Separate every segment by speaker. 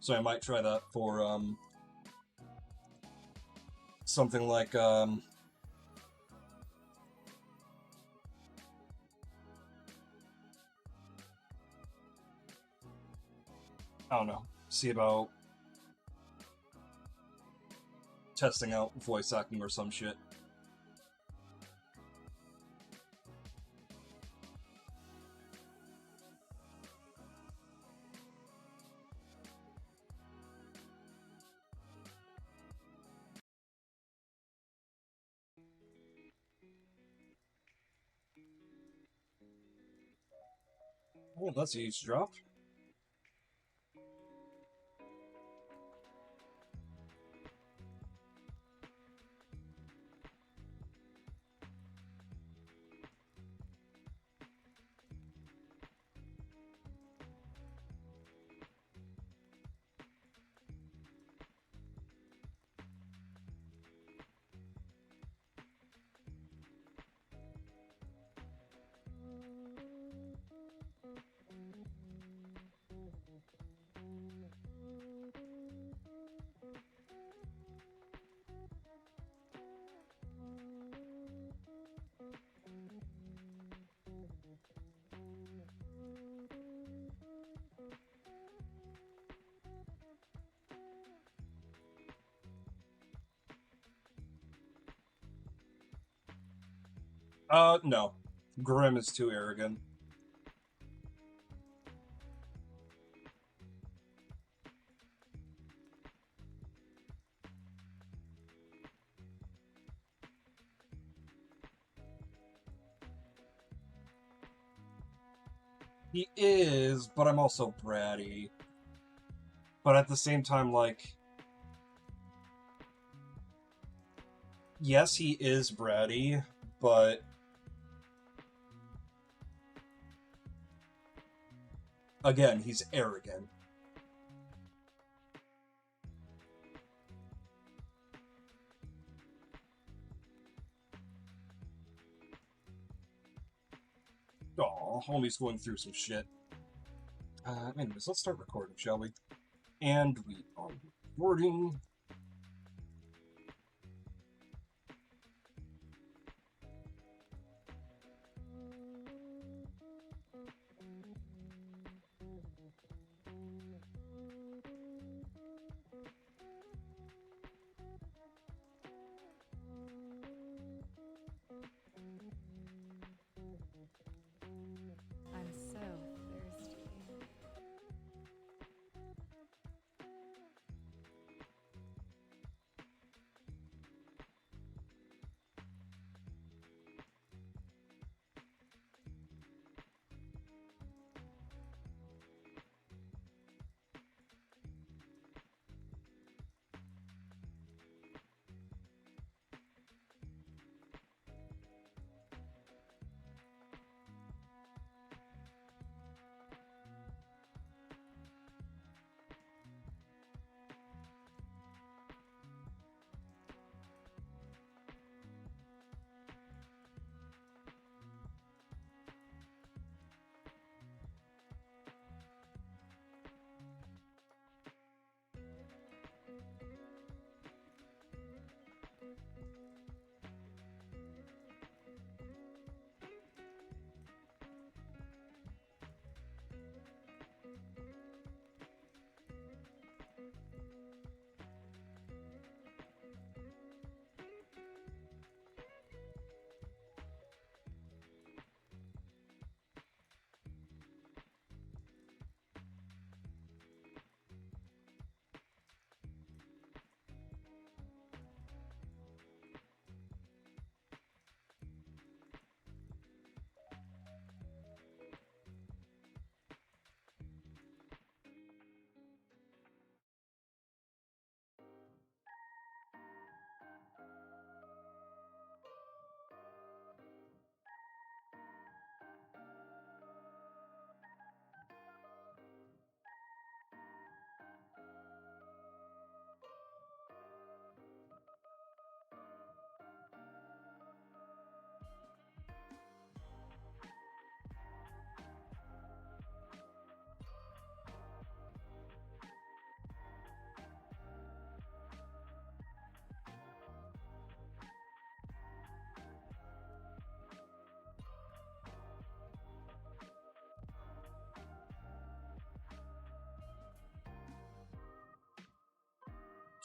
Speaker 1: So I might try that for something like I don't know. See about testing out voice acting or some shit. Oh, that's a huge drop. No. Grim is too arrogant. He is, but I'm also bratty. But at the same time, like, yes, he is bratty, but again, he's arrogant. Aw, homie's going through some shit. Anyways, let's start recording, shall we? And we are recording.
Speaker 2: I'm so thirsty.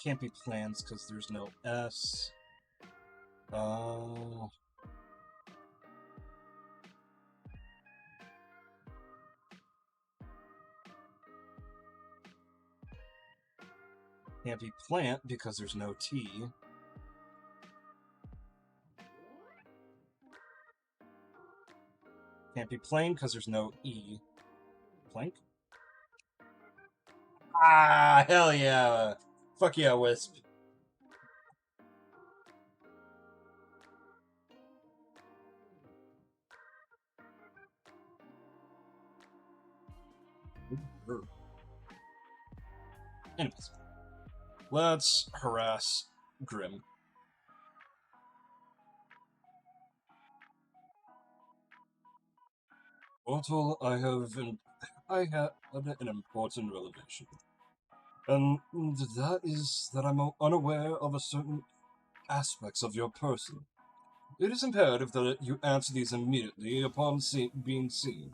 Speaker 1: Can't be plans because there's no S. Can't be plant because there's no T. Can't be plane because there's no E. Plank? Ah, hell yeah! Fuck yeah, Wisp. Anyways, let's harass Grim. Mortal, I have an important revelation. And that is that I'm unaware of a certain aspects of your person. It is imperative that you answer these immediately upon being seen.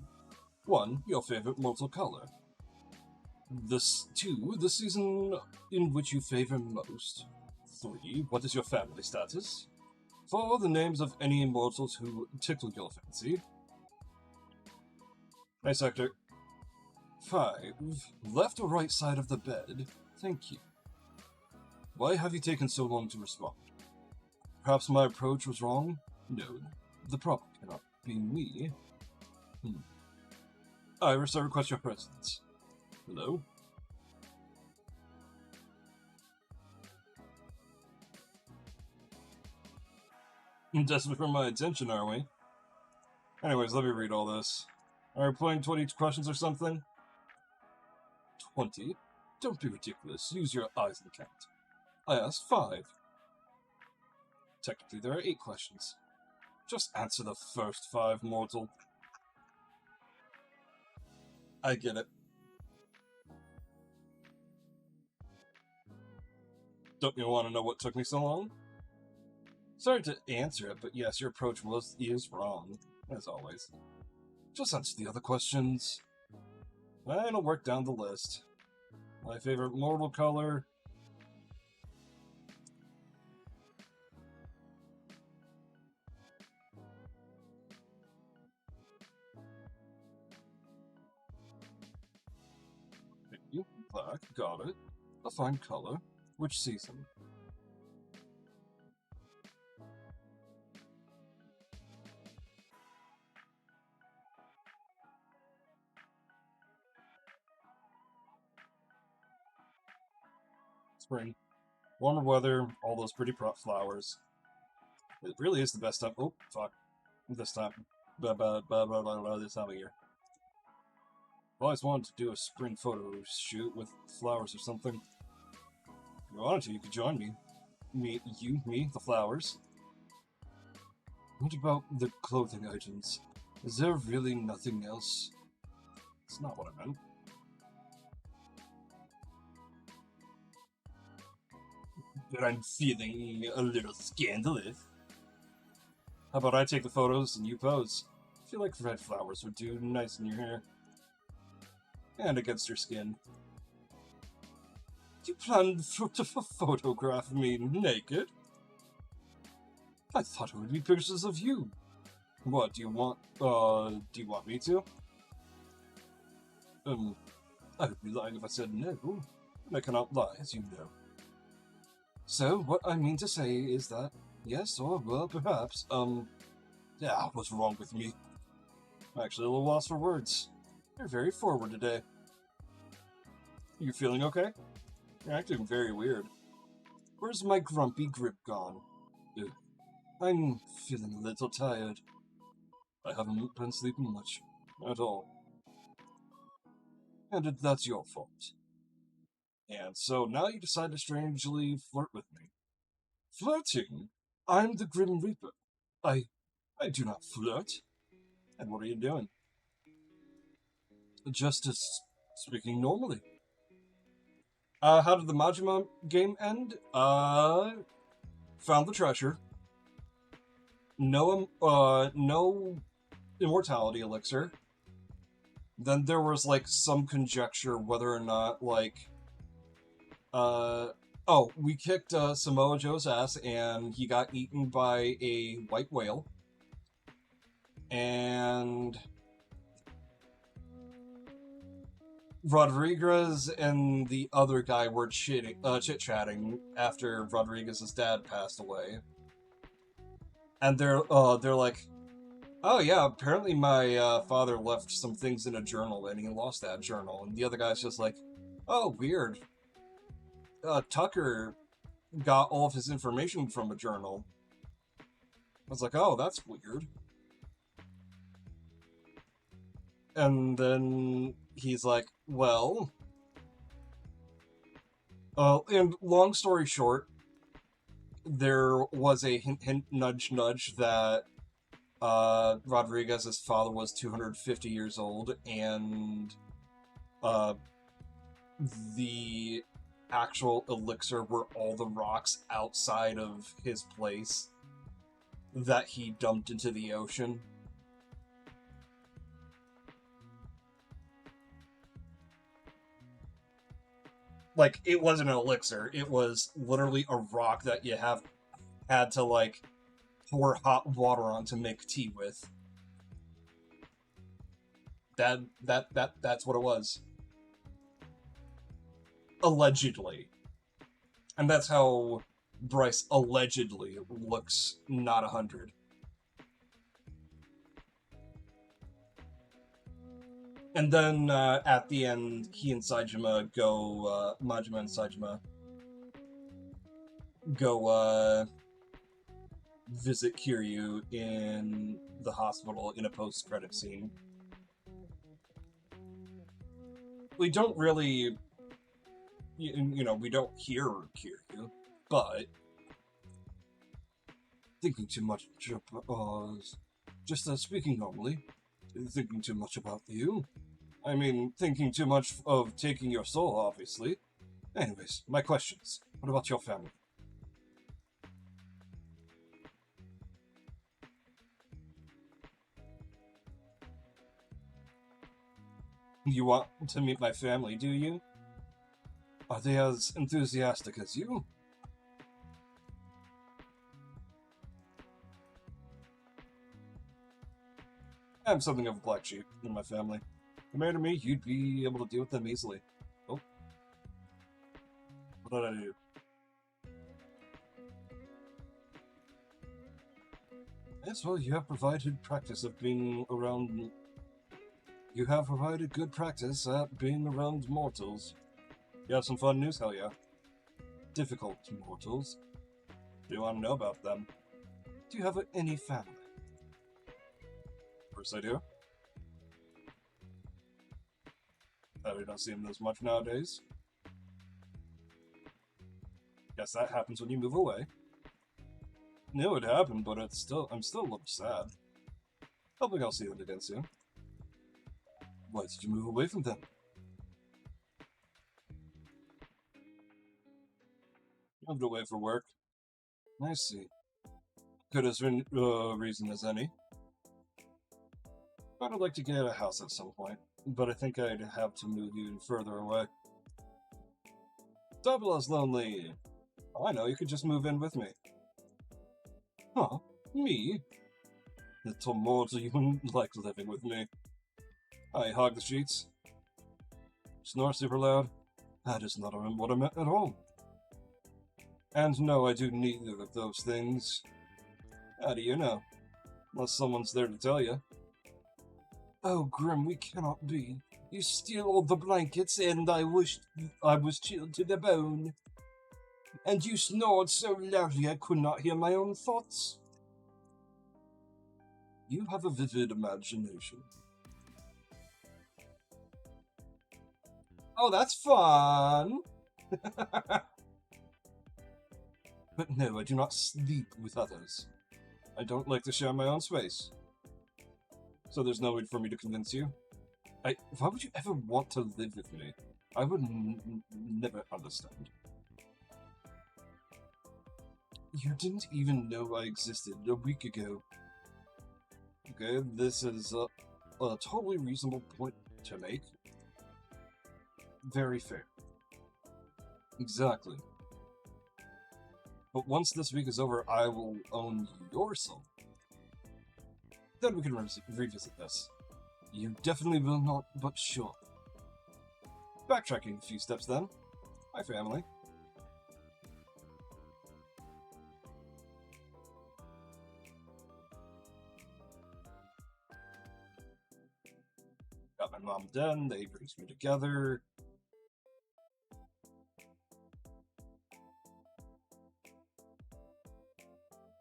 Speaker 1: 1. Your favorite mortal color. 2. The season in which you favor most. 3. What is your family status? 4. The names of any immortals who tickle your fancy. Nice, Hector. 5. Left or right side of the bed? Thank you. Why have you taken so long to respond? Perhaps my approach was wrong? No. The problem cannot be me. Iris, I request your presence. Hello? Desperate for my attention, are we? Anyways, let me read all this. Are we playing 20 questions or something? 20? Don't be ridiculous. Use your eyes and count. I asked 5. Technically, there are 8 questions. Just answer the first 5, mortal. I get it. Don't you want to know what took me so long? Sorry to answer it, but yes, your approach is wrong, as always. Just answer the other questions. I'll work down the list. My favorite mortal color. Black, got it. A fine color. Which season? Spring. Warmer weather, all those pretty flowers. It really is the best time. Oh, fuck. This time. This time of year. I've always wanted to do a spring photo shoot with flowers or something. If you wanted to, you could join me. Me, the flowers. What about the clothing items? Is there really nothing else? It's not what I meant. But I'm feeling a little scandalous. How about I take the photos and you pose? I feel like red flowers would do nice in your hair. And against your skin. You plan to photograph me naked? I thought it would be pictures of you. What, do you want me to? I would be lying if I said no. And I cannot lie, as you know. So, what I mean to say is that, yes, or, well, perhaps, what's wrong with me? I'm actually a little lost for words. You're very forward today. You feeling okay? You're acting very weird. Where's my grumpy grip gone? I'm feeling a little tired. I haven't been sleeping much. At all. And that's your fault. And so now you decide to strangely flirt with me. Flirting? I'm the Grim Reaper. I do not flirt. And what are you doing? Just speaking normally. How did the Majima game end? Found the treasure. No immortality elixir. Then there was, like, some conjecture whether or not, like, Oh, we kicked Samoa Joe's ass, and he got eaten by a white whale. And Rodriguez and the other guy were chit-chatting after Rodriguez's dad passed away. And they're like, oh yeah, apparently my father left some things in a journal and he lost that journal. And the other guy's just like, oh, weird. Tucker got all of his information from a journal. I was like, oh, that's weird. And then he's like, well, and long story short, there was a hint, hint, nudge, nudge that Rodriguez's father was 250 years old, and uh, the actual elixir were all the rocks outside of his place that he dumped into the ocean. Like, it wasn't an elixir, it was literally a rock that you had to, like, pour hot water on to make tea with. That's what it was. Allegedly. And that's how Bryce allegedly looks not 100. And then at the end, he and Saejima go, Majima and Saejima go visit Kiryu in the hospital in a post-credit scene. We don't really, we don't hear Kiryu, but thinking too much about, just speaking normally, thinking too much about you. I mean, thinking too much of taking your soul, obviously. Anyways, my questions. What about your family? You want to meet my family, do you? Are they as enthusiastic as you? I'm something of a black sheep in my family. Compared to me, you'd be able to deal with them easily. Oh. What did I do? Yes, well, you have provided practice of being around... You have provided good practice at being around mortals. You have some fun news, hell yeah. Difficult mortals. Do you want to know about them? Do you have any family? Of course I do. We don't see them as much nowadays. Guess that happens when you move away. No, it happened, but I'm still a little sad. Hoping I'll see them again soon. Why did you move away from them? Moved away for work. I see. Good as reason as any. I'd like to get a house at some point, but I think I'd have to move even further away. Double lonely. Oh, I know, you could just move in with me. Huh? Me? Little mortal, you wouldn't like living with me. I hog the sheets. Snore super loud. That is not what I meant at all. And no, I do neither of those things. How do you know? Unless someone's there to tell you. Oh, Grim, we cannot be. You steal all the blankets, and I was chilled to the bone. And you snored so loudly I could not hear my own thoughts. You have a vivid imagination. Oh, that's fun! But no, I do not sleep with others. I don't like to share my own space. So there's no need for me to convince you. Why would you ever want to live with me? I would never understand. You didn't even know I existed a week ago. Okay, this is a totally reasonable point to make. Very fair. Exactly. But once this week is over, I will own your soul. Then we can revisit this. You definitely will not, but sure. Backtracking a few steps then. My family. Got my mom and dad, they raised me together.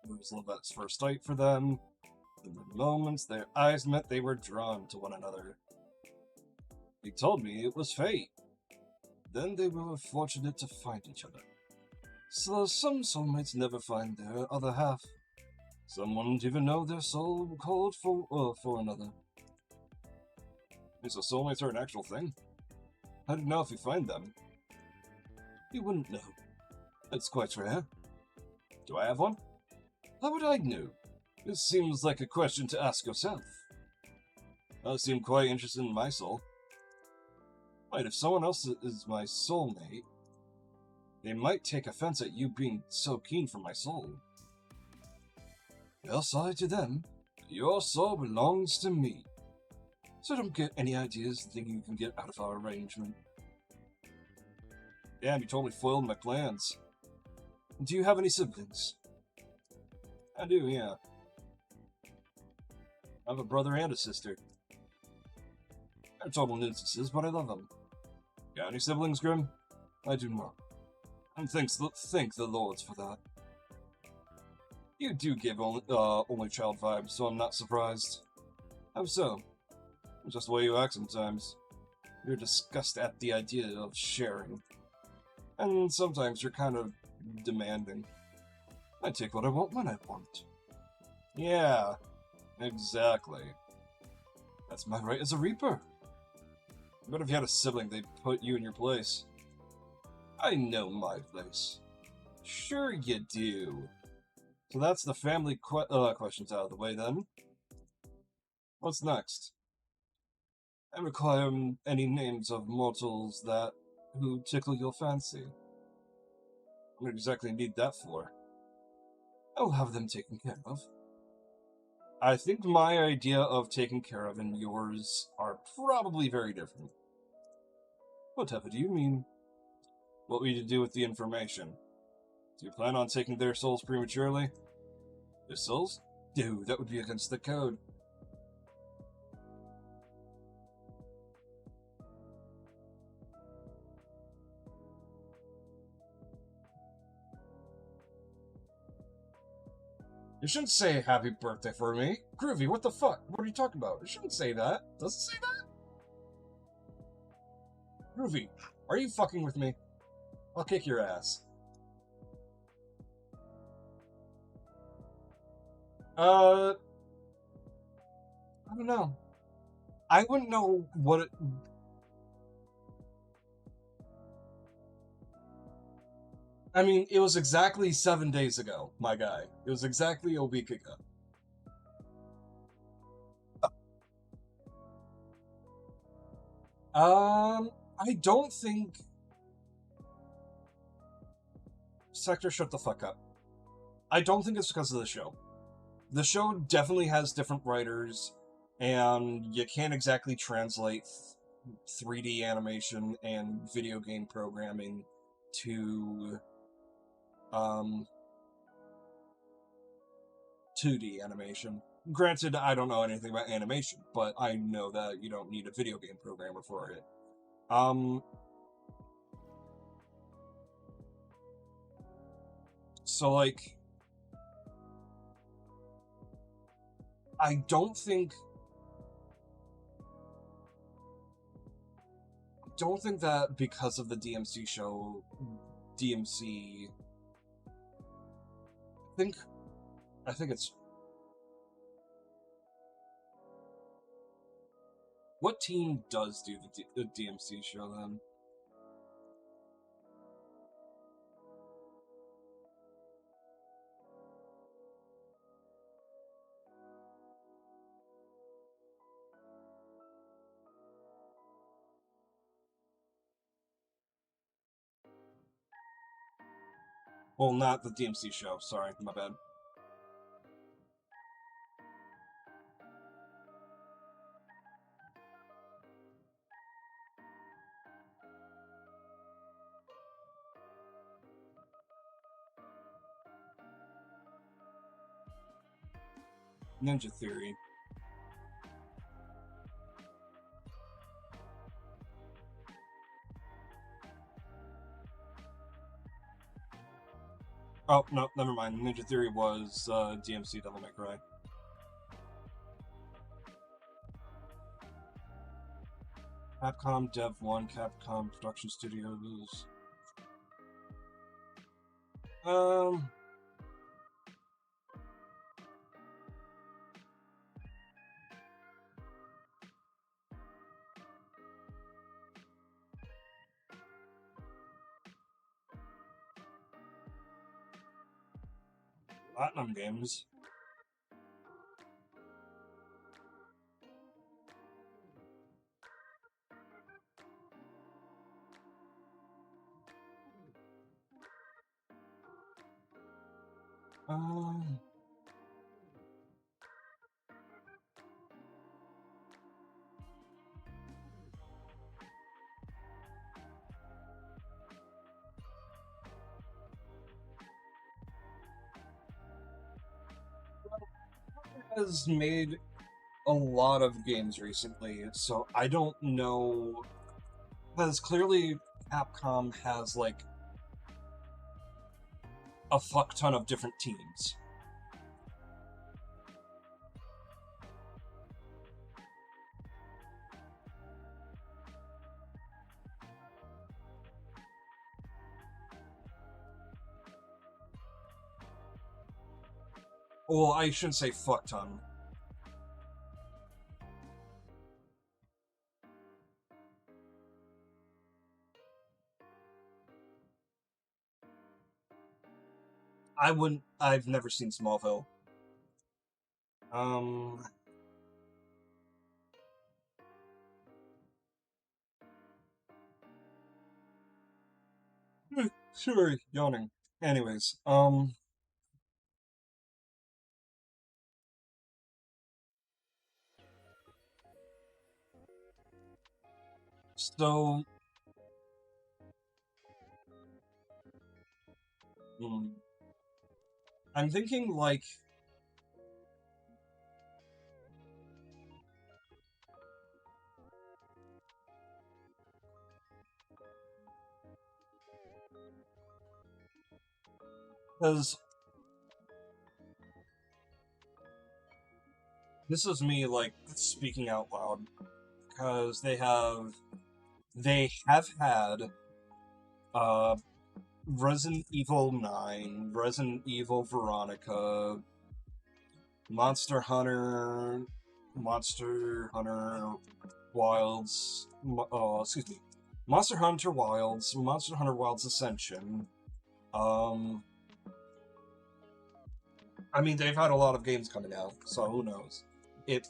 Speaker 1: It was Levette's first night for them. In the moments their eyes met, they were drawn to one another. He told me it was fate. Then they were fortunate to find each other. So some soulmates never find their other half. Some wouldn't even know their soul called for another. So soulmates are an actual thing? I don't know if you find them. You wouldn't know. It's quite rare. Do I have one? How would I know? This seems like a question to ask yourself. I seem quite interested in my soul. Wait, if someone else is my soulmate, they might take offense at you being so keen for my soul. Well, sorry to them. Your soul belongs to me. So don't get any ideas thinking you can get out of our arrangement. Damn, you totally foiled my plans. Do you have any siblings? I do, yeah. I have a brother and a sister. They're total nuisances, but I love them. Got any siblings, Grim? I do not. And thank the Lords for that. You do give only child vibes, so I'm not surprised. How so? Just the way you act sometimes. You're disgusted at the idea of sharing. And sometimes you're kind of demanding. I take what I want when I want. Yeah, exactly. That's my right as a Reaper. But if you had a sibling, they'd put you in your place. I know my place. Sure you do. So that's the family questions out of the way then. What's next? I require any names of mortals who tickle your fancy. What exactly need that for? I'll have them taken care of. I think my idea of taken care of and yours are probably very different. Whatever do you mean? What will you do with the information? Do you plan on taking their souls prematurely? Their souls? Dude, that would be against the code. You shouldn't say happy birthday for me. Groovy, what the fuck? What are you talking about? You shouldn't say that. Does it say that? Groovy, are you fucking with me? I'll kick your ass. I don't know. I wouldn't know what it... I mean, it was exactly 7 days ago, my guy. It was exactly a week ago. I don't think... Sector, shut the fuck up. I don't think it's because of the show. The show definitely has different writers, and you can't exactly translate 3D animation and video game programming to 2D animation. Granted, I don't know anything about animation, but I know that you don't need a video game programmer for it. So, like, I don't think that because of the DMC show, I think it's... What team does do the DMC show, then? Well, not the DMC show. Sorry, my bad. Ninja Theory. Oh, no, never mind. Ninja Theory was DMC Devil May Cry. Capcom Dev 1, Capcom Production Studios. Platinum Games. Has made a lot of games recently, so I don't know. Because clearly Capcom has like a fuck ton of different teams. Well, I shouldn't say fuck ton. I've never seen Smallville. Sure, yawning. Anyways, so, I'm thinking like, because this is me like speaking out loud, because they have had Resident Evil 9, Resident Evil Veronica, Monster Hunter Wilds, excuse me, Monster Hunter Wilds, Monster Hunter Wilds Ascension. I mean, they've had a lot of games coming out, so who knows? It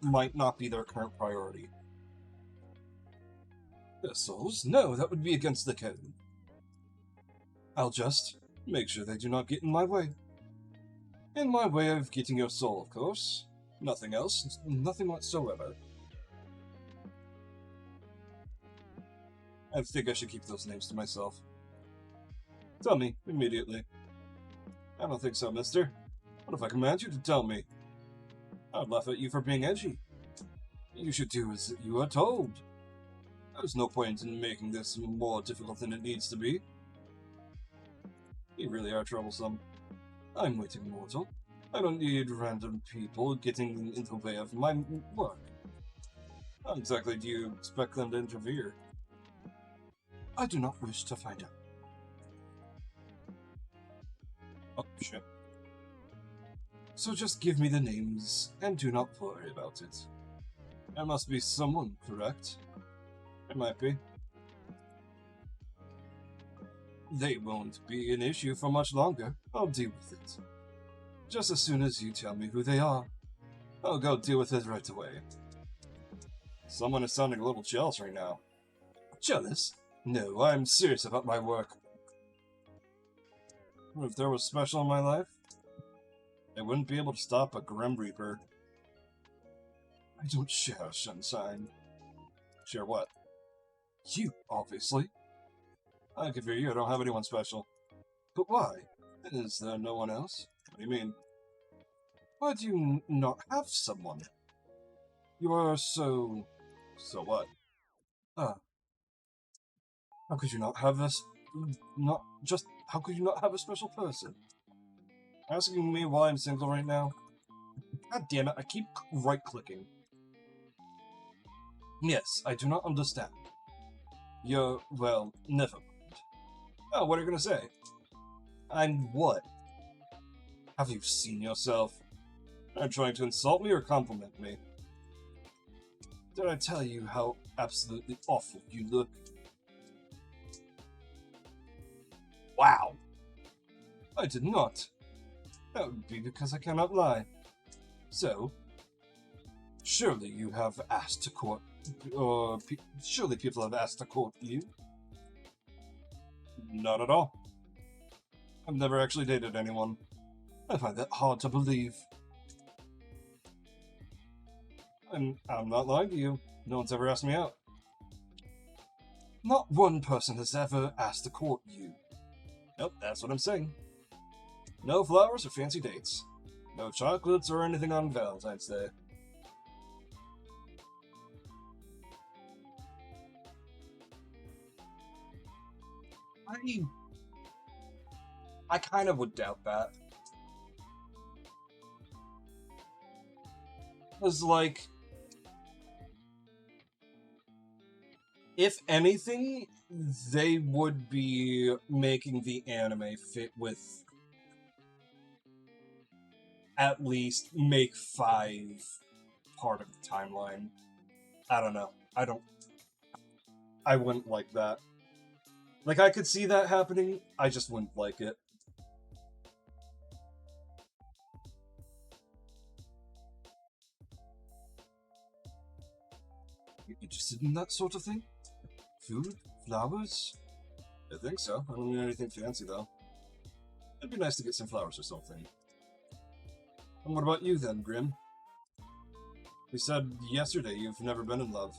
Speaker 1: might not be their current priority. Souls? No, that would be against the code. I'll just make sure they do not get in my way. In my way of getting your soul, of course. Nothing else, nothing whatsoever. I think I should keep those names to myself. Tell me, immediately. I don't think so, mister. What if I command you to tell me? I'd laugh at you for being edgy. You should do as you are told. There's no point in making this more difficult than it needs to be. You really are troublesome. I'm waiting, mortal. I don't need random people getting in the way of my work. How exactly do you expect them to interfere? I do not wish to find out. Oh, shit. So just give me the names, and do not worry about it. There must be someone, correct? It might be. They won't be an issue for much longer. I'll deal with it. Just as soon as you tell me who they are, I'll go deal with it right away. Someone is sounding a little jealous right now. Jealous? No, I'm serious about my work. If there was special in my life, I wouldn't be able to stop a Grim Reaper. I don't share sunshine. Share what? You, obviously. I can figure you, I don't have anyone special. But why? Is there no one else? What do you mean? Why do you not have someone? You are so... So what? How could you not have a... How could you not have a special person? Asking me why I'm single right now? God damn it, I keep right-clicking. Yes, I do not understand. You're... well, never mind. Oh, what are you gonna say? I'm what? Have you seen yourself? Are you trying to insult me or compliment me? Did I tell you how absolutely awful you look? Wow! I did not. That would be because I cannot lie. So, surely you have asked to court... surely people have asked to court you? Not at all. I've never actually dated anyone. I find that hard to believe. And I'm not lying to you. No one's ever asked me out. Not one person has ever asked to court you. Nope, that's what I'm saying. No flowers or fancy dates. No chocolates or anything on Valentine's Day. I kind of would doubt that. Because, like, if anything, they would be making the anime fit with at least make 5 part of the timeline. I don't know. I wouldn't like that. Like, I could see that happening, I just wouldn't like it. You're interested in that sort of thing? Food? Flowers? I think so. I don't need anything fancy, though. It'd be nice to get some flowers or something. And what about you, then, Grim? You said yesterday you've never been in love.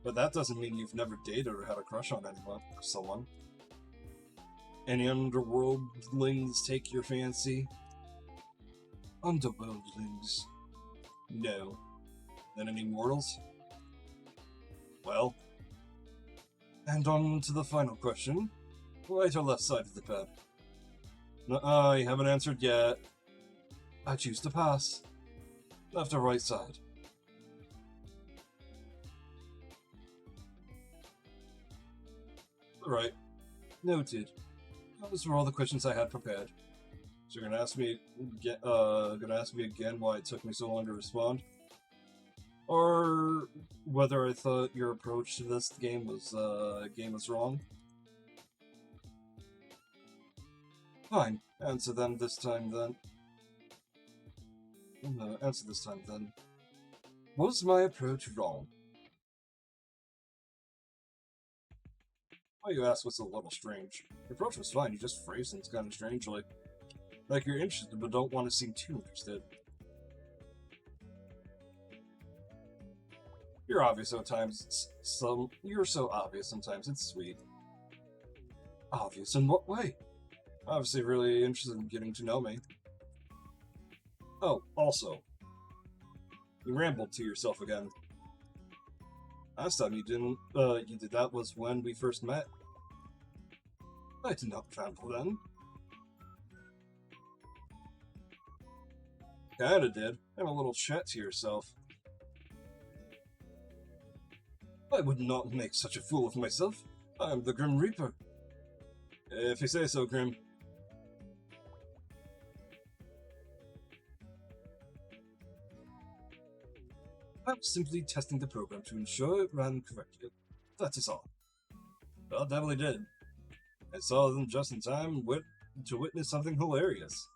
Speaker 1: But that doesn't mean you've never dated or had a crush on anyone or someone. Any underworldlings take your fancy? Underworldlings? No. Then any mortals? Well. And on to the final question. Right or left side of the bed? Nuh-uh, you haven't answered yet. I choose to pass. Left or right side? Right. Noted. Those were all the questions I had prepared. So you're gonna ask me again why it took me so long to respond? Or whether I thought your approach to this game was wrong? Fine. Answer this time then. Was my approach wrong? Why you ask was a little strange. Your approach was fine, you just phrased things kind of strangely. Like you're interested but don't want to seem too interested. You're so obvious sometimes, it's sweet. Obvious in what way? Obviously really interested in getting to know me. Oh, also, you rambled to yourself again. Last time you did that was when we first met. I did not ramble then. Kinda did. Have a little chat to yourself. I would not make such a fool of myself. I am the Grim Reaper. If you say so, Grim. I'm simply testing the program to ensure it ran correctly. That is all. Well, it definitely did. I saw them just in time to witness something hilarious.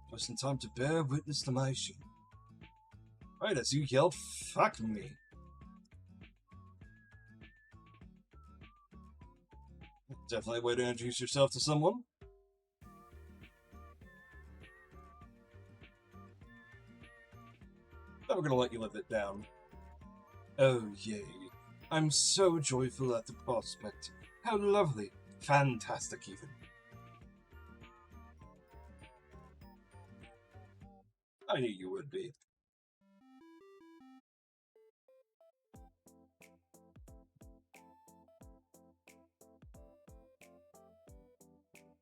Speaker 1: Just in time to bear witness to my shame. Right as you yelled, "Fuck me!" Definitely a way to introduce yourself to someone. Never gonna let you live it down. Oh, yay. I'm so joyful at the prospect. How lovely. Fantastic, even. I knew you would be.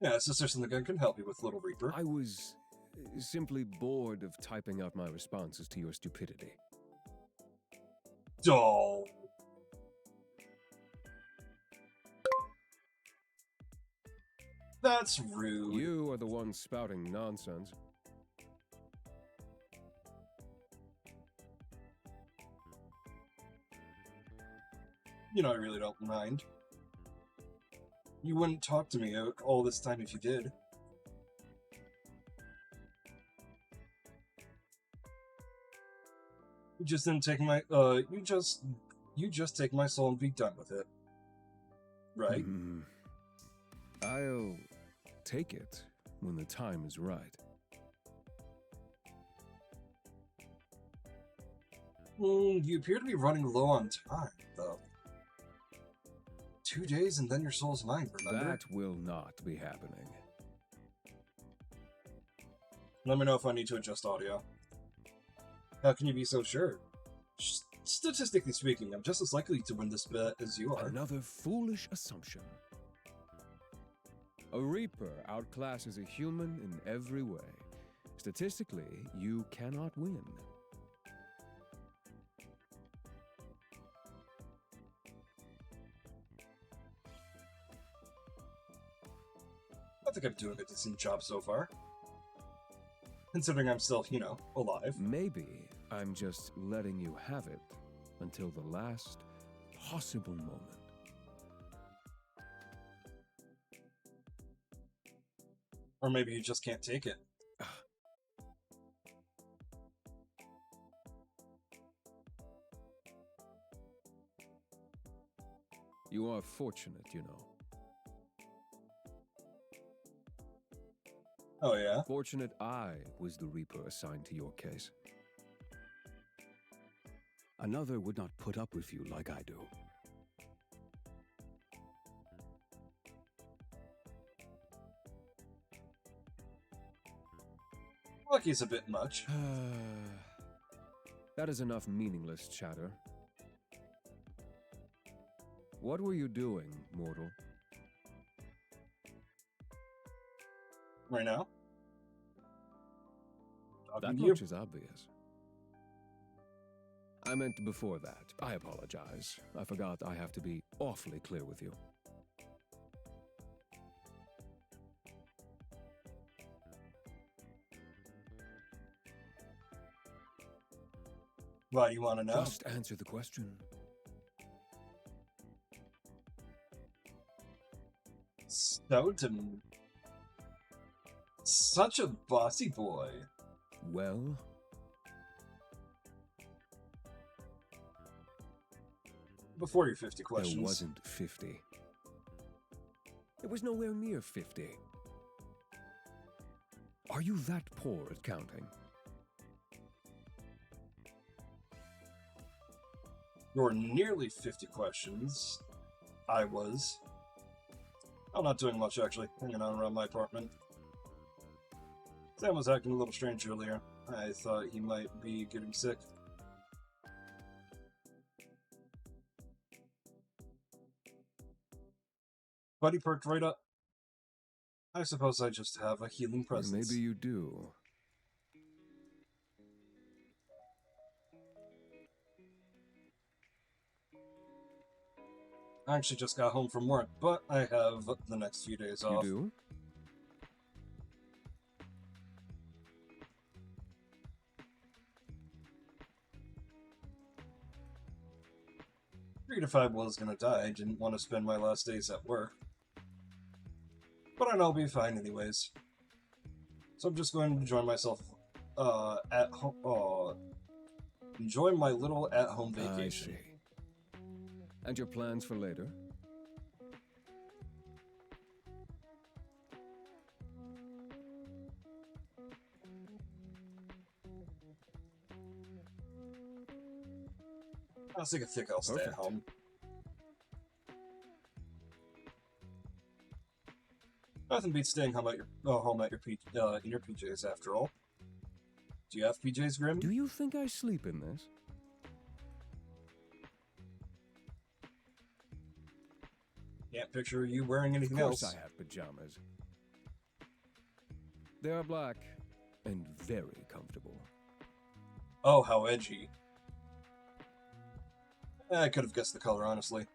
Speaker 1: Yeah, is there something I can help you with, Little Reaper?
Speaker 3: I was simply bored of typing out my responses to your stupidity.
Speaker 1: Oh. That's rude.
Speaker 3: You are the one spouting nonsense.
Speaker 1: You know, I really don't mind. You wouldn't talk to me all this time if you did. You just didn't take my, you just take my soul and be done with it. Right?
Speaker 3: I'll take it when the time is right.
Speaker 1: You appear to be running low on time, though. 2 days and then your soul's mine, remember?
Speaker 3: That will not be happening.
Speaker 1: Let me know if I need to adjust audio. How can you be so sure? Statistically speaking, I'm just as likely to win this bet as you are.
Speaker 3: Another foolish assumption. A Reaper outclasses a human in every way. Statistically, you cannot win.
Speaker 1: I think I'm doing a decent job so far. Considering I'm still, you know, alive.
Speaker 3: Maybe I'm just letting you have it until the last possible moment.
Speaker 1: Or maybe you just can't take it.
Speaker 3: You are fortunate, you know.
Speaker 1: Oh, yeah?
Speaker 3: Fortunate I was the Reaper assigned to your case. Another would not put up with you like I do.
Speaker 1: Lucky's a bit much.
Speaker 3: That is enough meaningless chatter. What were you doing, mortal?
Speaker 1: Right now?
Speaker 3: That much is obvious. I meant before that. I apologize. I forgot I have to be awfully clear with you.
Speaker 1: Why do you want to know?
Speaker 3: Just answer the question.
Speaker 1: Stoughton. Such a bossy boy.
Speaker 3: Well?
Speaker 1: Before your 50 questions.
Speaker 3: There wasn't 50. It was nowhere near 50. Are you that poor at counting?
Speaker 1: You're nearly 50 questions. I was. I'm not doing much, actually. Hanging out around my apartment. Sam was acting a little strange earlier. I thought he might be getting sick. Buddy perked right up. I suppose I just have a healing presence.
Speaker 3: Maybe you do.
Speaker 1: I actually just got home from work, but I have the next few days off.
Speaker 3: You do?
Speaker 1: 3 to 5 was gonna die. I didn't want to spend my last days at work. But I know I'll be fine anyways. So I'm just going to enjoy myself at home. Enjoy my little at-home vacation.
Speaker 3: I see. And your plans for later?
Speaker 1: I think I'll stay at
Speaker 3: Perfect.
Speaker 1: home. Nothing beats staying home at your in your PJs after all. Do you have PJs, Grim?
Speaker 3: Do you think I sleep in this?
Speaker 1: Can't picture you wearing anything
Speaker 3: Of course
Speaker 1: else.
Speaker 3: I have pajamas. They are black and very comfortable.
Speaker 1: Oh, how edgy. I could have guessed the color, honestly.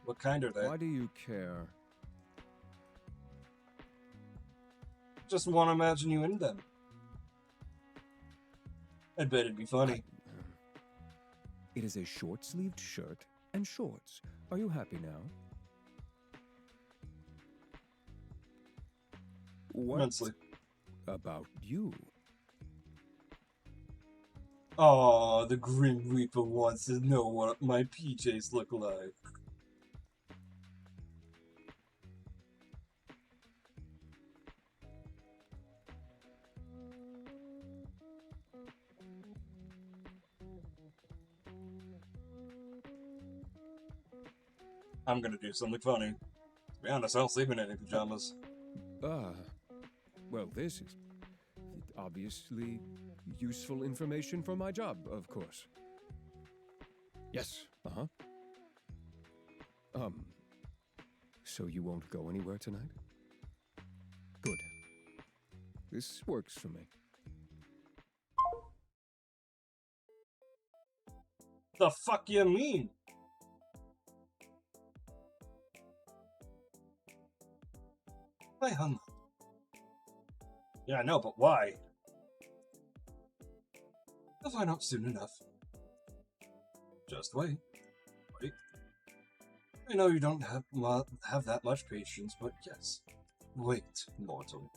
Speaker 1: What kind are they?
Speaker 3: Why do you care?
Speaker 1: Just want to imagine you in them. I bet it'd be funny.
Speaker 3: It is a short-sleeved shirt and shorts. Are you happy now? What
Speaker 1: Immensely.
Speaker 3: about you?
Speaker 1: Aw, the Grim Reaper wants to know what my PJs look like. I'm gonna do something funny. To be honest, I don't sleep in any pajamas.
Speaker 3: Well, this is obviously useful information for my job, of course. Yes, so you won't go anywhere tonight? Good. This works for me.
Speaker 1: The fuck you mean? I hung up. Yeah, I know, but why? I'll find out soon enough. Just wait. Wait. I know you don't have that much patience, but yes. Wait, mortal.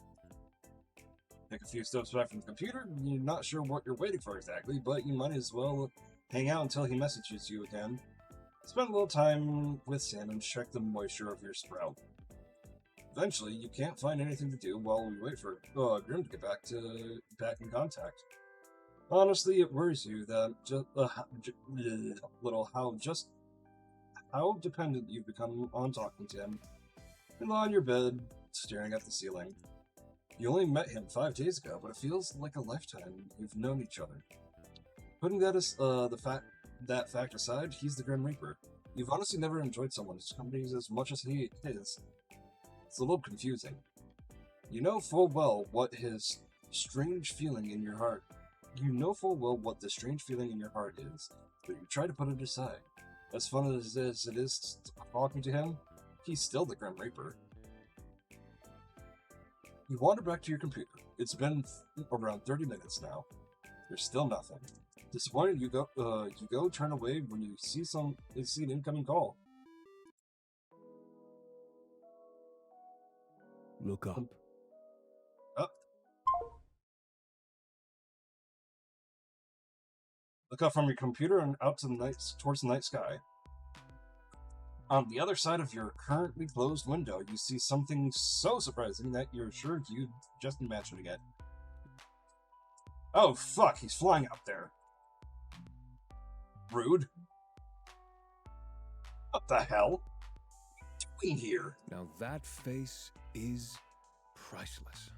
Speaker 1: Take a few steps back from the computer. You're not sure what you're waiting for exactly, but you might as well hang out until he messages you again. Spend a little time with Sam and check the moisture of your sprout. Eventually, you can't find anything to do while we wait for Grim to get back in contact. Honestly, it worries you that how dependent you've become on talking to him. You lie on your bed, staring at the ceiling. You only met him 5 days ago, but it feels like a lifetime you've known each other. Putting that fact aside, he's the Grim Reaper. You've honestly never enjoyed someone's company as much as he is. It's a little confusing. You know full well what his strange feeling in your heart. You know full well what the strange feeling in your heart is, but you try to put it aside. As fun as it is talking to him, he's still the Grim Reaper. You wander back to your computer. It's been around 30 minutes now. There's still nothing. Disappointed, you go turn away when you see an incoming call.
Speaker 3: Look up.
Speaker 1: Up. Look up from your computer and out to towards the night sky. On the other side of your currently closed window, you see something so surprising that you're sure you just imagining it. Oh fuck, he's flying out there. Rude. What the hell? What are you doing here?
Speaker 3: Now that face is priceless.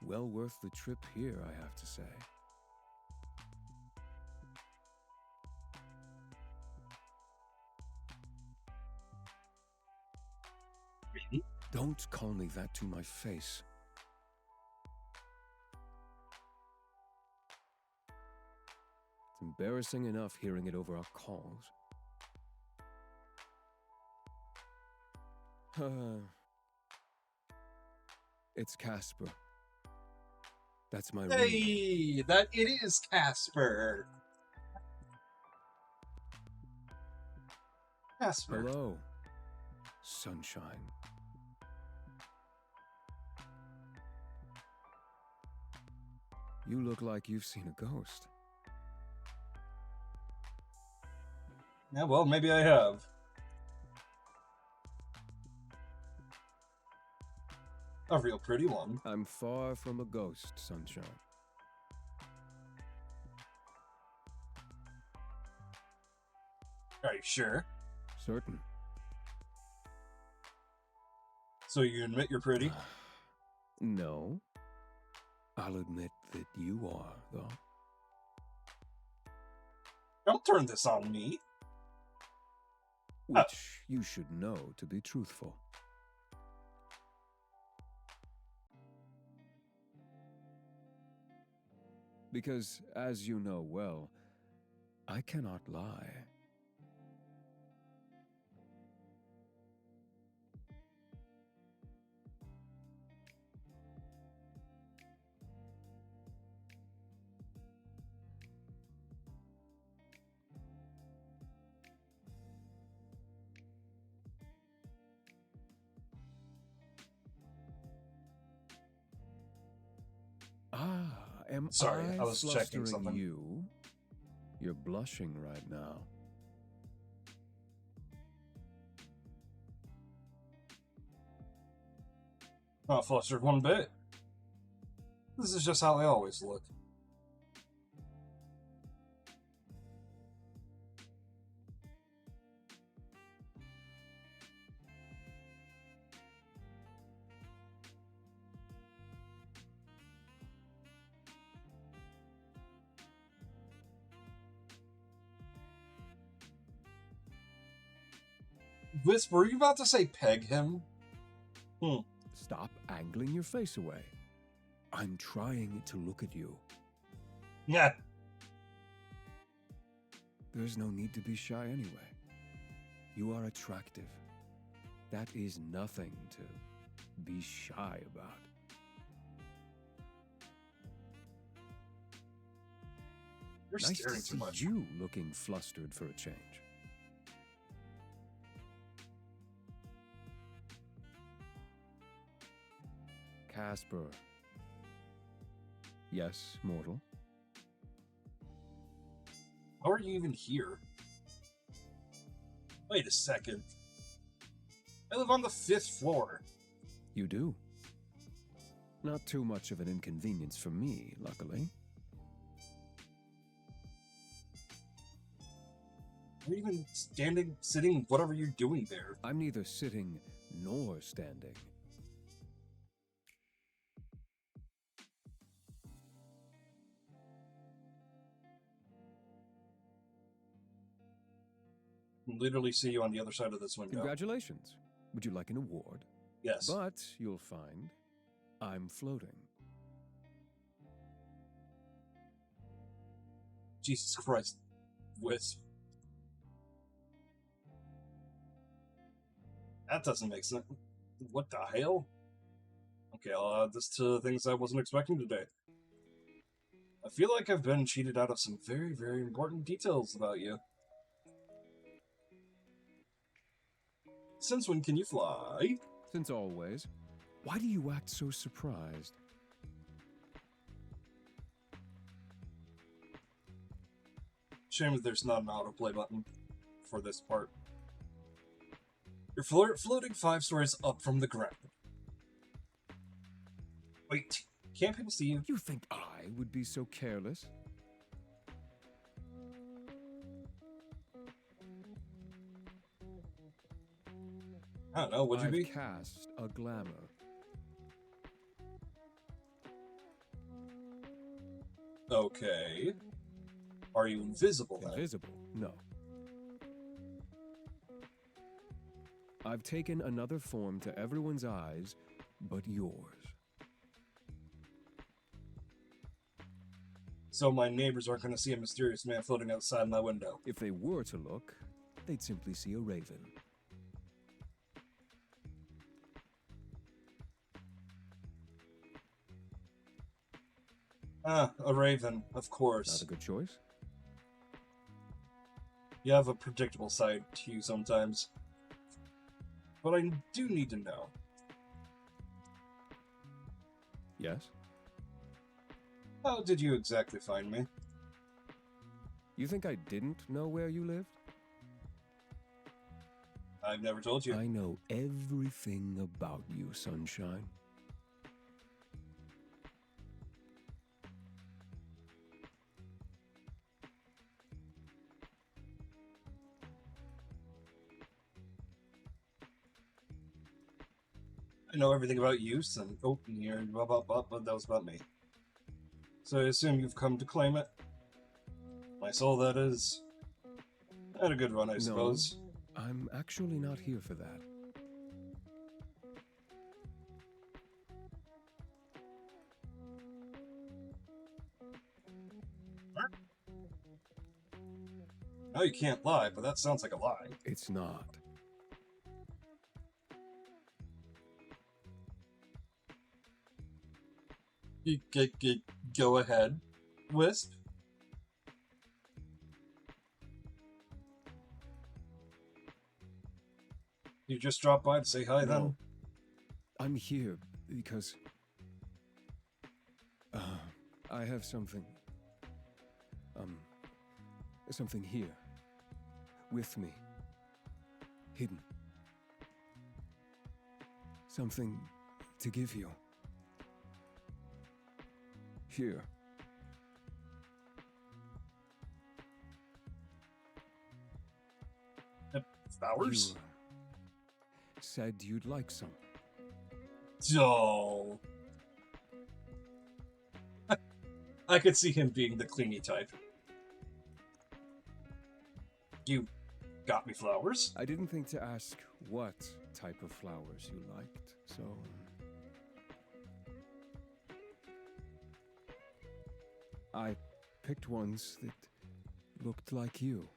Speaker 3: Well worth the trip here, I have to say.
Speaker 1: Really?
Speaker 3: Don't call me that to my face. It's embarrassing enough hearing it over our calls. It's Casper. That's my roommate.
Speaker 1: Hey, that it is Casper. Casper.
Speaker 3: Hello, sunshine. You look like you've seen a ghost.
Speaker 1: Yeah, well, maybe I have. A real pretty one.
Speaker 3: I'm far from a ghost, sunshine.
Speaker 1: Are you sure?
Speaker 3: Certain.
Speaker 1: So you admit you're pretty?
Speaker 3: No. I'll admit that you are, though.
Speaker 1: Don't turn this on me.
Speaker 3: Which you should know to be truthful. Because, as you know well, I cannot lie. Am
Speaker 1: Sorry, I was checking
Speaker 3: flustering
Speaker 1: something.
Speaker 3: you? You're blushing right now.
Speaker 1: Not flustered one bit. This is just how I always look. Wisp, were you about to say peg him?
Speaker 3: Stop angling your face away. I'm trying to look at you.
Speaker 1: Yeah.
Speaker 3: There's no need to be shy anyway. You are attractive. That is nothing to be shy about.
Speaker 1: You're
Speaker 3: Nice to
Speaker 1: staring too
Speaker 3: see
Speaker 1: much.
Speaker 3: you looking flustered for a change. Casper. Yes, mortal.
Speaker 1: How are you even here? Wait a second. I live on the 5th floor.
Speaker 3: You do. Not too much of an inconvenience for me, luckily.
Speaker 1: Are you even standing, sitting, whatever you're doing there?
Speaker 3: I'm neither sitting nor standing.
Speaker 1: I can literally see you on the other side of this window.
Speaker 3: Congratulations. Would you like an award?
Speaker 1: Yes.
Speaker 3: But you'll find I'm floating.
Speaker 1: Jesus Christ. Wisp. That doesn't make sense. What the hell? Okay, I'll add this to things I wasn't expecting today. I feel like I've been cheated out of some very, very important details about you. Since when can you fly?
Speaker 3: Since always. Why do you act so surprised?
Speaker 1: Shame that there's not an autoplay button for this part. You're floating 5 stories up from the ground. Wait, can't people see you?
Speaker 3: You think I would be so careless?
Speaker 1: I don't know, would you
Speaker 3: I've
Speaker 1: be?
Speaker 3: cast a glamour.
Speaker 1: Okay. Are you invisible then?
Speaker 3: Invisible? No. I've taken another form to everyone's eyes but yours.
Speaker 1: So my neighbors aren't going to see a mysterious man floating outside my window.
Speaker 3: If they were to look, they'd simply see a raven.
Speaker 1: Ah, a raven, of
Speaker 3: Not
Speaker 1: course.
Speaker 3: a good choice?
Speaker 1: You have a predictable side to you sometimes. But I do need to know.
Speaker 3: Yes?
Speaker 1: How did you exactly find me?
Speaker 3: You think I didn't know where you lived?
Speaker 1: I've never told you.
Speaker 3: I know everything about you, Sunshine.
Speaker 1: I know everything about use, and oh, you're blah, blah, blah, but that was about me. So I assume you've come to claim it? My soul, that is. I had a good run, I suppose.
Speaker 3: No, I'm actually not here for that.
Speaker 1: No, you can't lie, but that sounds like a lie.
Speaker 3: It's not.
Speaker 1: You go ahead, Wisp. You just dropped by to say hi, then?
Speaker 3: No, I'm here because I have something. Something here with me, hidden. Something to give you. Here.
Speaker 1: Flowers?
Speaker 3: You said you'd like some.
Speaker 1: Oh. I could see him being the clingy type. You got me flowers?
Speaker 3: I didn't think to ask what type of flowers you liked, so... I picked ones that looked like you.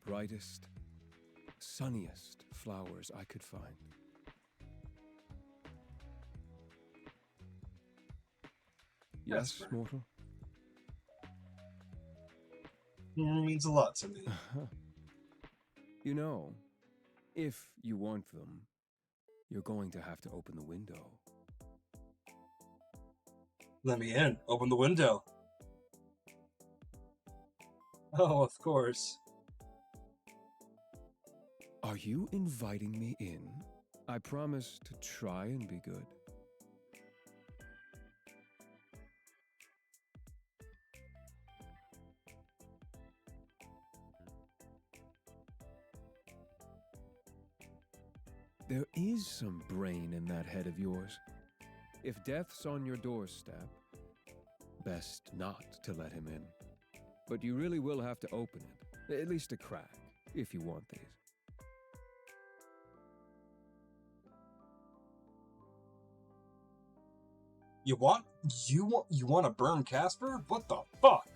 Speaker 3: Brightest, sunniest flowers I could find. Yes,
Speaker 1: Jasper.
Speaker 3: mortal?
Speaker 1: Means a lot to me.
Speaker 3: You know, if you want them, you're going to have to open the window.
Speaker 1: Let me in. Open the window. Oh, of course.
Speaker 3: Are you inviting me in? I promise to try and be good. There is some brain in that head of yours. If death's on your doorstep, best not to let him in. But you really will have to open it, at least a crack, if you want these.
Speaker 1: You want to burn Casper? What the fuck?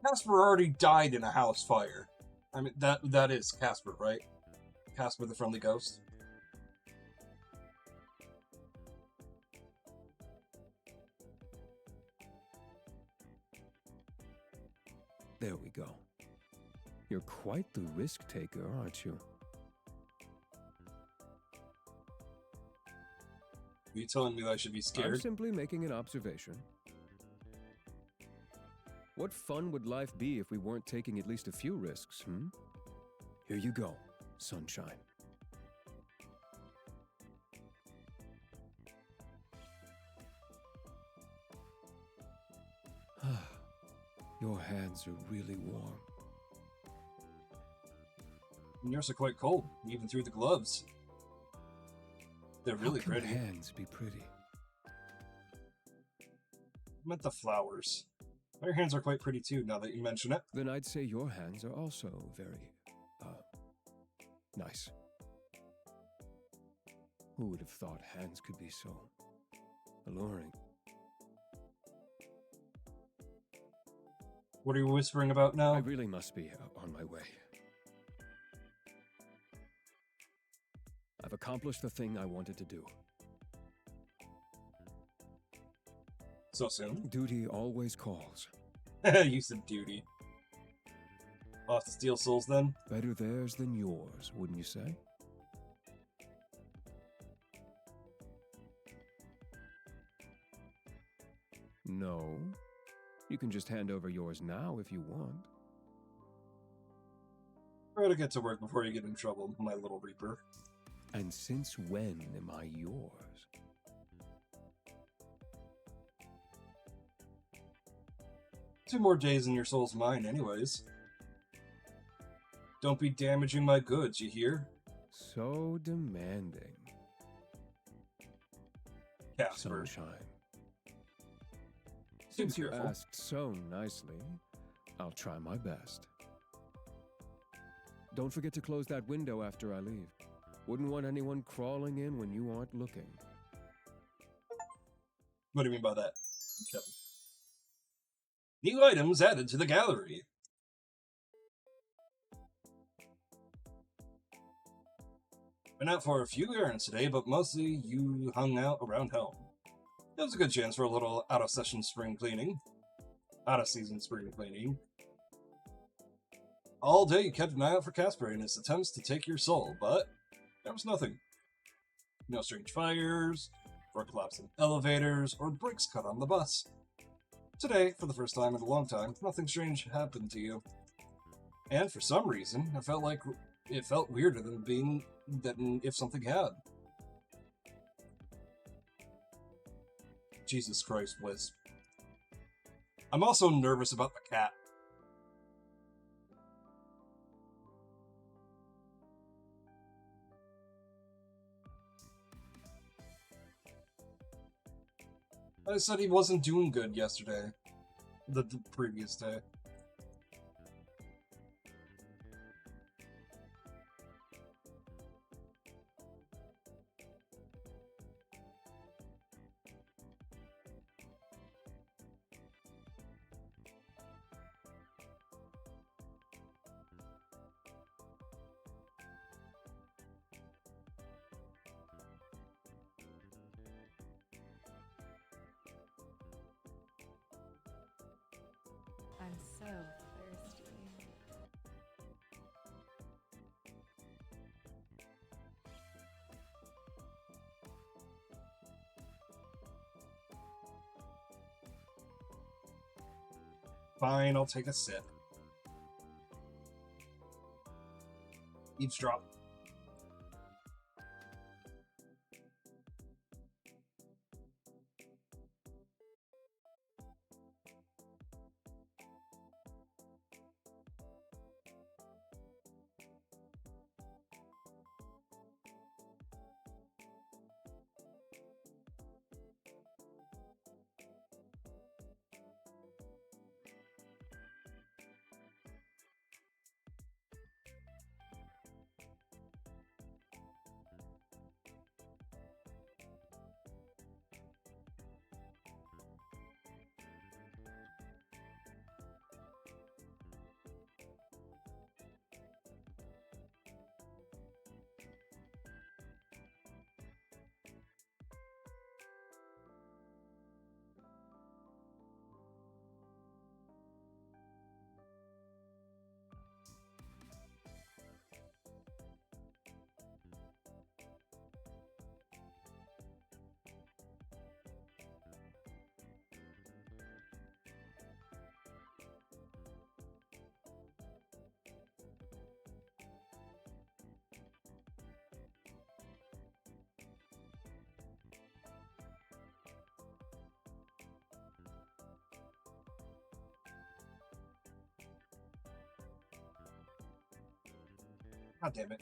Speaker 1: Casper already died in a house fire. I mean, that is Casper, right? Casper the Friendly Ghost.
Speaker 3: There we go. You're quite the risk taker, aren't you?
Speaker 1: Are you telling me that I should be
Speaker 3: I'm
Speaker 1: scared?
Speaker 3: simply making an observation. What fun would life be if we weren't taking at least a few risks, hmm? Here you go, sunshine. Your hands are really warm.
Speaker 1: And yours are quite cold, even through the gloves. They're really
Speaker 3: How can
Speaker 1: pretty.
Speaker 3: hands be pretty?
Speaker 1: I meant the flowers. My hands are quite pretty too, now that you mention it.
Speaker 3: Then I'd say your hands are also very, nice. Who would have thought hands could be so alluring?
Speaker 1: What are you whispering about now?
Speaker 3: I really must be on my way. I've accomplished the thing I wanted to do.
Speaker 1: So soon?
Speaker 3: Duty always calls.
Speaker 1: You said duty. I'll have to steal souls then?
Speaker 3: Better theirs than yours, wouldn't you say? No. You can just hand over yours now if you want.
Speaker 1: Try to get to work before you get in trouble, my little reaper.
Speaker 3: And since when am I yours?
Speaker 1: 2 more days and your soul's mine anyways. Don't be damaging my goods, you hear?
Speaker 3: So demanding.
Speaker 1: Casper.
Speaker 3: Sunshine.
Speaker 1: Seems
Speaker 3: Since you
Speaker 1: careful.
Speaker 3: asked so nicely, I'll try my best. Don't forget to close that window after I leave. Wouldn't want anyone crawling in when you aren't looking.
Speaker 1: What do you mean by that, Kevin? New items added to the gallery. Went out for a few errands today, but mostly you hung out around home. It was a good chance for a little out-of-season spring cleaning. Out-of-season spring cleaning. All day you kept an eye out for Casper and his attempts to take your soul, but there was nothing. No strange fires, or collapsing elevators, or bricks cut on the bus. Today, for the first time in a long time, nothing strange happened to you. And for some reason, it felt weirder than if something had. Jesus Christ, Wiz. I'm also nervous about the cat. I said he wasn't doing good yesterday. The previous day.
Speaker 2: I'm so thirsty.
Speaker 1: Fine, I'll take a sip. Eavesdrop. God damn it.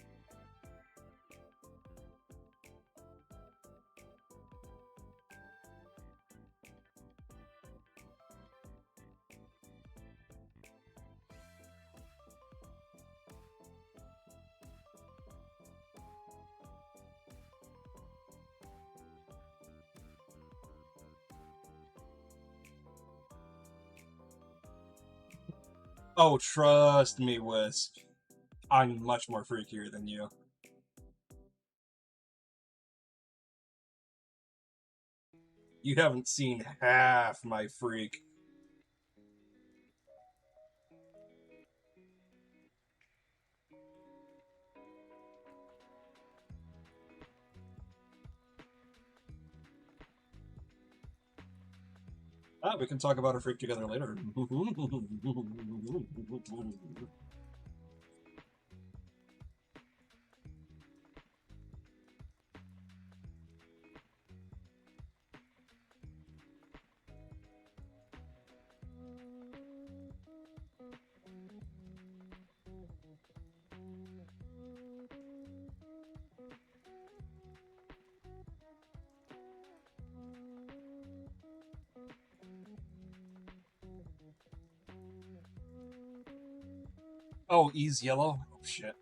Speaker 1: Oh, trust me, Wisp. I'm much more freakier than you. You haven't seen half my freak. We can talk about our freak together later. Oh, E's yellow? Oh, shit.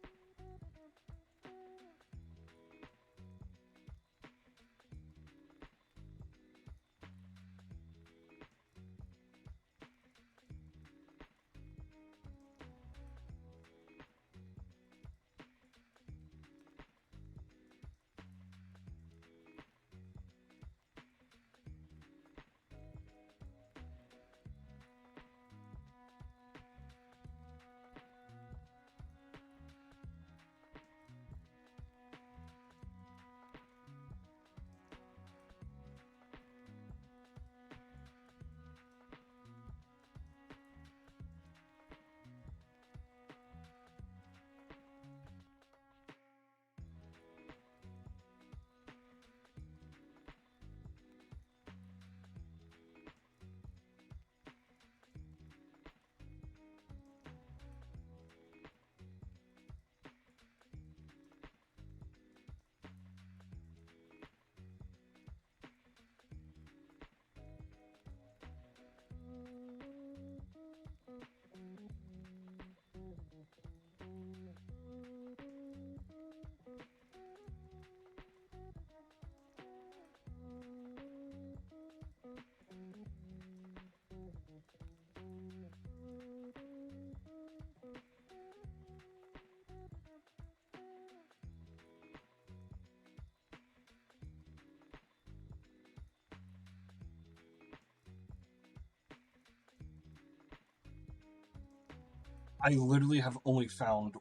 Speaker 1: I literally have only found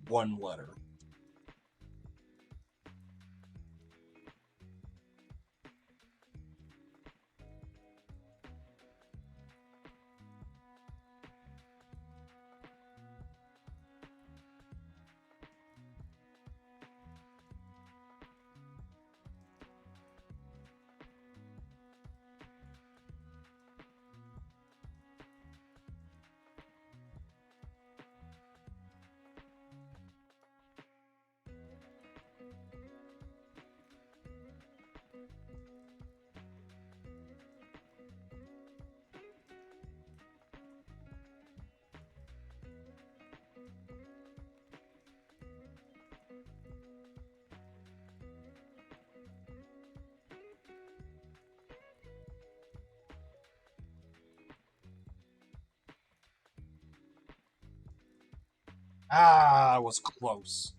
Speaker 1: one letter. Ah, I was close.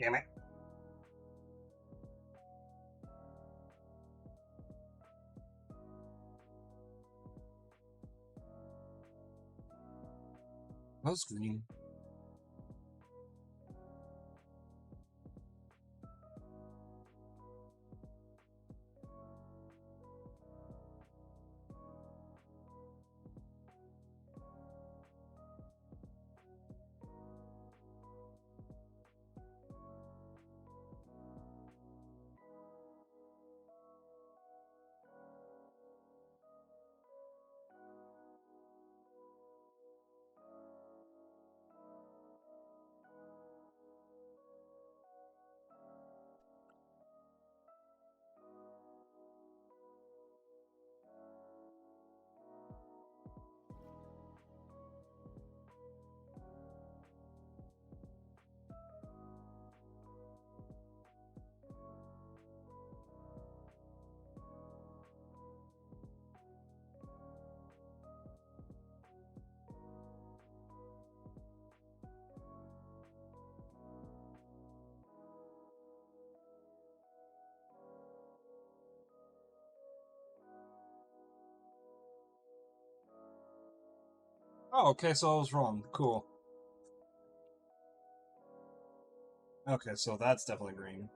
Speaker 1: Damn it. Was green. Oh, okay, so I was wrong. Cool. Okay, so that's definitely green.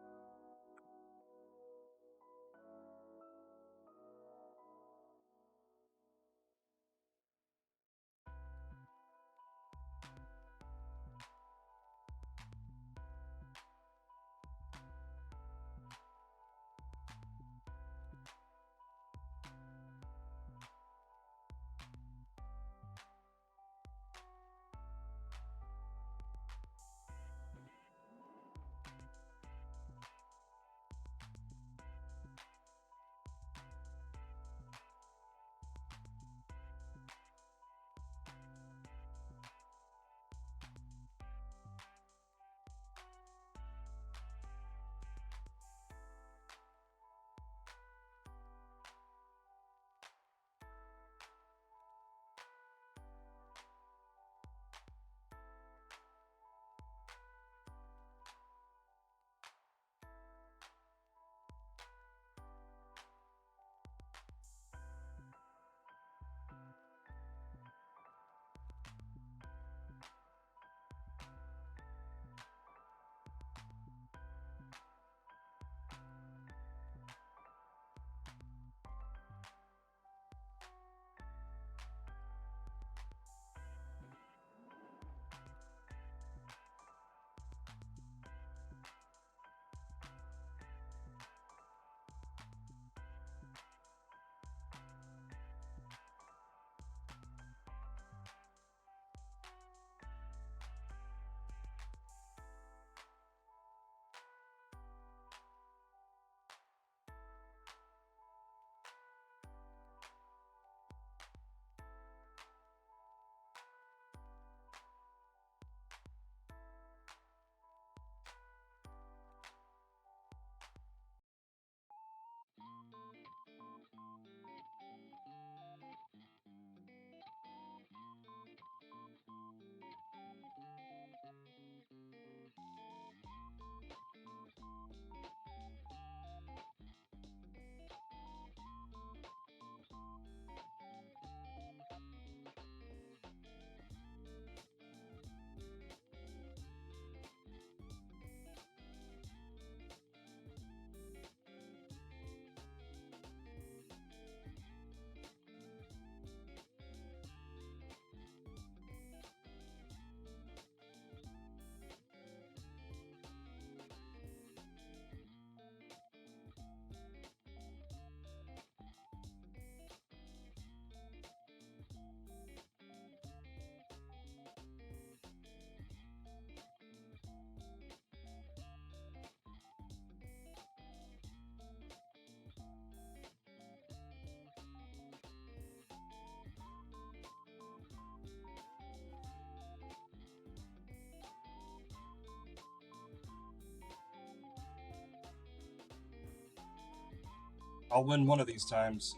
Speaker 1: I'll win one of these times.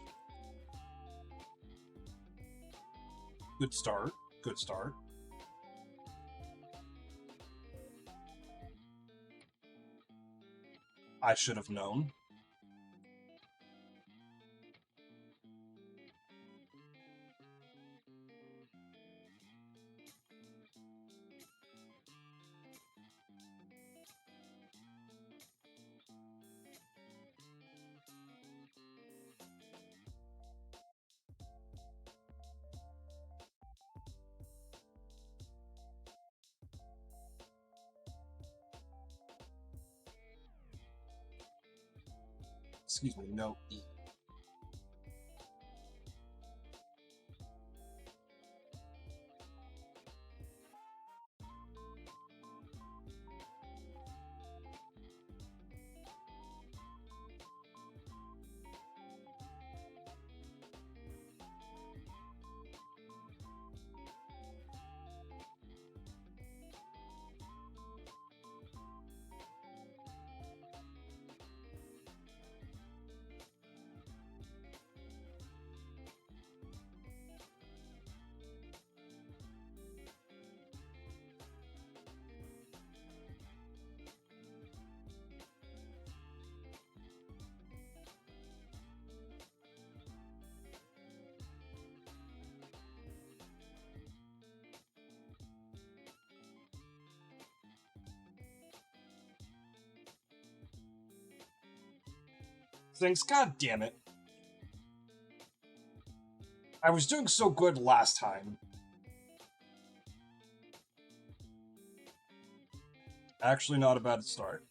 Speaker 1: Good start. Good start. I should have known. Excuse me, no E. Things, god damn it. I was doing so good last time. Actually, not a bad start.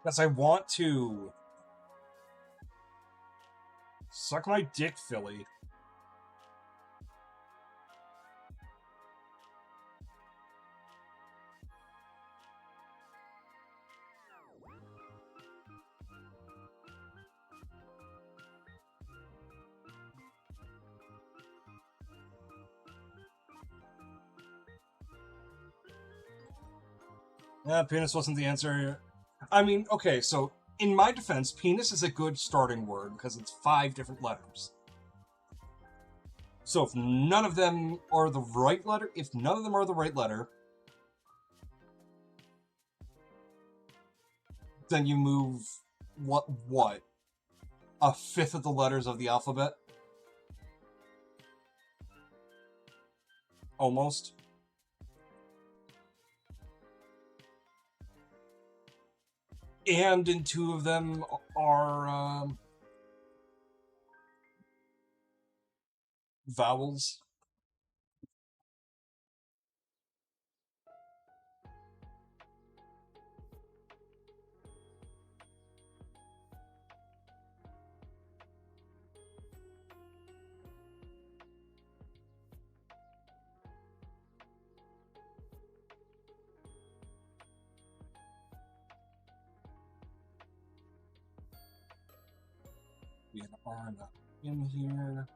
Speaker 1: Because I want to suck my dick, Philly. Penis wasn't the answer. I mean, okay, so in my defense, penis is a good starting word because it's 5 different letters. So if none of them are the right letter, then you move what? A fifth of the letters of the alphabet? Almost. And in 2 of them are vowels. We have an R and a in here.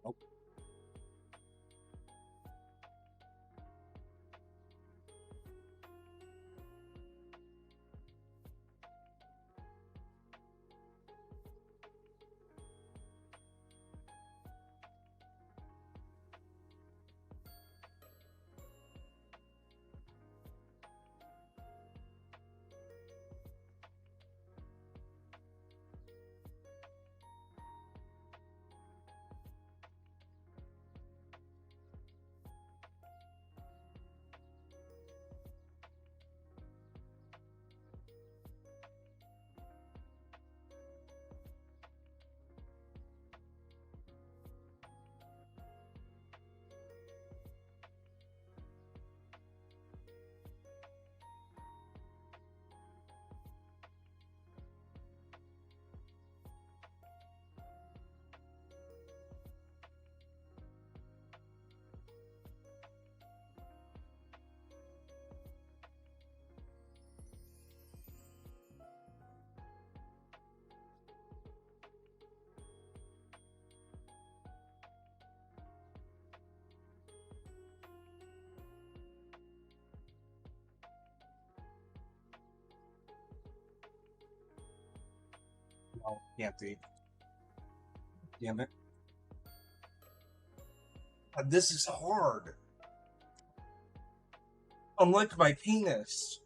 Speaker 1: Nope. No, can't be. Damn it. This is hard. Unlike my penis.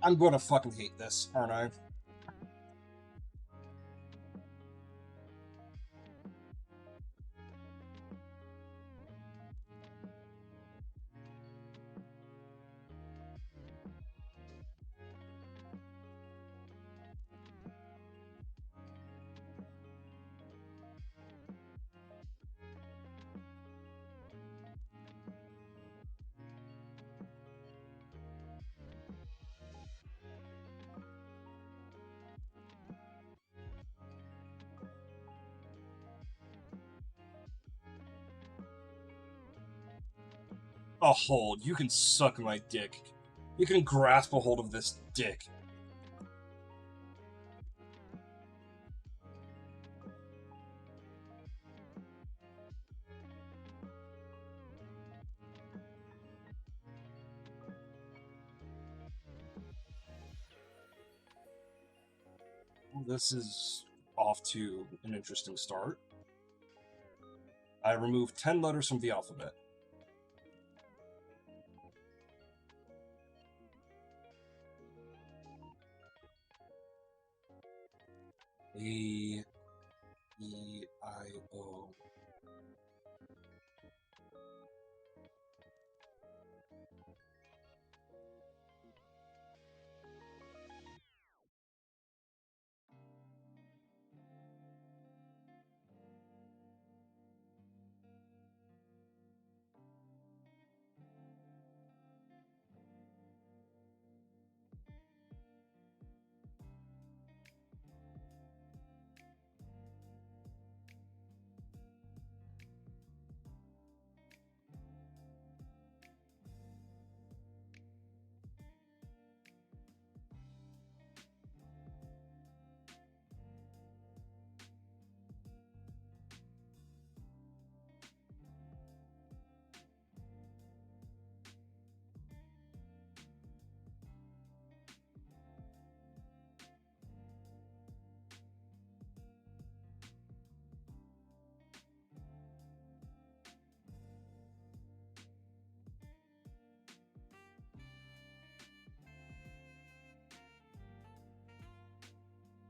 Speaker 1: I'm gonna fucking hate this, aren't I? a hold. You can suck my dick. You can grasp a hold of this dick. This is off to an interesting start. I removed 10 letters from the alphabet. A, E, I, O.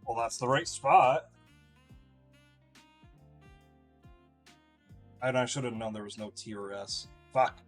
Speaker 1: Well, that's the right spot. And I should have known there was no T or S. Fuck.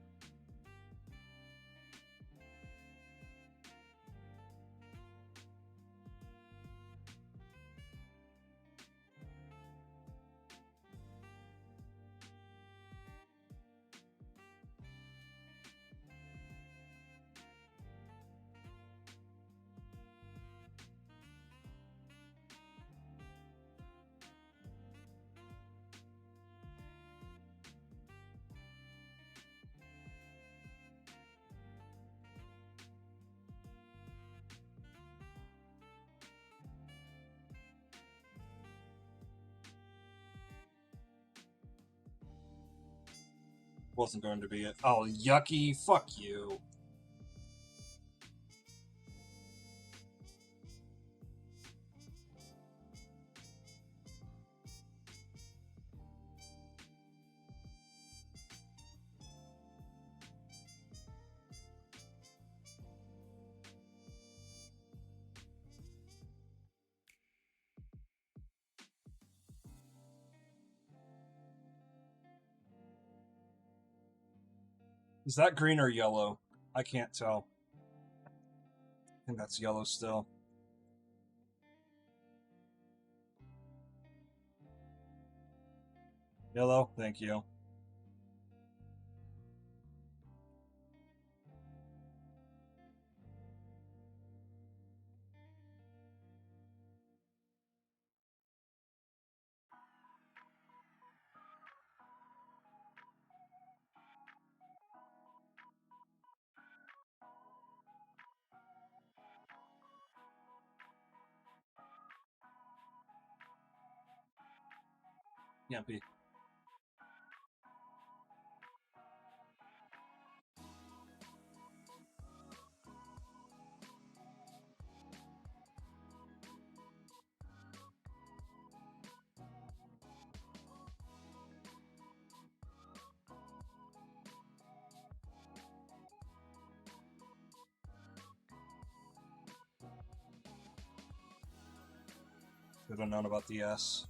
Speaker 1: Wasn't going to be it. Oh, yucky. Fuck you. Is that green or yellow? I can't tell. I think that's yellow still. Yellow, thank you. Can't be. Should have known about the S.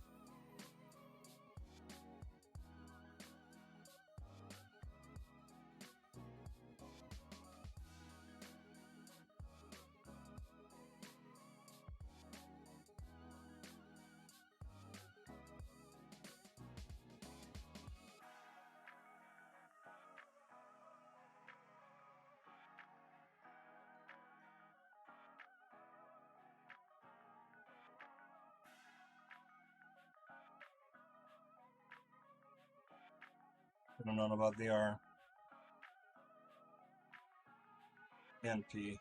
Speaker 1: Should have known about the R. And P.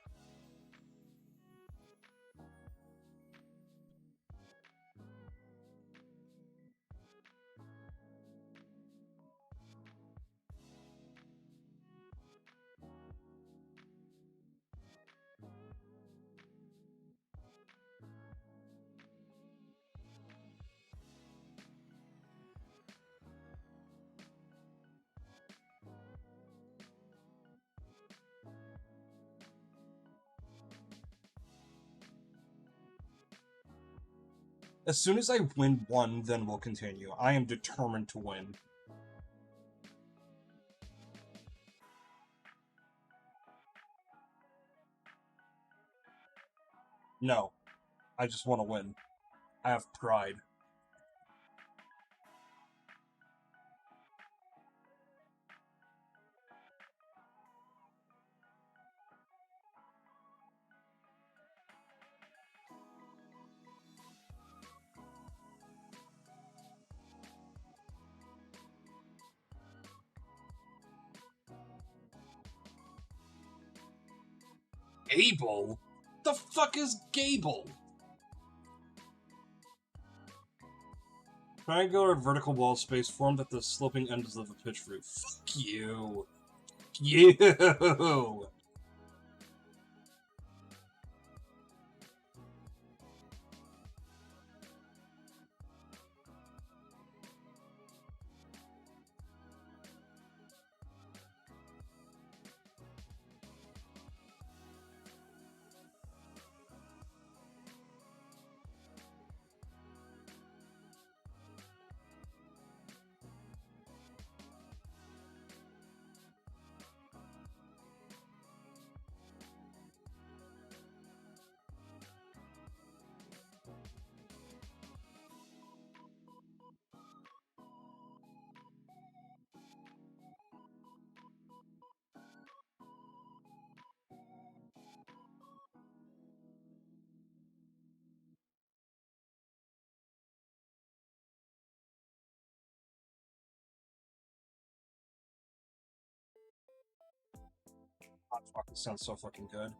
Speaker 1: As soon as I win one, then we'll continue. I am determined to win. No. I just want to win. I have pride. Gable? The fuck is Gable? Triangular vertical wall space formed at the sloping ends of the pitch roof. Fuck you. You. Oh, fuck, this sounds so fucking good.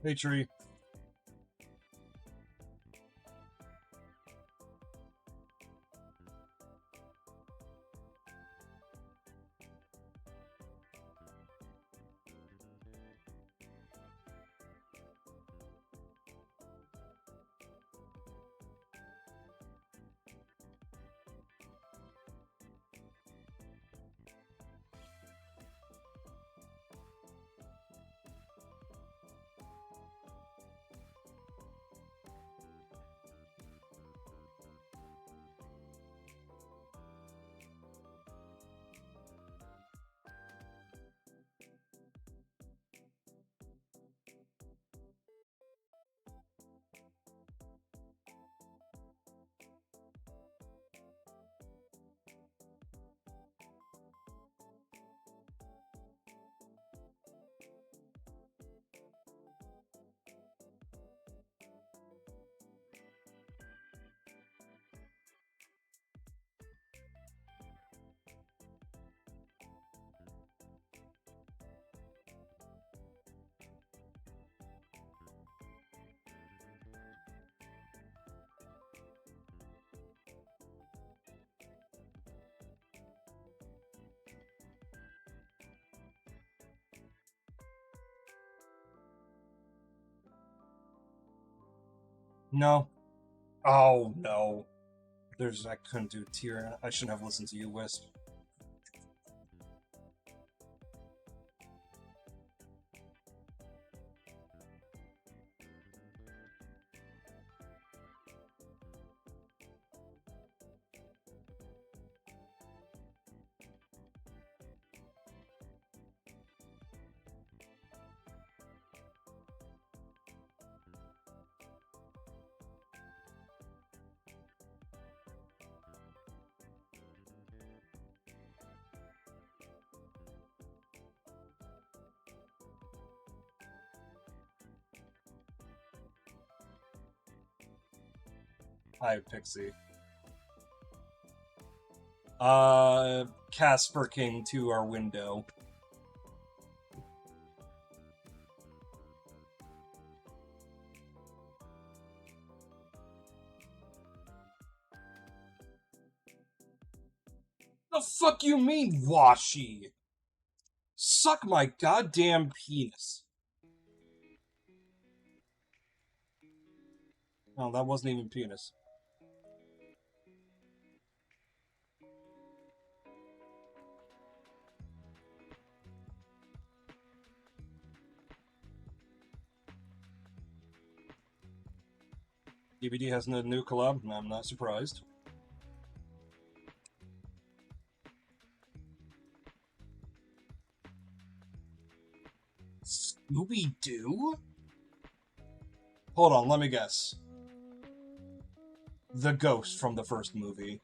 Speaker 1: Hey, Tree. No. Oh, no. I couldn't do tier. I shouldn't have listened to you, Wisp. Hi, Pixie. Casper came to our window. The fuck you mean, Washi? Suck my goddamn penis. No, that wasn't even penis. DVD has a new collab, and I'm not surprised. Scooby-Doo? Hold on, let me guess. The ghost from the first movie.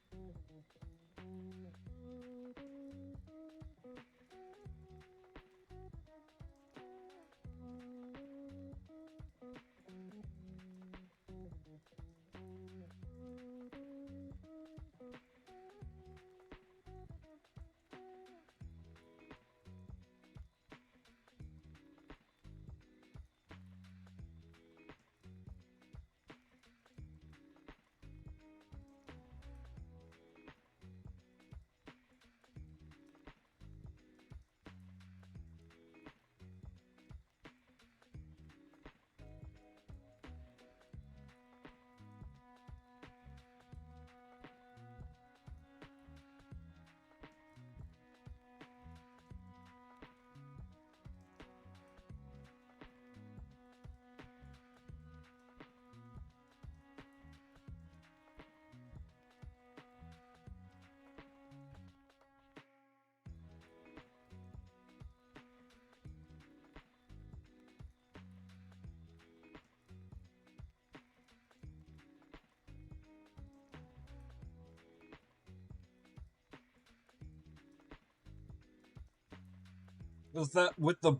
Speaker 1: Was that with the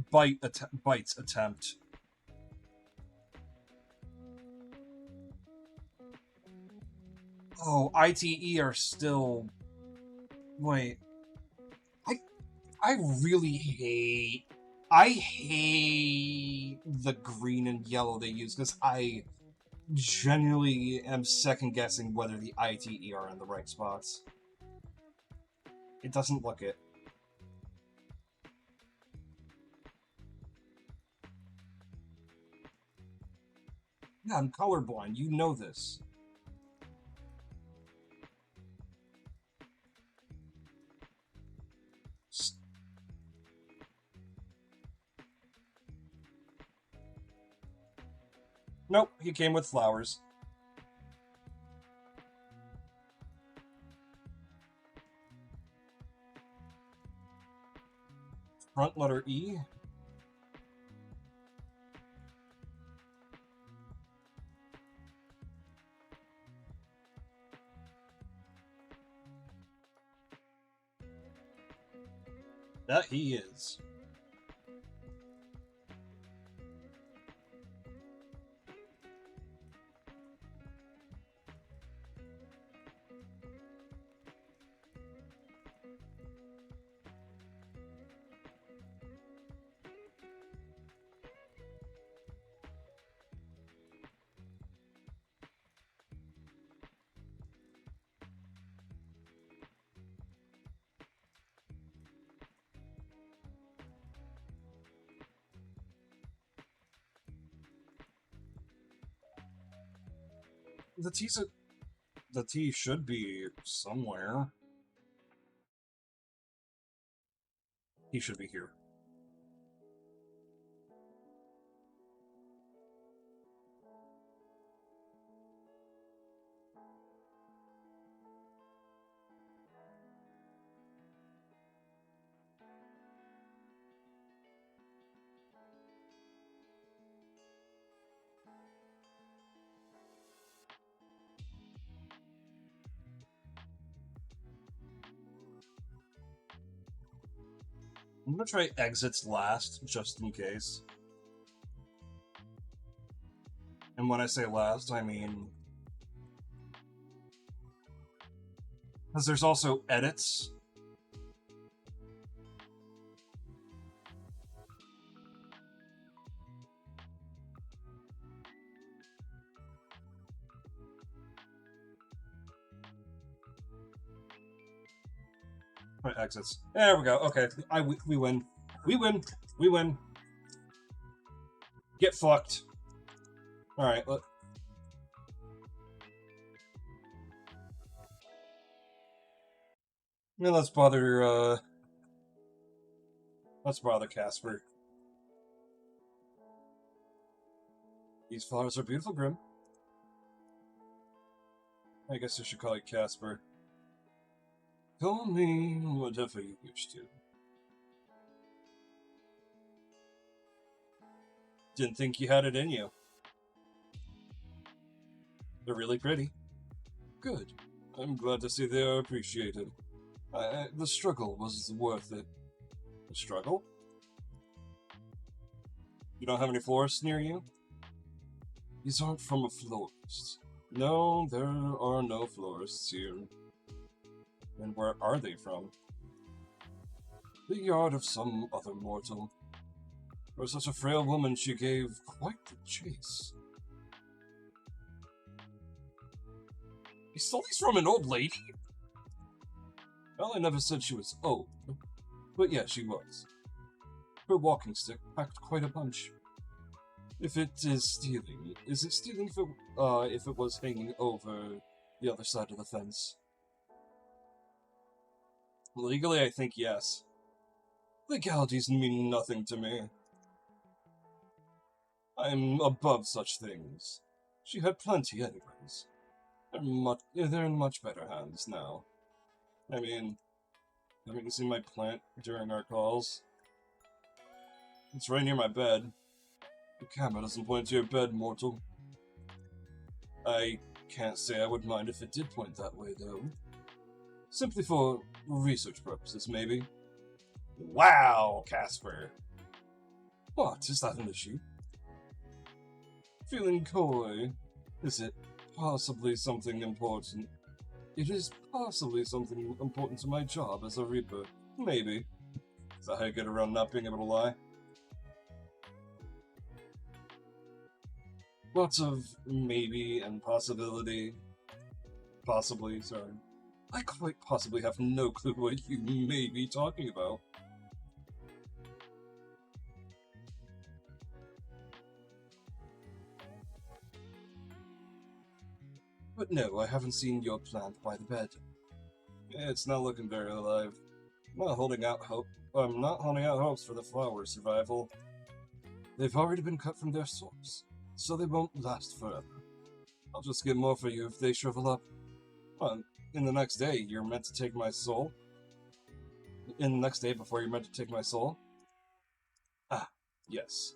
Speaker 1: bites attempt? Oh, ITE are still... Wait. I really hate... I hate the green and yellow they use, because I genuinely am second-guessing whether the ITE are in the right spots. It doesn't look it. Yeah, I'm colorblind. You know this. Nope, he came with flowers. Front letter E. That he is. the tea should be somewhere. He should be here. I'm gonna try exits last, just in case. And when I say last, I mean... because there's also edits. Right, exits. There we go. Okay, we win. We win. We win. Get fucked. Alright, now let's bother Casper. These flowers are beautiful, Grim. I guess I should call you Casper. Call me whatever you wish to. Didn't think you had it in you. They're really pretty. Good. I'm glad to see they are appreciated. The struggle was worth it. The struggle? You don't have any florists near you? These aren't from a florist. No, there are no florists here. And where are they from? The yard of some other mortal. For such a frail woman, she gave quite the chase. He stole these from an old lady? Well, I never said she was old. But yeah, she was. Her walking stick packed quite a bunch. If it is stealing, is it stealing if it was hanging over the other side of the fence? Legally, I think yes. Legalities mean nothing to me. I'm above such things. She had plenty anyways. They're in much better hands now. I mean, haven't you seen my plant during our calls? It's right near my bed. The camera doesn't point to your bed, mortal. I can't say I would mind if it did point that way, though. Simply for research purposes, maybe. Wow, Casper. What, is that an issue? Feeling coy. Is it possibly something important? It is possibly something important to my job as a Reaper. Maybe. Is that how you get around not being able to lie? Lots of maybe and possibility. Possibly, sorry. I quite possibly have no clue what you may be talking about. But no, I haven't seen your plant by the bed. It's not looking very alive. I'm not holding out hopes for the flower's survival. They've already been cut from their source, so they won't last forever. I'll just get more for you if they shrivel up. Well, in the next day, you're meant to take my soul? In the next day before you're meant to take my soul? Ah, yes.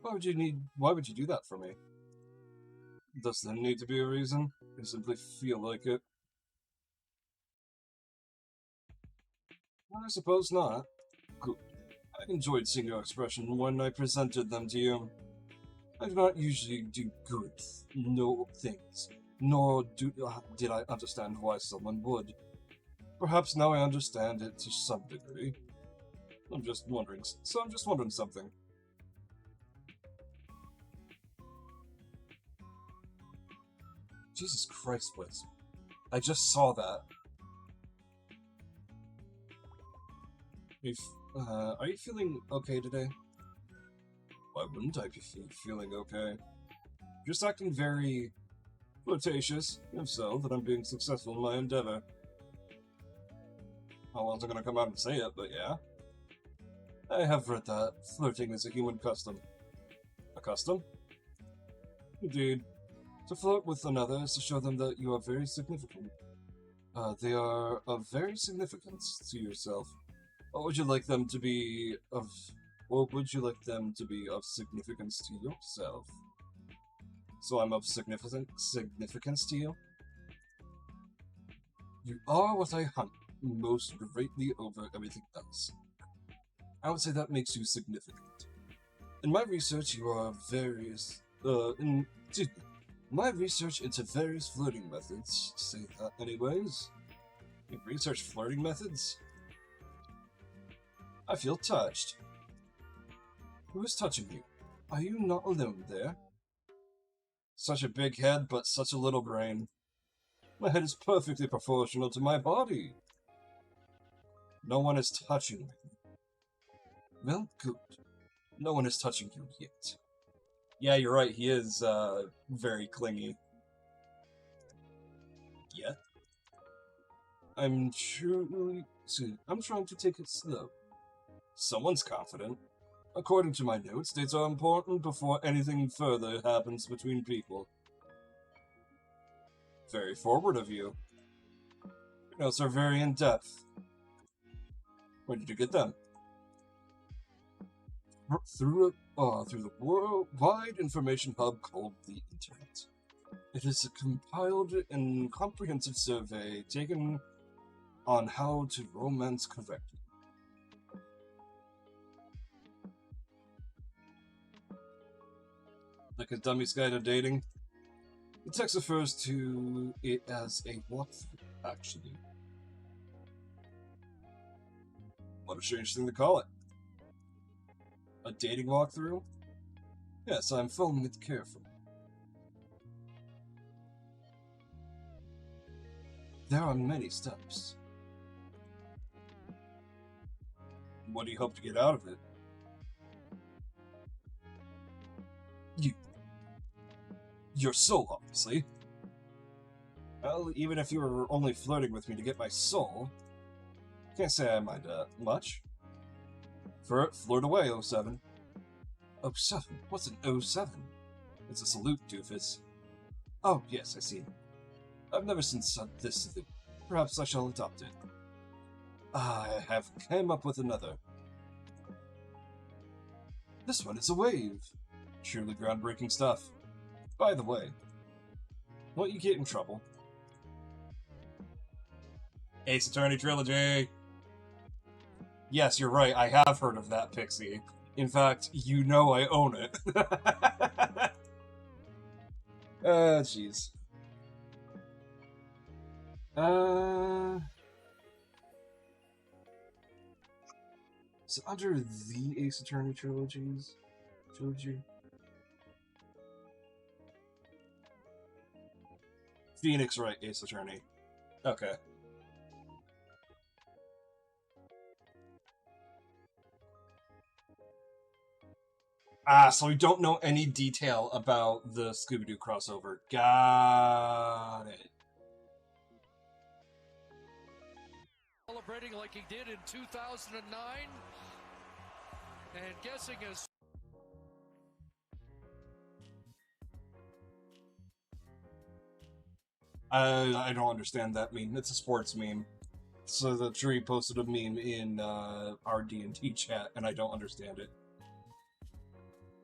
Speaker 1: Why would you do that for me? Does there need to be a reason? I simply feel like it. I suppose not. Good. I enjoyed seeing your expression when I presented them to you. I do not usually do good, things, nor did I understand why someone would. Perhaps now I understand it to some degree. I'm just wondering something. Jesus Christ, Blitz. I just saw that. Are you feeling okay today? Why wouldn't I be feeling okay? You're just acting very Flirtatious, if so, that I'm being successful in my endeavor. I wasn't gonna come out and say it, but yeah. I have read that. Flirting is a human custom. A custom? Indeed. To flirt with another is to show them that you are very significant. They are of very significance to yourself. What would you like them to be of... What would you like them to be of significance to yourself? So I'm of significance to you? You are what I hunt most greatly over everything else. I would say that makes you significant. In my research, you are my research into various flirting methods, say that anyways. You research flirting methods? I feel touched. Who is touching you? Are you not alone there? Such a big head, but such a little brain. My head is perfectly proportional to my body. No one is touching me. Well, good. No one is touching you yet. Yeah, you're right, he is, very clingy. Yet? I'm trying to take it slow. Someone's confident. According to my notes, dates are important before anything further happens between people. Very forward of you. Your notes are very in-depth. Where did you get them? Through the worldwide information hub called the Internet. It is a compiled and comprehensive survey taken on how to romance correctly. Like a dummy's guide to dating? The text refers to it as a walkthrough, actually. What a strange thing to call it. A dating walkthrough? Yes, I'm following it carefully. There are many steps. What do you hope to get out of it? Your soul, obviously. Well, even if you were only flirting with me to get my soul, can't say I mind much. Flirt away, 07. 07? What's an 07? It's a salute, doofus. Oh, yes, I see. I've never seen this salute. Perhaps I shall adopt it. I have came up with another. This one is a wave. Truly groundbreaking stuff. By the way, won't you get in trouble? Ace Attorney Trilogy! Yes, you're right, I have heard of that, Pixie. In fact, you know I own it. Jeez. So under the Ace Attorney trilogy? Phoenix Wright Ace Attorney. Okay. So we don't know any detail about the Scooby-Doo crossover. Got it.
Speaker 4: Celebrating like he did in 2009 and guessing as
Speaker 1: I don't understand that meme. It's a sports meme. So the tree posted a meme in our D&D chat, and I don't understand it.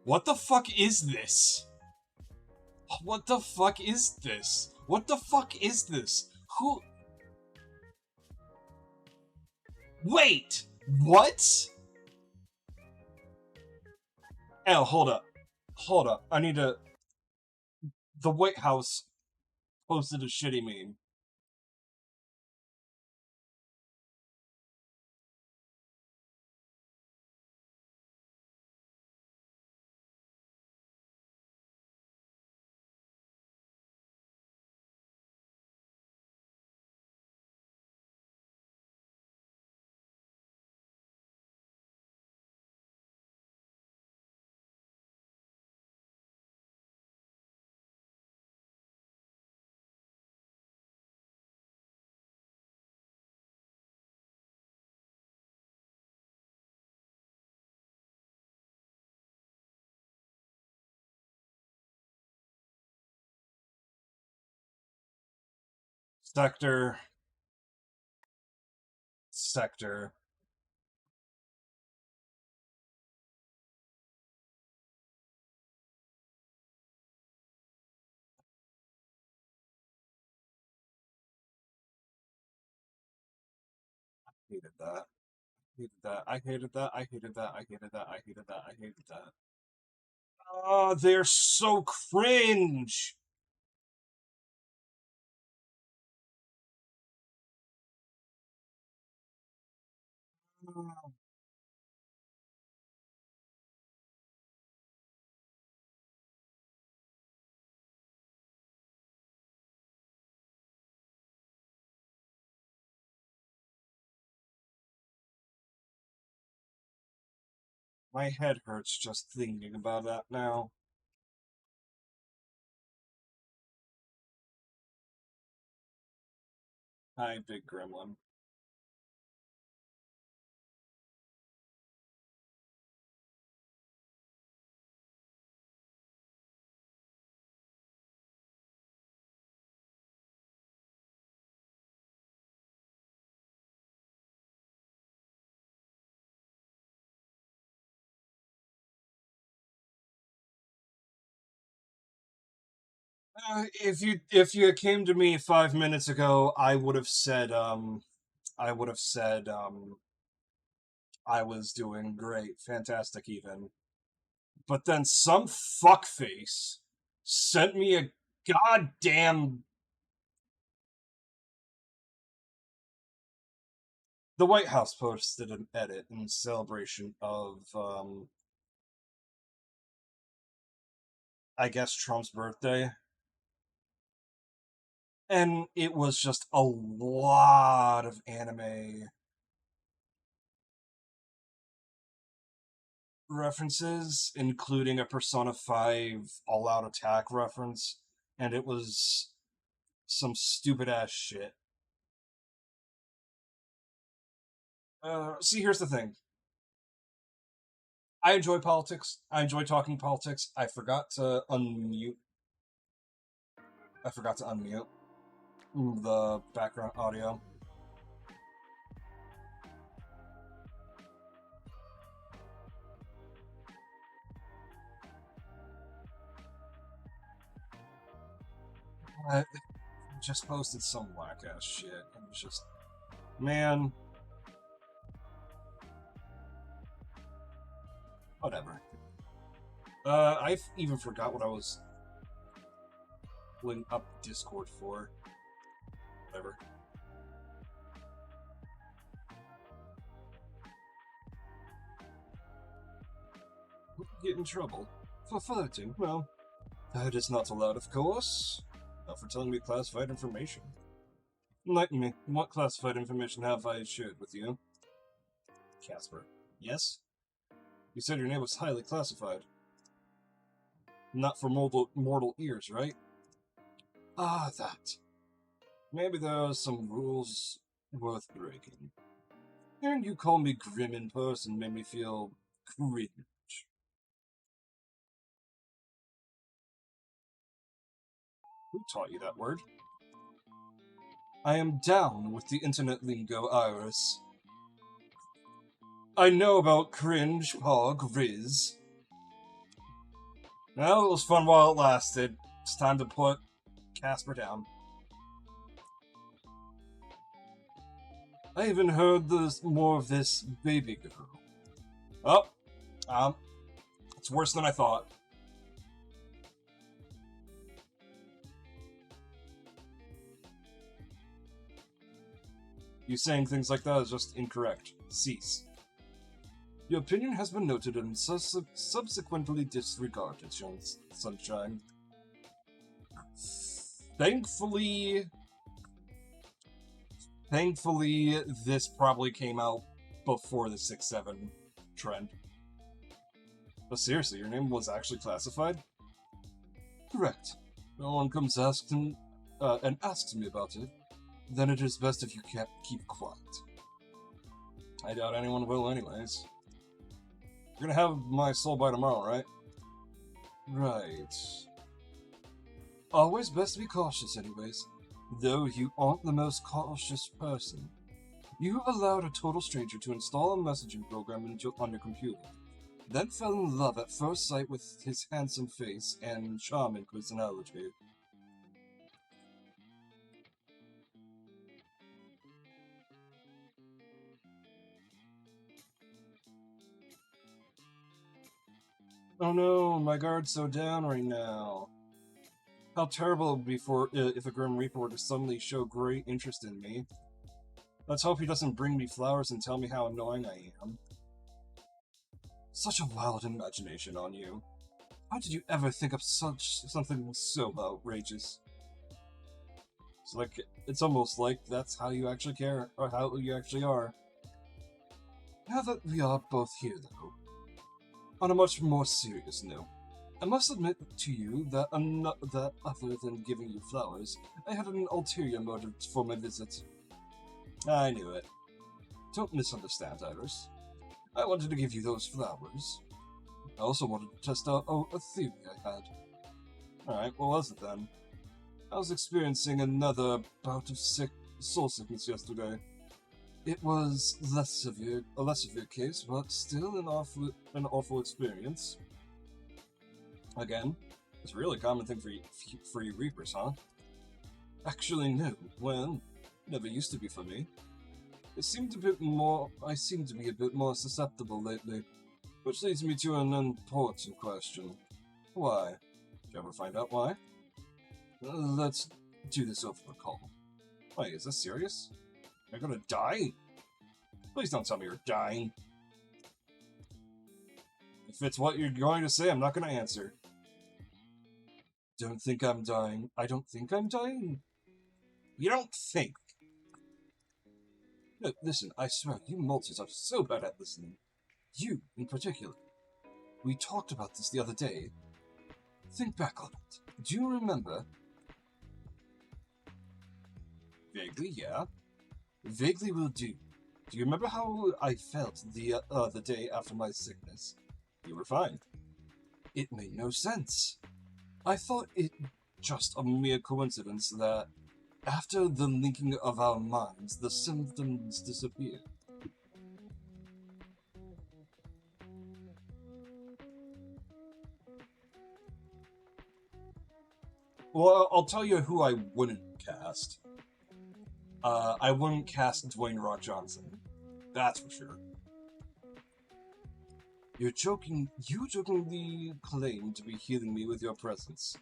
Speaker 1: What the fuck is this? What the fuck is this? What the fuck is this? Who? Wait! What? Oh, hold up. Hold up. I need to... The White House posted a shitty meme. Sector. Sector. Hated that. Hated that. I hated that. I hated that. I hated that. I hated that. I hated that. Oh, they're so cringe. My head hurts just thinking about that now. Hi, big gremlin. If you came to me 5 minutes ago, I would have said I would have said I was doing great, fantastic even. But then some fuckface sent me a goddamn. The White House posted an edit in celebration of I guess Trump's birthday. And it was just a lot of anime references, including a Persona 5 All Out Attack reference, and it was some stupid ass shit. See, here's the thing. I enjoy politics. I enjoy talking politics. I forgot to unmute the background audio. I just posted some whack ass shit, and it was just, man, whatever. I even forgot what I was pulling up Discord for. Whatever. Get in trouble for flirting. Well, that is not allowed, of course. Not for telling me classified information. Enlighten me. What classified information have I shared with you? Casper. Yes? You said your name was highly classified. Not for mortal ears, right? Ah, that. Maybe there are some rules worth breaking. Hearing you call me grim in person made me feel cringe. Who taught you that word? I am down with the internet lingo, Iris. I know about cringe, hog, riz. Well, it was fun while it lasted. It's time to put Casper down. I even heard more of this baby girl. Oh, it's worse than I thought. You saying things like that is just incorrect. Cease. Your opinion has been noted and subsequently disregarded, Sunshine. Thankfully, this probably came out before the 6-7 trend. But seriously, your name was actually classified? Correct. No one comes and asks me about it. Then it is best if you keep quiet. I doubt anyone will anyways. You're gonna have my soul by tomorrow, right? Right. Always best to be cautious anyways. Though you aren't the most cautious person, you allowed a total stranger to install a messaging program on your computer, then fell in love at first sight with his handsome face and charming personality. Oh no, my guard's so down right now. How terrible it would be if a Grim Reaper were to suddenly show great interest in me. Let's hope he doesn't bring me flowers and tell me how annoying I am. Such a wild imagination on you. How did you ever think of something so outrageous? It's almost like that's how you actually care, or how you actually are. Now that we are both here, though, on a much more serious note, I must admit to you that that other than giving you flowers, I had an ulterior motive for my visit. I knew it. Don't misunderstand, Iris. I wanted to give you those flowers. I also wanted to test out a theory I had. Alright, what was it then? I was experiencing another bout of soul sickness yesterday. It was a less severe case, but still an awful experience. Again, it's a really common thing for you Reapers, huh? Actually, no. Well, never used to be for me. I seem to be a bit more susceptible lately, which leads me to an important question. Why? Did you ever find out why? Let's do this over the call. Wait, is this serious? Am I gonna die? Please don't tell me you're dying. If it's what you're going to say, I'm not gonna answer. Don't think I'm dying. I don't think I'm dying? You don't think? No, listen, I swear, you Maltese are so bad at listening. You, in particular. We talked about this the other day. Think back on it. Do you remember? Vaguely, yeah. Vaguely will do. Do you remember how I felt the day after my sickness? You were fine. It made no sense. I thought it just a mere coincidence that after the linking of our minds, the symptoms disappeared. Well, I'll tell you who I wouldn't cast. I wouldn't cast Dwayne Rock Johnson. That's for sure. You jokingly claimed to be healing me with your presence.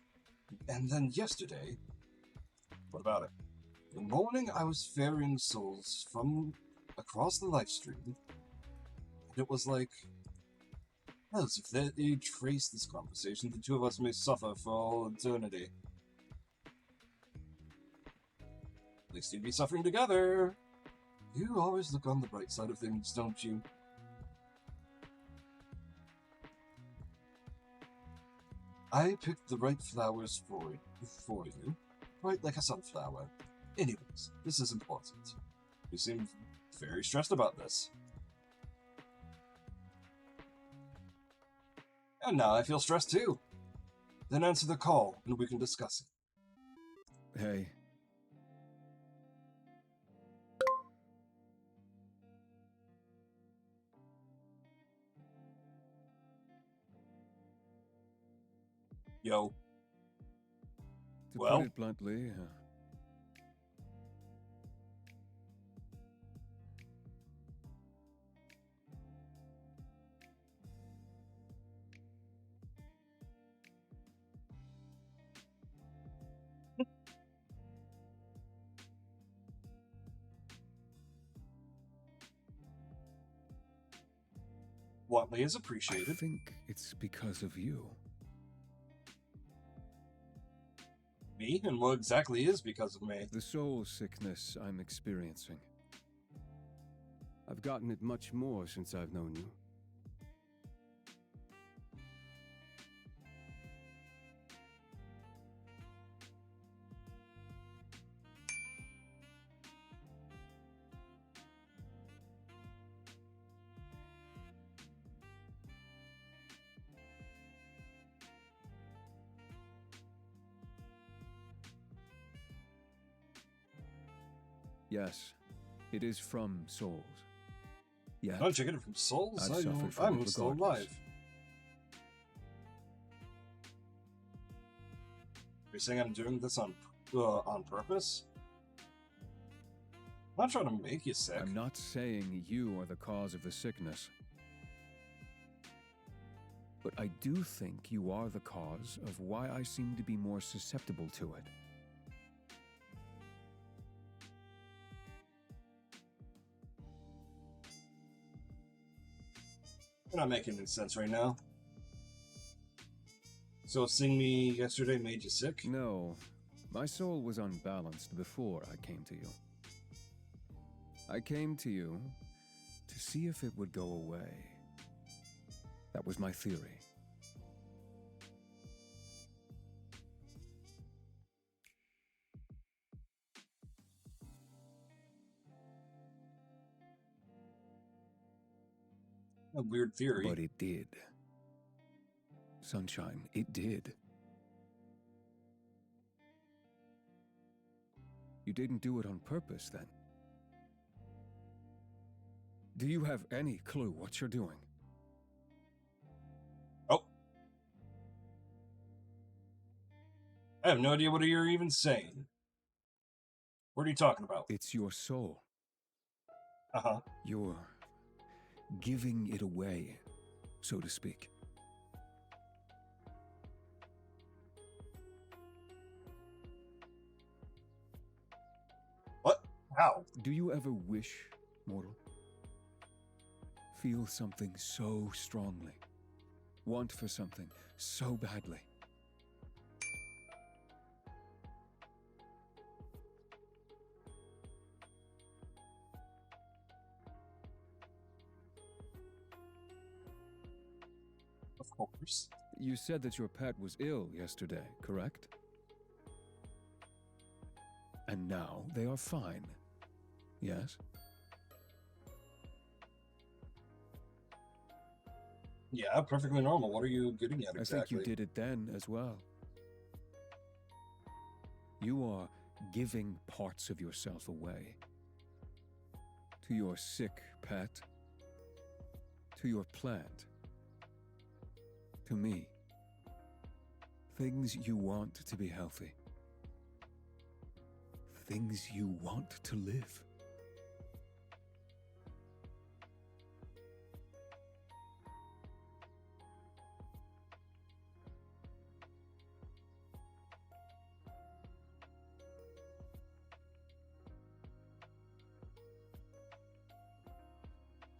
Speaker 1: And then yesterday... What about it? The morning I was ferrying souls from across the life stream, and it was like... as if they traced this conversation, the two of us may suffer for all eternity. At least you'd be suffering together. You always look on the bright side of things, don't you? I picked the right flowers for you, right like a sunflower. Anyways, this is important. You seem very stressed about this. And now I feel stressed too. Then answer the call, and we can discuss it.
Speaker 3: Hey.
Speaker 1: Yo.
Speaker 3: To
Speaker 1: Well?
Speaker 3: put it bluntly,
Speaker 1: Watley is
Speaker 3: I
Speaker 1: appreciated.
Speaker 3: think it's because of you.
Speaker 1: Me? And what exactly is because of me?
Speaker 3: The soul sickness I'm experiencing. I've gotten it much more since I've known you. Yes, it is from souls. Yet,
Speaker 1: Don't you get it from souls?
Speaker 3: I've suffered from
Speaker 1: I'm
Speaker 3: it
Speaker 1: still
Speaker 3: regardless.
Speaker 1: alive. You're saying I'm doing this on purpose? I'm not trying to make you sick.
Speaker 3: I'm not saying you are the cause of the sickness. But I do think you are the cause of why I seem to be more susceptible to it.
Speaker 1: You're not making any sense right now. So seeing me yesterday made you sick?
Speaker 3: No, my soul was unbalanced before I came to you. I came to you to see if it would go away. That was my theory.
Speaker 1: A weird theory.
Speaker 3: But it did. Sunshine, it did. You didn't do it on purpose, then? Do you have any clue what you're doing?
Speaker 1: Oh. I have no idea what you're even saying. What are you talking about?
Speaker 3: It's your soul.
Speaker 1: Uh-huh.
Speaker 3: You're giving it away, so to speak.
Speaker 1: What? How?
Speaker 3: Do you ever wish, mortal? Feel something so strongly. Want for something so badly.
Speaker 1: Of course.
Speaker 3: You said that your pet was ill yesterday, correct? And now they are fine. Yes?
Speaker 1: Yeah, perfectly normal. What are you getting at exactly?
Speaker 3: I think you did it then as well. You are giving parts of yourself away. To your sick pet. To your plant. To me. Things you want to be healthy. Things you want to live.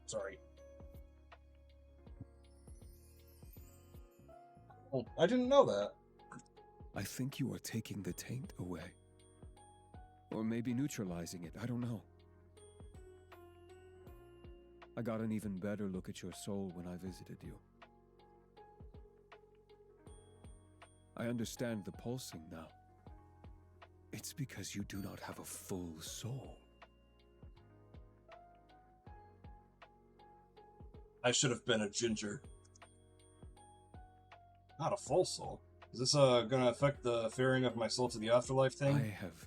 Speaker 1: Sorry. Oh, I didn't know that.
Speaker 3: I think you are taking the taint away. Or maybe neutralizing it, I don't know. I got an even better look at your soul when I visited you. I understand the pulsing now. It's because you do not have a full soul.
Speaker 1: I should have been a ginger. Not a full soul. Is this gonna affect the ferrying of my soul to the afterlife thing?
Speaker 3: I have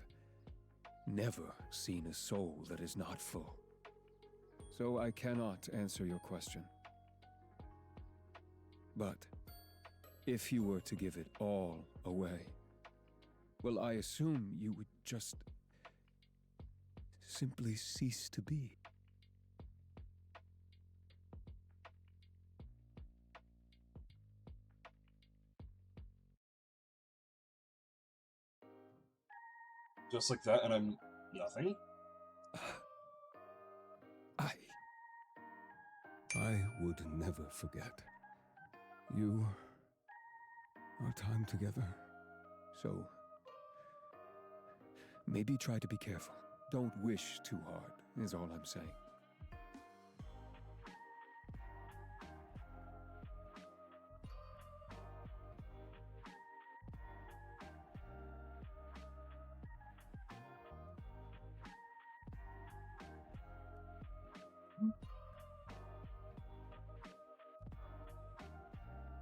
Speaker 3: never seen a soul that is not full. So I cannot answer your question. But if you were to give it all away, well, I assume you would just simply cease to be.
Speaker 1: Just like that, and I'm nothing?
Speaker 3: I would never forget. You, our time together. So, maybe try to be careful. Don't wish too hard, is all I'm saying.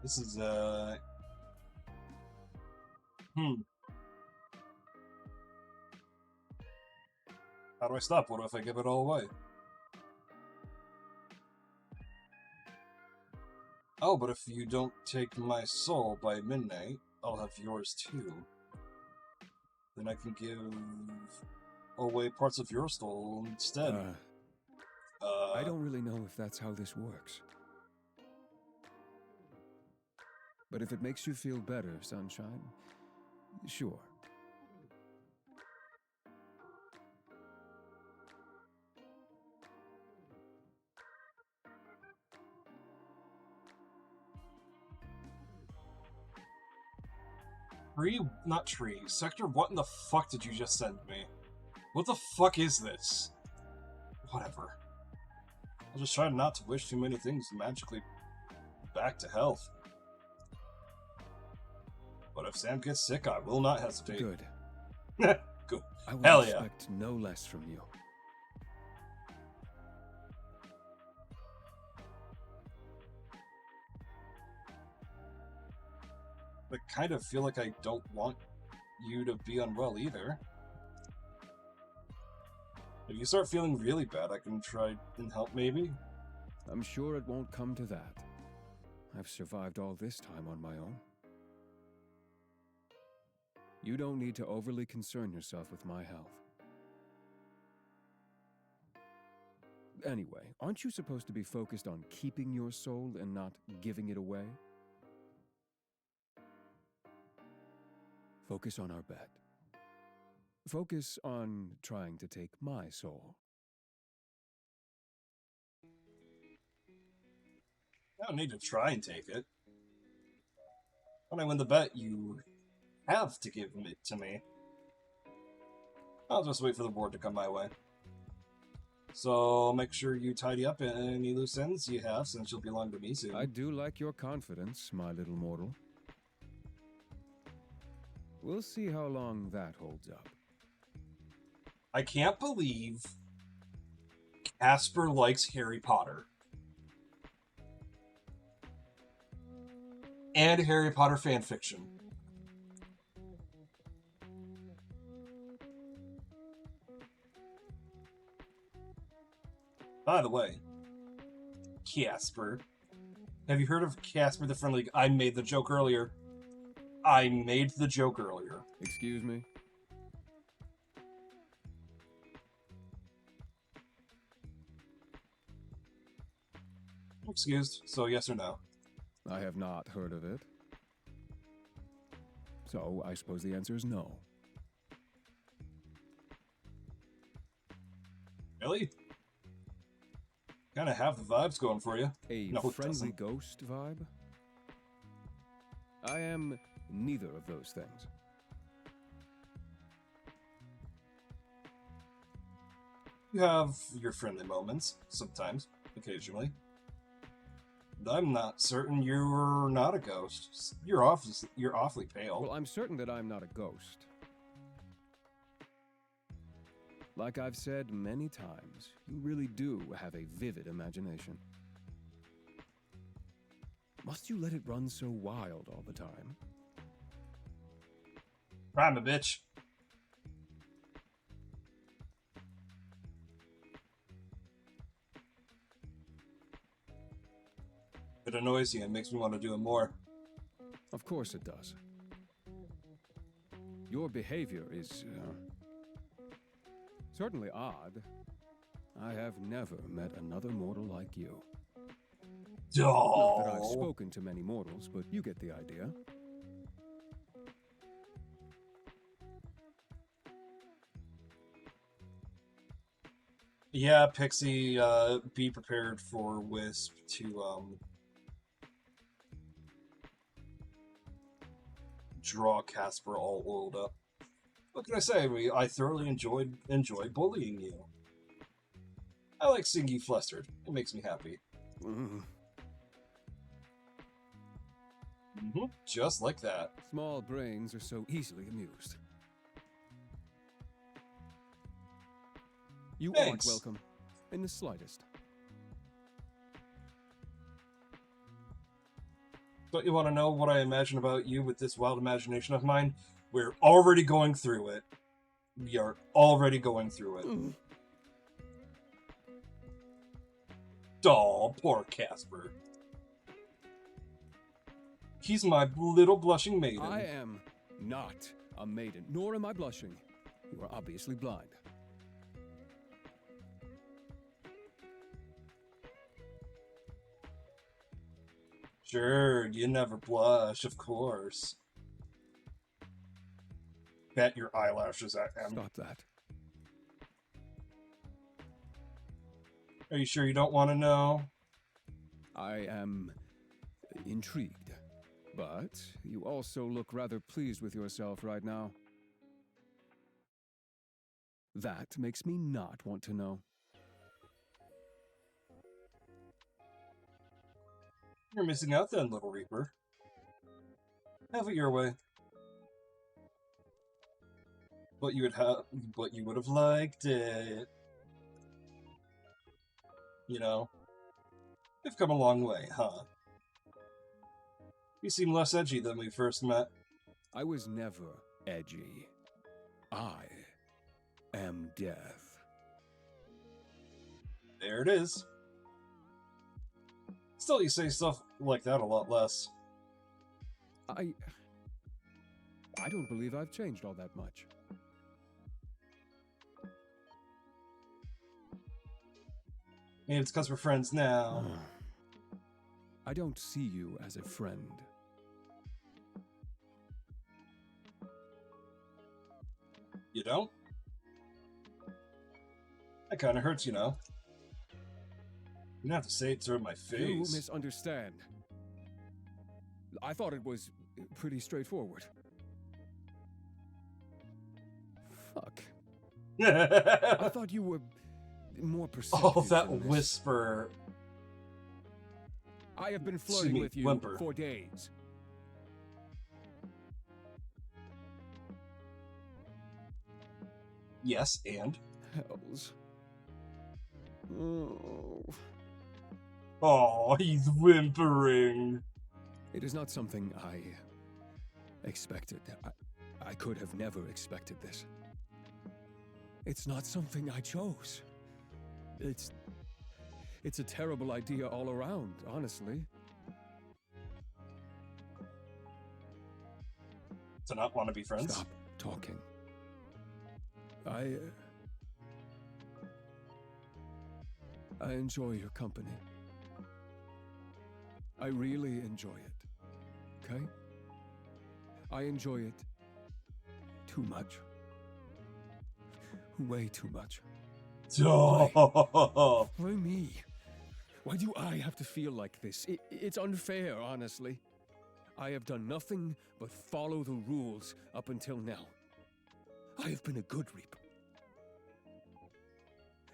Speaker 1: This is, How do I stop? What if I give it all away? Oh, but if you don't take my soul by midnight, I'll have yours too. Then I can give away parts of your soul instead.
Speaker 3: I don't really know if that's how this works. But if it makes you feel better, Sunshine, sure.
Speaker 1: Not tree. Sector, what in the fuck did you just send me? What the fuck is this? Whatever. I'll just try not to wish too many things magically back to health. But if Sam gets sick, I will not hesitate.
Speaker 3: Good.
Speaker 1: Good.
Speaker 3: I will
Speaker 1: Hell yeah.
Speaker 3: expect no less from you.
Speaker 1: I kind of feel like I don't want you to be unwell either. If you start feeling really bad, I can try and help maybe.
Speaker 3: I'm sure it won't come to that. I've survived all this time on my own. You don't need to overly concern yourself with my health. Anyway, aren't you supposed to be focused on keeping your soul and not giving it away? Focus on our bet. Focus on trying to take my soul.
Speaker 1: I don't need to try and take it. When I win the bet, you have to give it to me. I'll just wait for the board to come my way. So make sure you tidy up any loose ends you have, since you'll belong to me soon.
Speaker 3: I do like your confidence, my little mortal. We'll see how long that holds up.
Speaker 1: I can't believe Casper likes Harry Potter. And Harry Potter fanfiction. By the way, Casper. Have you heard of Casper the Friendly? I made the joke earlier.
Speaker 3: Excuse me?
Speaker 1: Excused. So yes or no?
Speaker 3: I have not heard of it. So I suppose the answer is no.
Speaker 1: Really? Kind of have the vibes going for you.
Speaker 3: A
Speaker 1: No, it
Speaker 3: friendly
Speaker 1: doesn't.
Speaker 3: ghost vibe? I am neither of those things.
Speaker 1: You have your friendly moments, sometimes, occasionally. I'm not certain you're not a ghost. You're awfully pale.
Speaker 3: Well, I'm certain that I'm not a ghost. Like I've said many times, you really do have a vivid imagination. Must you let it run so wild all the time?
Speaker 1: I'm a bitch. It annoys you and makes me want to do it more.
Speaker 3: Of course it does. Your behavior is certainly odd. I have never met another mortal like you. Not that I've
Speaker 1: Oh.
Speaker 3: spoken to many mortals, but you get the idea.
Speaker 1: Yeah, Pixie, be prepared for Wisp to, draw Casper all oiled up. What can I say? I thoroughly enjoy bullying you. I like seeing you flustered. It makes me happy. Just like that.
Speaker 3: Small brains are so easily amused. You
Speaker 1: Thanks.
Speaker 3: aren't welcome, in the slightest.
Speaker 1: Don't you want to know what I imagine about you with this wild imagination of mine? We're already going through it. We are already going through it. Aw, poor Casper. He's my little blushing maiden.
Speaker 3: I am not a maiden, nor am I blushing. You are obviously blind.
Speaker 1: Sure, you never blush, of course. Bet your eyelashes at him.
Speaker 3: Stop that.
Speaker 1: Are you sure you don't want to know?
Speaker 3: I am intrigued, but you also look rather pleased with yourself right now. That makes me not want to know.
Speaker 1: You're missing out then, Little Reaper. Have it your way. But you would have liked it. You know, you've come a long way, huh? You seem less edgy than we first met.
Speaker 3: I was never edgy. I am death.
Speaker 1: There it is. Still, you say stuff like that a lot less.
Speaker 3: I don't believe I've changed all that much.
Speaker 1: Maybe it's because we're friends now.
Speaker 3: I don't see you as a friend.
Speaker 1: You don't? That kind of hurts, you know. You don't have to say it to my face.
Speaker 3: You misunderstand. I thought it was pretty straightforward. Fuck. I thought you were more perceptive.
Speaker 1: Oh, that
Speaker 3: than this.
Speaker 1: whisper.
Speaker 3: I have been flirting with you
Speaker 1: whimper.
Speaker 3: for days.
Speaker 1: Yes, and?
Speaker 3: Hells. Oh.
Speaker 1: Oh, he's whimpering.
Speaker 3: It is not something I expected. I could have never expected this. It's not something I chose. It's a terrible idea all around, honestly.
Speaker 1: To not want to be friends?
Speaker 3: Stop talking. I enjoy your company. I really enjoy it. Okay? I enjoy it too much. Way too much.
Speaker 1: Oh.
Speaker 3: Why me? Why do I have to feel like this? It's unfair, honestly. I have done nothing but follow the rules up until now. I have been a good Reaper.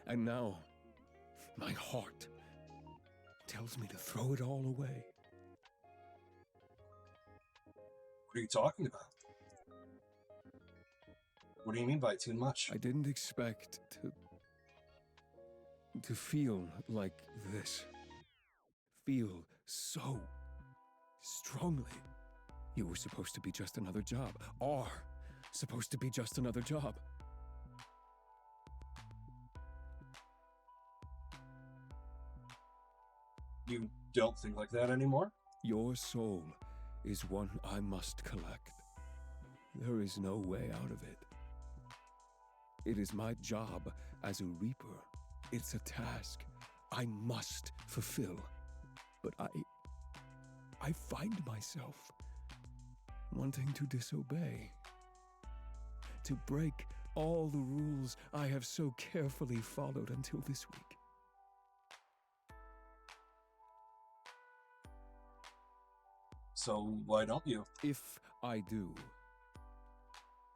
Speaker 3: And now, my heart tells me to throw it all away.
Speaker 1: What are you talking about? What do you mean by too much?
Speaker 3: I didn't expect to feel like this. Feel so strongly. You were supposed to be just another job. Are supposed to be just another job.
Speaker 1: You don't think like that anymore?
Speaker 3: Your soul is one I must collect. There is no way out of it. It is my job as a Reaper. It's a task I must fulfill. But I find myself wanting to disobey. To break all the rules I have so carefully followed until this week.
Speaker 1: So why don't you?
Speaker 3: If I do,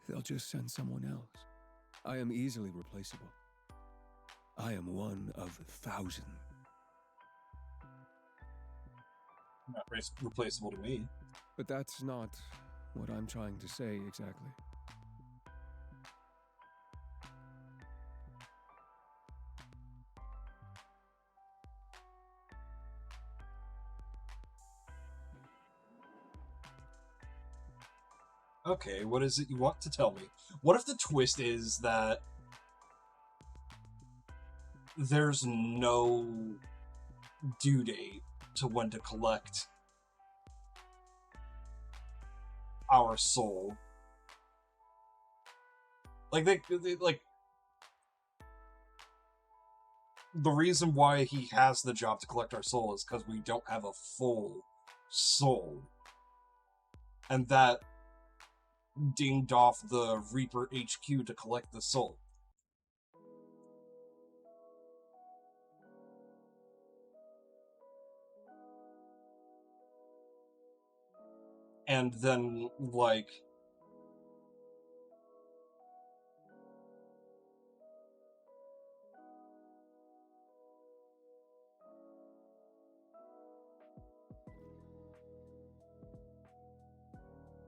Speaker 3: they'll just send someone else. I am easily replaceable. I am one of 1,000.
Speaker 1: Not replaceable to me.
Speaker 3: But that's not what I'm trying to say exactly.
Speaker 1: Okay, what is it you want to tell me? What if the twist is that there's no due date to when to collect our soul. Like they like the reason why he has the job to collect our soul is because we don't have a full soul, and that dinged off the Reaper HQ to collect the soul. And then, like,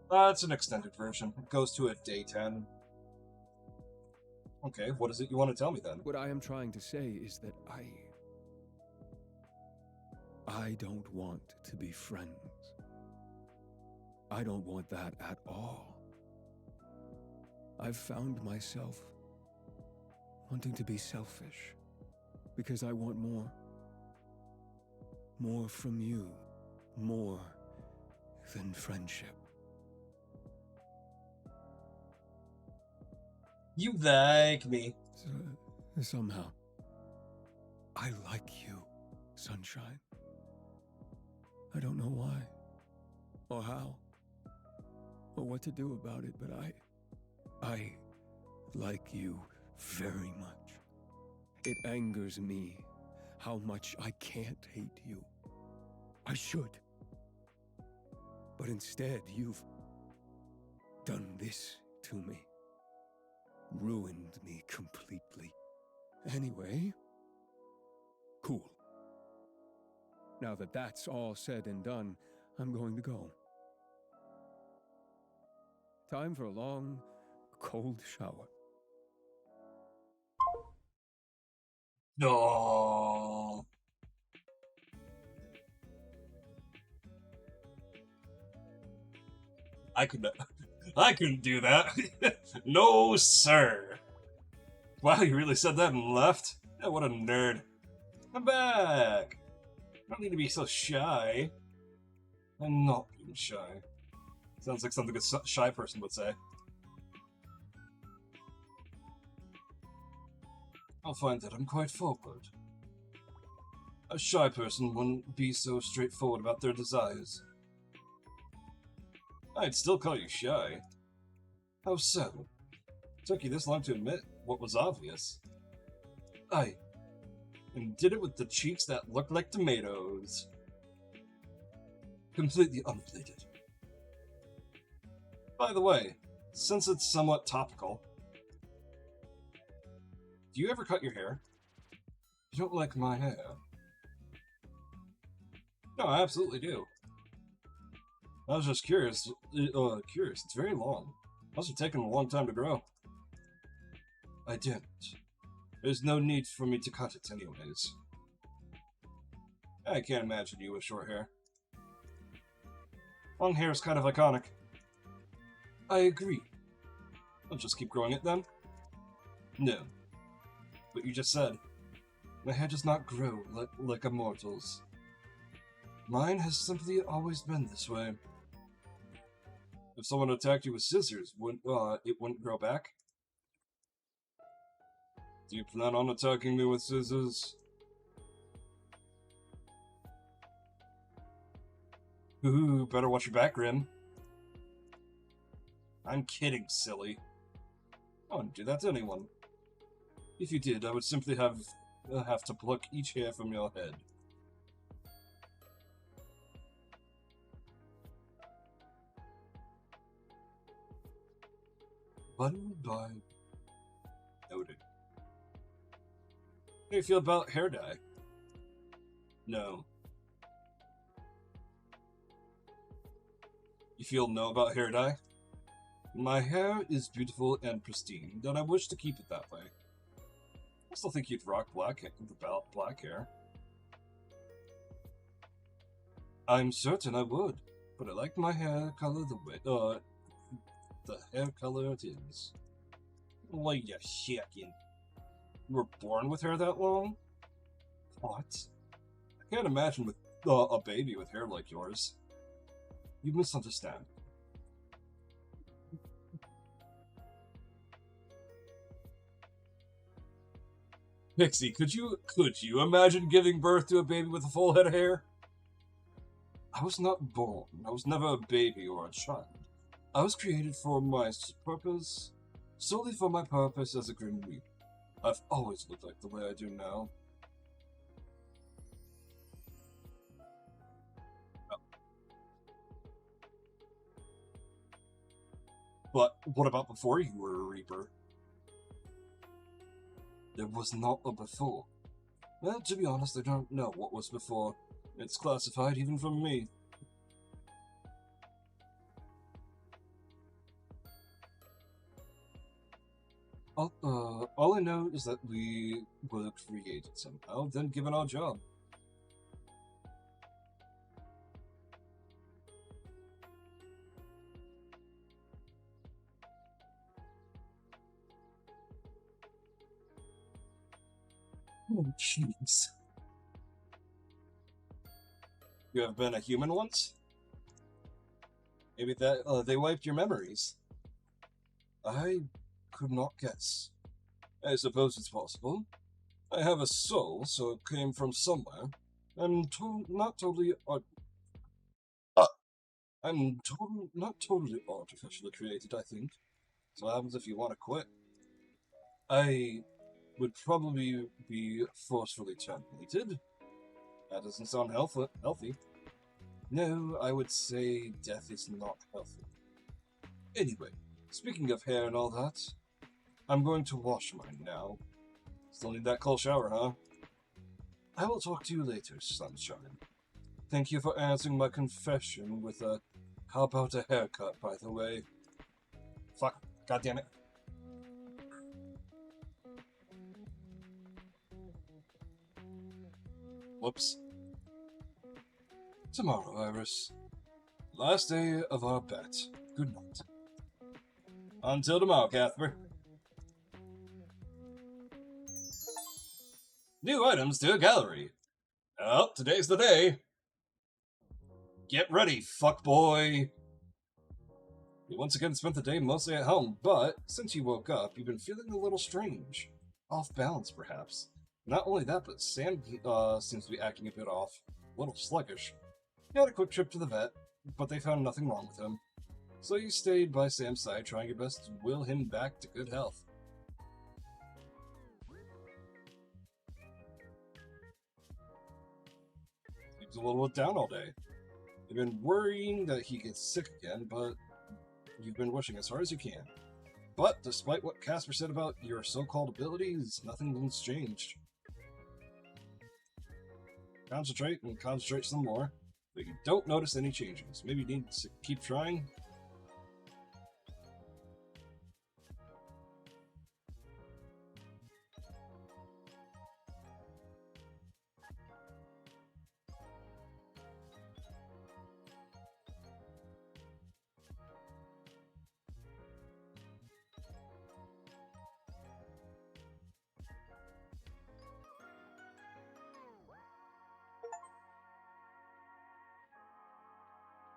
Speaker 1: it's an extended version. It goes to a day 10. Okay, what is it you want to tell me then?
Speaker 3: What I am trying to say is that I don't want to be friends. I don't want that at all. I've found myself wanting to be selfish because I want more. More from you. More than friendship.
Speaker 1: You like me.
Speaker 3: Somehow, I like you, Sunshine. I don't know why, or how, or what to do about it, but I like you very much. It angers me how much I can't hate you. I should. But instead, you've done this to me. Ruined me completely. Anyway, cool. Now that that's all said and done, I'm going to go. Time for a long, cold shower.
Speaker 1: No. I couldn't do that. No, sir. Wow, you really said that and left? Yeah, what a nerd. I'm back. I don't need to be so shy. I'm not being shy. Sounds like something a shy person would say. I'll find that I'm quite forward. A shy person wouldn't be so straightforward about their desires. I'd still call you shy. How so? Took you this long to admit what was obvious. And did it with the cheeks that looked like tomatoes. Completely unplated. By the way, since it's somewhat topical, do you ever cut your hair? You don't like my hair? No, I absolutely do. I was just curious. It's very long. Must have taken a long time to grow. I didn't. There's no need for me to cut it anyways. I can't imagine you with short hair. Long hair is kind of iconic. I agree. I'll just keep growing it then? No. What you just said. My hair does not grow like a mortal's. Mine has simply always been this way. If someone attacked you with scissors, it wouldn't grow back? Do you plan on attacking me with scissors? Ooh, better watch your back, Grim. I'm kidding, silly. I wouldn't do that to anyone. If you did, I would simply have to pluck each hair from your head. Button by noted. How do you feel about hair dye? No. You feel no about hair dye? My hair is beautiful and pristine, and I wish to keep it that way. I still think you'd rock black hair. I'm certain I would, but I like my hair color the hair color it is. Wait a second. You were born with hair that long? What? Can't imagine with a baby with hair like yours. You misunderstand. Pixie, could you imagine giving birth to a baby with a full head of hair? I was not born. I was never a baby or a child. I was created for my purpose, solely for my purpose as a Grim Reaper. I've always looked like the way I do now. But what about before you were a Reaper? There was not a before. Well, to be honest, I don't know what was before. It's classified even from me. All I know is that we were created somehow, then given our job. Oh, jeez. You have been a human once? Maybe that they wiped your memories. I could not guess. I suppose it's possible. I have a soul, so it came from somewhere. Not totally not totally artificially created, I think. So what happens if you want to quit? I would probably be forcefully terminated. That doesn't sound healthy. No, I would say death is not healthy. Anyway, speaking of hair and all that, I'm going to wash mine now. Still need that cold shower, huh? I will talk to you later, sunshine. Thank you for answering my confession with a how about a haircut, by the way. Fuck, goddammit. Whoops. Tomorrow, Iris. Last day of our bet. Good night. Until tomorrow, Cuthbert. New items to a gallery. Well, today's the day. Get ready, fuckboy. You once again spent the day mostly at home, but since you woke up, you've been feeling a little strange. Off balance, perhaps. Not only that, but Sam seems to be acting a bit off. A little sluggish. You had a quick trip to the vet, but they found nothing wrong with him. So you stayed by Sam's side, trying your best to will him back to good health. He was a little down all day. You've been worrying that he gets sick again, but you've been wishing as hard as you can. But despite what Casper said about your so-called abilities, nothing's changed. Concentrate and concentrate some more, but you don't notice any changes. Maybe you need to keep trying?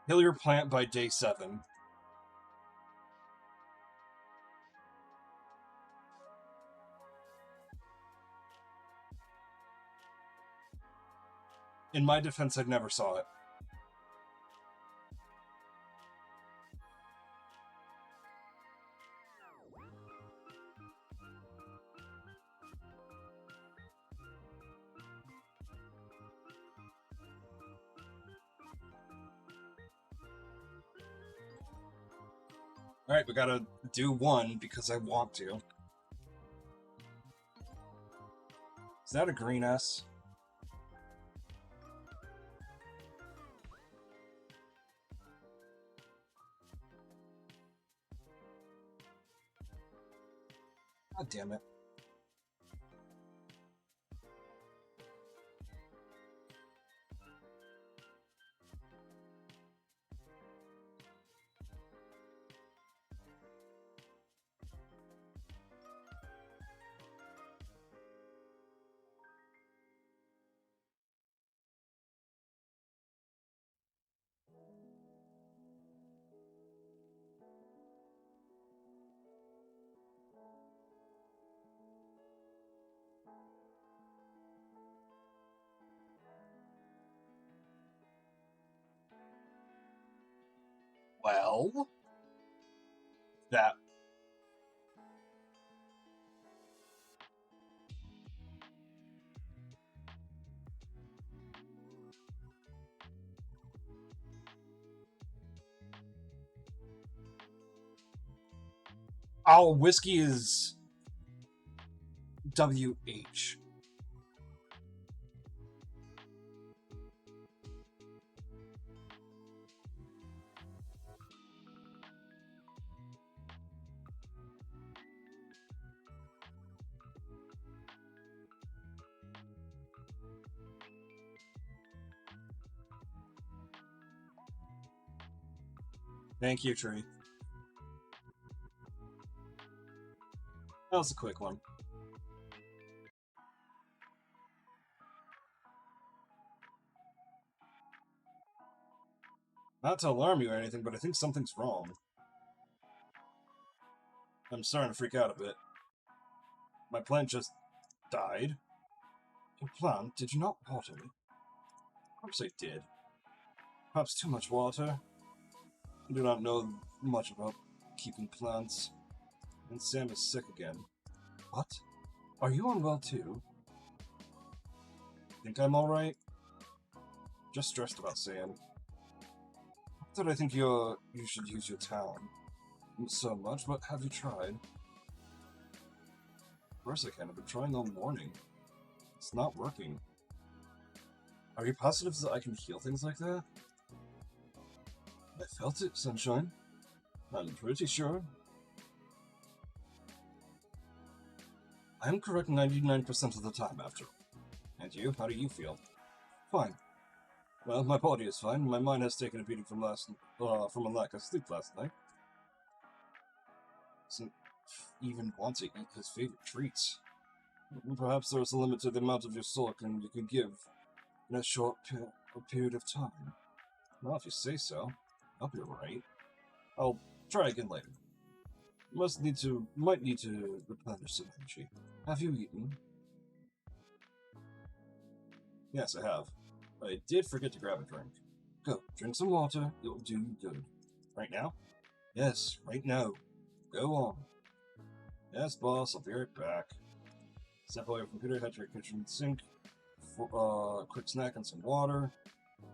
Speaker 1: Heal your plant by day 7. In my defense, I never saw it. Alright, we gotta do one because I want to. Is that a green S? God damn it. hell? That. Oh, whiskey is WH. Thank you, Tree. That was a quick one. Not to alarm you or anything, but I think something's wrong. I'm starting to freak out a bit. My plant just died. Your plant? Did you not water it? Of course I did. Perhaps too much water. I do not know much about keeping plants. And Sam is sick again. What? Are you unwell too? Think I'm alright? Just stressed about Sam. Not that I think you should use your town so much, but have you tried? Of course I can. I've been trying all morning. It's not working. Are you positive that I can heal things like that? I felt it, Sunshine. I'm pretty sure. I'm correct 99% of the time, after all. And you? How do you feel? Fine. Well, my body is fine. My mind has taken a beating from a lack of sleep last night. Doesn't even want to eat his favorite treats. Perhaps there is a limit to the amount of your soul you can give in a short period of time. Well, if you say so, I'll be right. I'll try again later. Might need to replenish some energy. Have you eaten? Yes, I have. I did forget to grab a drink. Go, drink some water. It'll do you good. Right now? Yes, right now. Go on. Yes, boss. I'll be right back. Step away from the computer. Head to your kitchen sink. For quick snack and some water.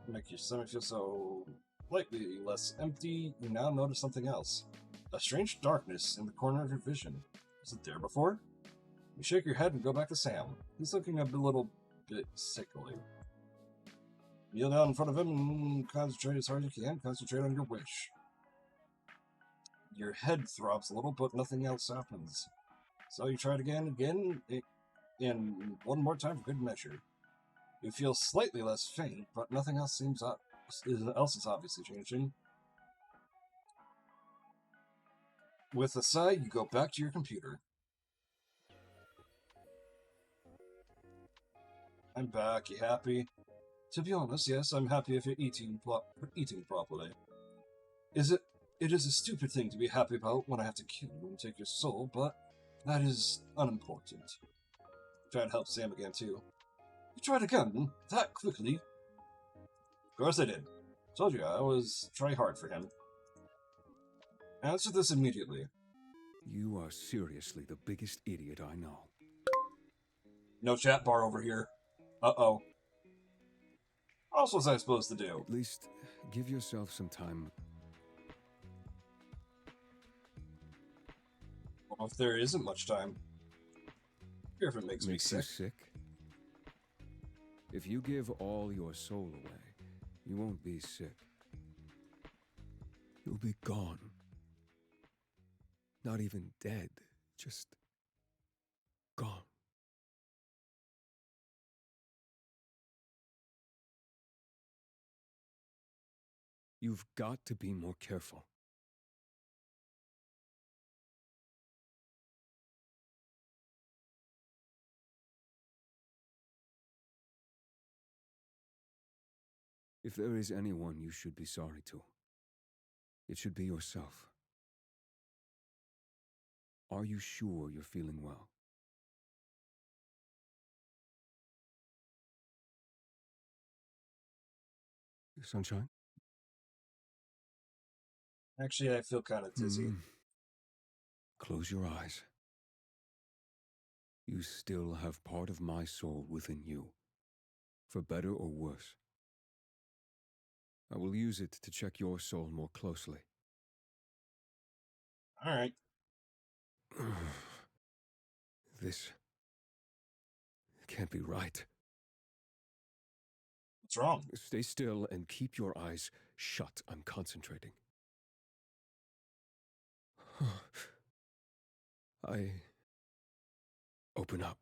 Speaker 1: Make your stomach feel so slightly less empty. You now notice something else. A strange darkness in the corner of your vision. Was it there before? You shake your head and go back to Sam. He's looking a little bit sickly. Kneel down in front of him and concentrate as hard as you can. Concentrate on your wish. Your head throbs a little, but nothing else happens. So you try it again, and one more time for good measure. You feel slightly less faint, but nothing else else is obviously changing. With a sigh, you go back to your computer. I'm back. You happy? To be honest, yes, I'm happy if you're eating properly. It is a stupid thing to be happy about when I have to kill you and take your soul, but that is unimportant. Try to help Sam again, too. You tried again? That quickly? Of course I did. Told you, I was try hard for him. Answer this immediately.
Speaker 3: You are seriously the biggest idiot I know.
Speaker 1: No chat bar over here. Uh-oh. What else was I supposed to do?
Speaker 3: At least give yourself some time.
Speaker 1: Well, if there isn't much time. Here if it makes me
Speaker 3: You sick? If you give all your soul away, you won't be sick. You'll be gone. Not even dead, just gone. You've got to be more careful. If there is anyone you should be sorry to, it should be yourself. Are you sure you're feeling well? Sunshine?
Speaker 1: Actually, I feel kind of dizzy.
Speaker 3: Close your eyes. You still have part of my soul within you, for better or worse. I will use it to check your soul more closely.
Speaker 1: All right.
Speaker 3: This can't be right.
Speaker 1: What's wrong?
Speaker 3: Stay still and keep your eyes shut. I'm concentrating. I open up.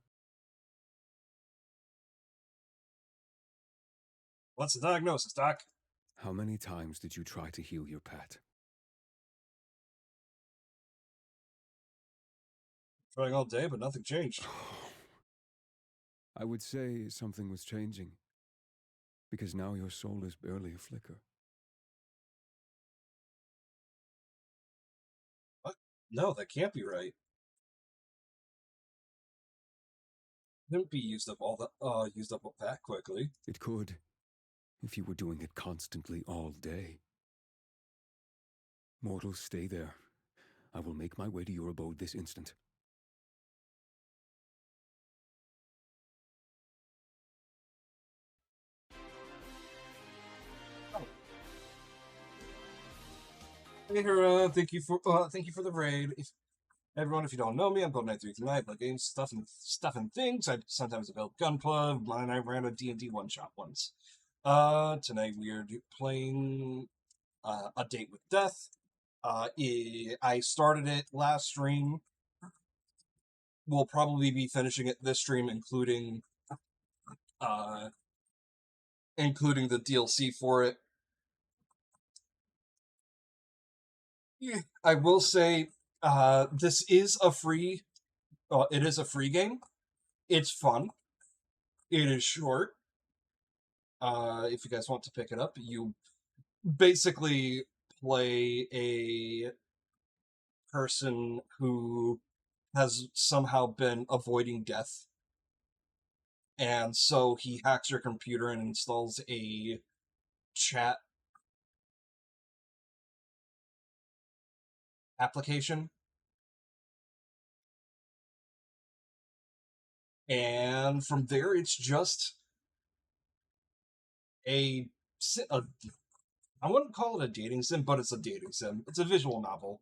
Speaker 1: What's the diagnosis, Doc?
Speaker 3: How many times did you try to heal your pet?
Speaker 1: Trying all day, but nothing changed.
Speaker 3: I would say something was changing, because now your soul is barely a flicker.
Speaker 1: What? No, that can't be right. Couldn't be used up that quickly.
Speaker 3: It could, if you were doing it constantly all day. Mortals, stay there. I will make my way to your abode this instant.
Speaker 1: Hey, Hera, thank you for the raid. Everyone, if you don't know me, I'm Gold93 tonight. Play games, stuff and things. I sometimes build Gunpla, and I ran a D&D one-shot once. Tonight we are playing A Date with Death. I started it last stream. We'll probably be finishing it this stream, including the DLC for it. Yeah, I will say, this is a free. It is a free game. It's fun. It is short. If you guys want to pick it up, you basically play a person who has somehow been avoiding death, and so he hacks your computer and installs a chat application, and from there it's just a I wouldn't call it a dating sim, but it's a dating sim. It's a visual novel.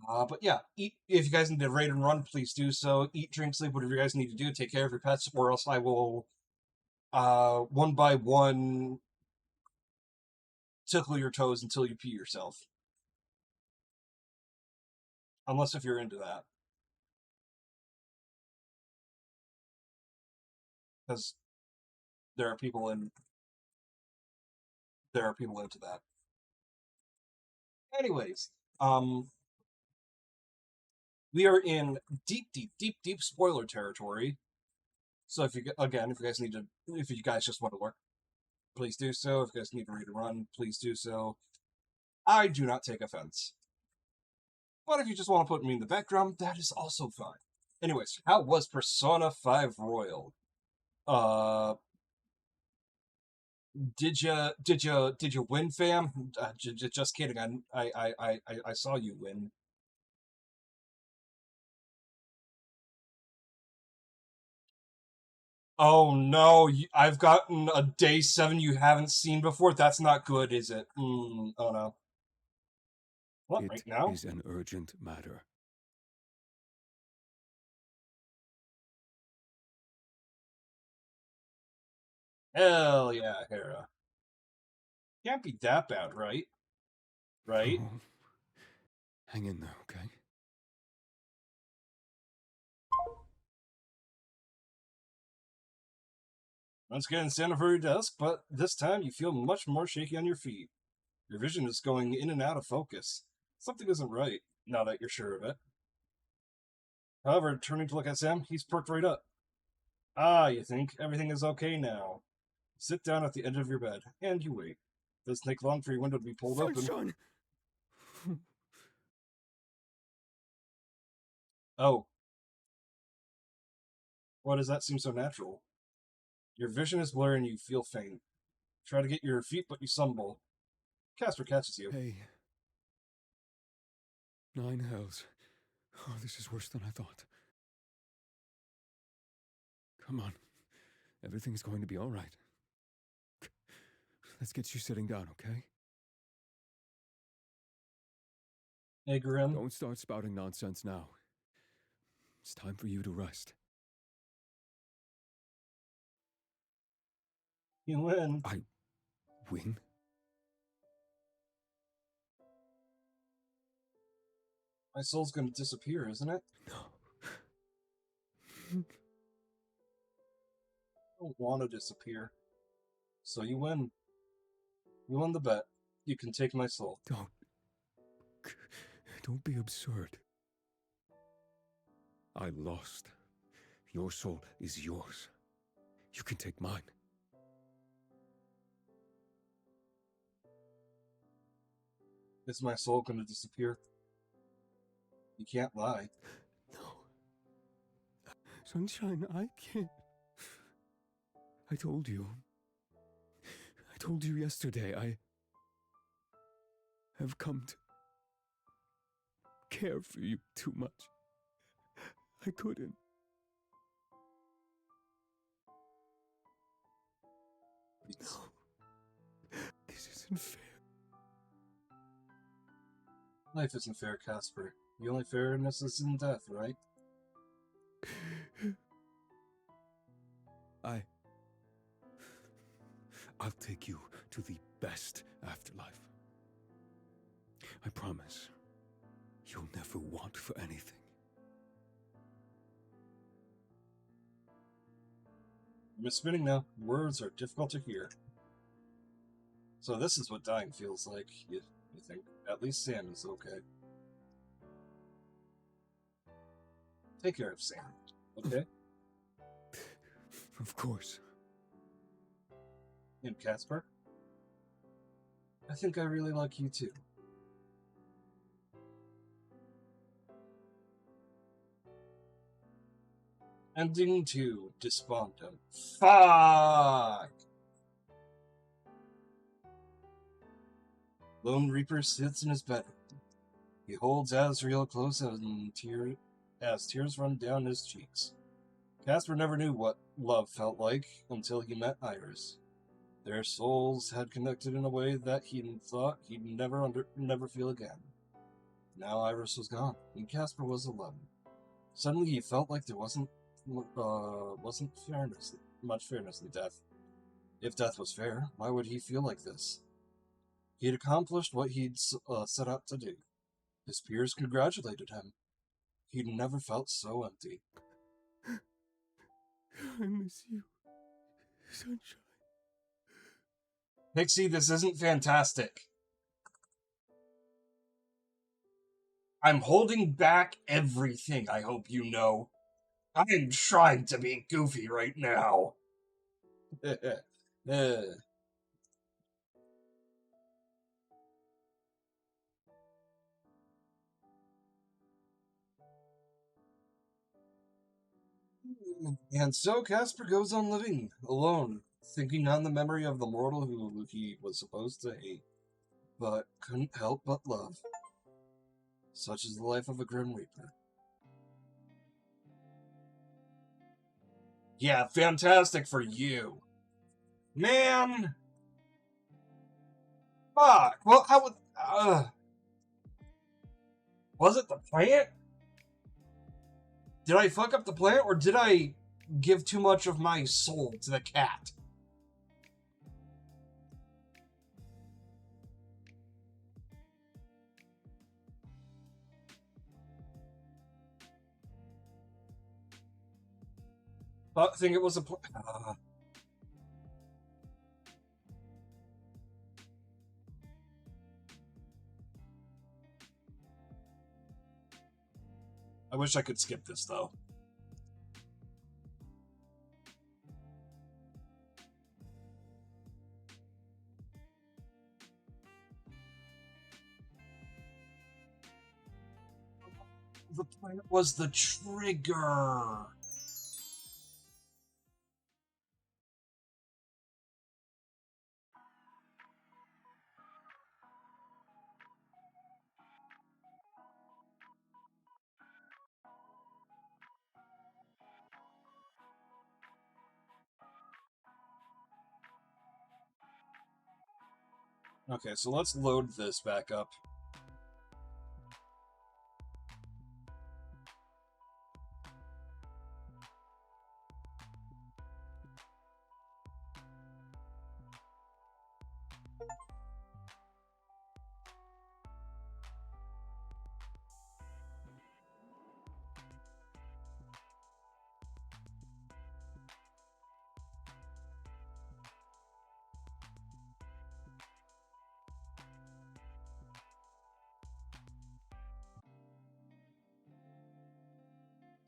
Speaker 1: But yeah, if you guys need to raid and run, please do so. Eat, drink, sleep, whatever you guys need to do. Take care of your pets, or else I will, one by one, tickle your toes until you pee yourself. Unless if you're into that. Because there are people into that. Anyways, we are in deep spoiler territory. So if you guys just want to lurk, please do so. If you guys need to read and run, please do so. I do not take offense. But if you just want to put me in the background, that is also fine. Anyways, how was Persona 5 Royal? Did you win, fam? Just kidding. I saw you win. Oh no, I've gotten a day 7 you haven't seen before. That's not good, is it? Oh no. What, right now?
Speaker 3: It is an urgent matter.
Speaker 1: Hell yeah, Hera. Can't be that bad, right? Right?
Speaker 3: Oh. Hang in there, okay?
Speaker 1: Once again, stand over your desk, but this time you feel much more shaky on your feet. Your vision is going in and out of focus. Something isn't right, now that you're sure of it. However, turning to look at Sam, he's perked right up. Ah, you think everything is okay now. Sit down at the edge of your bed, and you wait. Doesn't take long for your window to be pulled open.
Speaker 3: Sunshine!
Speaker 1: Oh. Why does that seem so natural? Your vision is blurry and you feel faint. Try to get your feet, but you stumble. Casper catches you.
Speaker 3: Hey, 9 hells. Oh, this is worse than I thought. Come on. Everything's going to be all right. Let's get you sitting down, okay?
Speaker 1: Hey, Grim.
Speaker 3: Don't start spouting nonsense now. It's time for you to rest.
Speaker 1: You win.
Speaker 3: I win?
Speaker 1: My soul's gonna disappear, isn't it?
Speaker 3: No.
Speaker 1: I don't want to disappear. So you win. You won the bet. You can take my soul.
Speaker 3: Don't be absurd. I lost. Your soul is yours. You can take mine.
Speaker 1: Is my soul gonna disappear? You can't lie.
Speaker 3: No. Sunshine, I can't. I told you. I told you yesterday. I have come to care for you too much. I couldn't. No. This isn't fair.
Speaker 1: Life isn't fair, Casper. The only fairness is in death, right?
Speaker 3: I'll take you to the best afterlife. I promise. You'll never want for anything.
Speaker 1: I'm spinning now. Words are difficult to hear. So this is what dying feels like, you think. At least Sam is okay. Take care of Sam, okay?
Speaker 3: Of course.
Speaker 1: And Casper? I think I really like you too. Ending 2, Despondent. Fuck! Lone Reaper sits in his bed. He holds Azrael close as tears run down his cheeks. Casper never knew what love felt like until he met Iris. Their souls had connected in a way that he thought he'd never feel again. Now Iris was gone, and Casper was alone. Suddenly he felt like there wasn't much fairness in death. If death was fair, why would he feel like this? He had accomplished what he'd set out to do. His peers congratulated him. He'd never felt so empty.
Speaker 3: I miss you, Sunshine.
Speaker 1: Pixie, this isn't fantastic. I'm holding back everything, I hope you know. I am trying to be goofy right now. And so Casper goes on living, alone, thinking on the memory of the mortal who he was supposed to hate, but couldn't help but love. Such is the life of a Grim Reaper. Yeah, fantastic for you. Man! Fuck! Well, how would... was it the plant? Did I fuck up the plant, or did I give too much of my soul to the cat? I think it was a plant. I wish I could skip this, though. The plant was the trigger. Okay, so let's load this back up.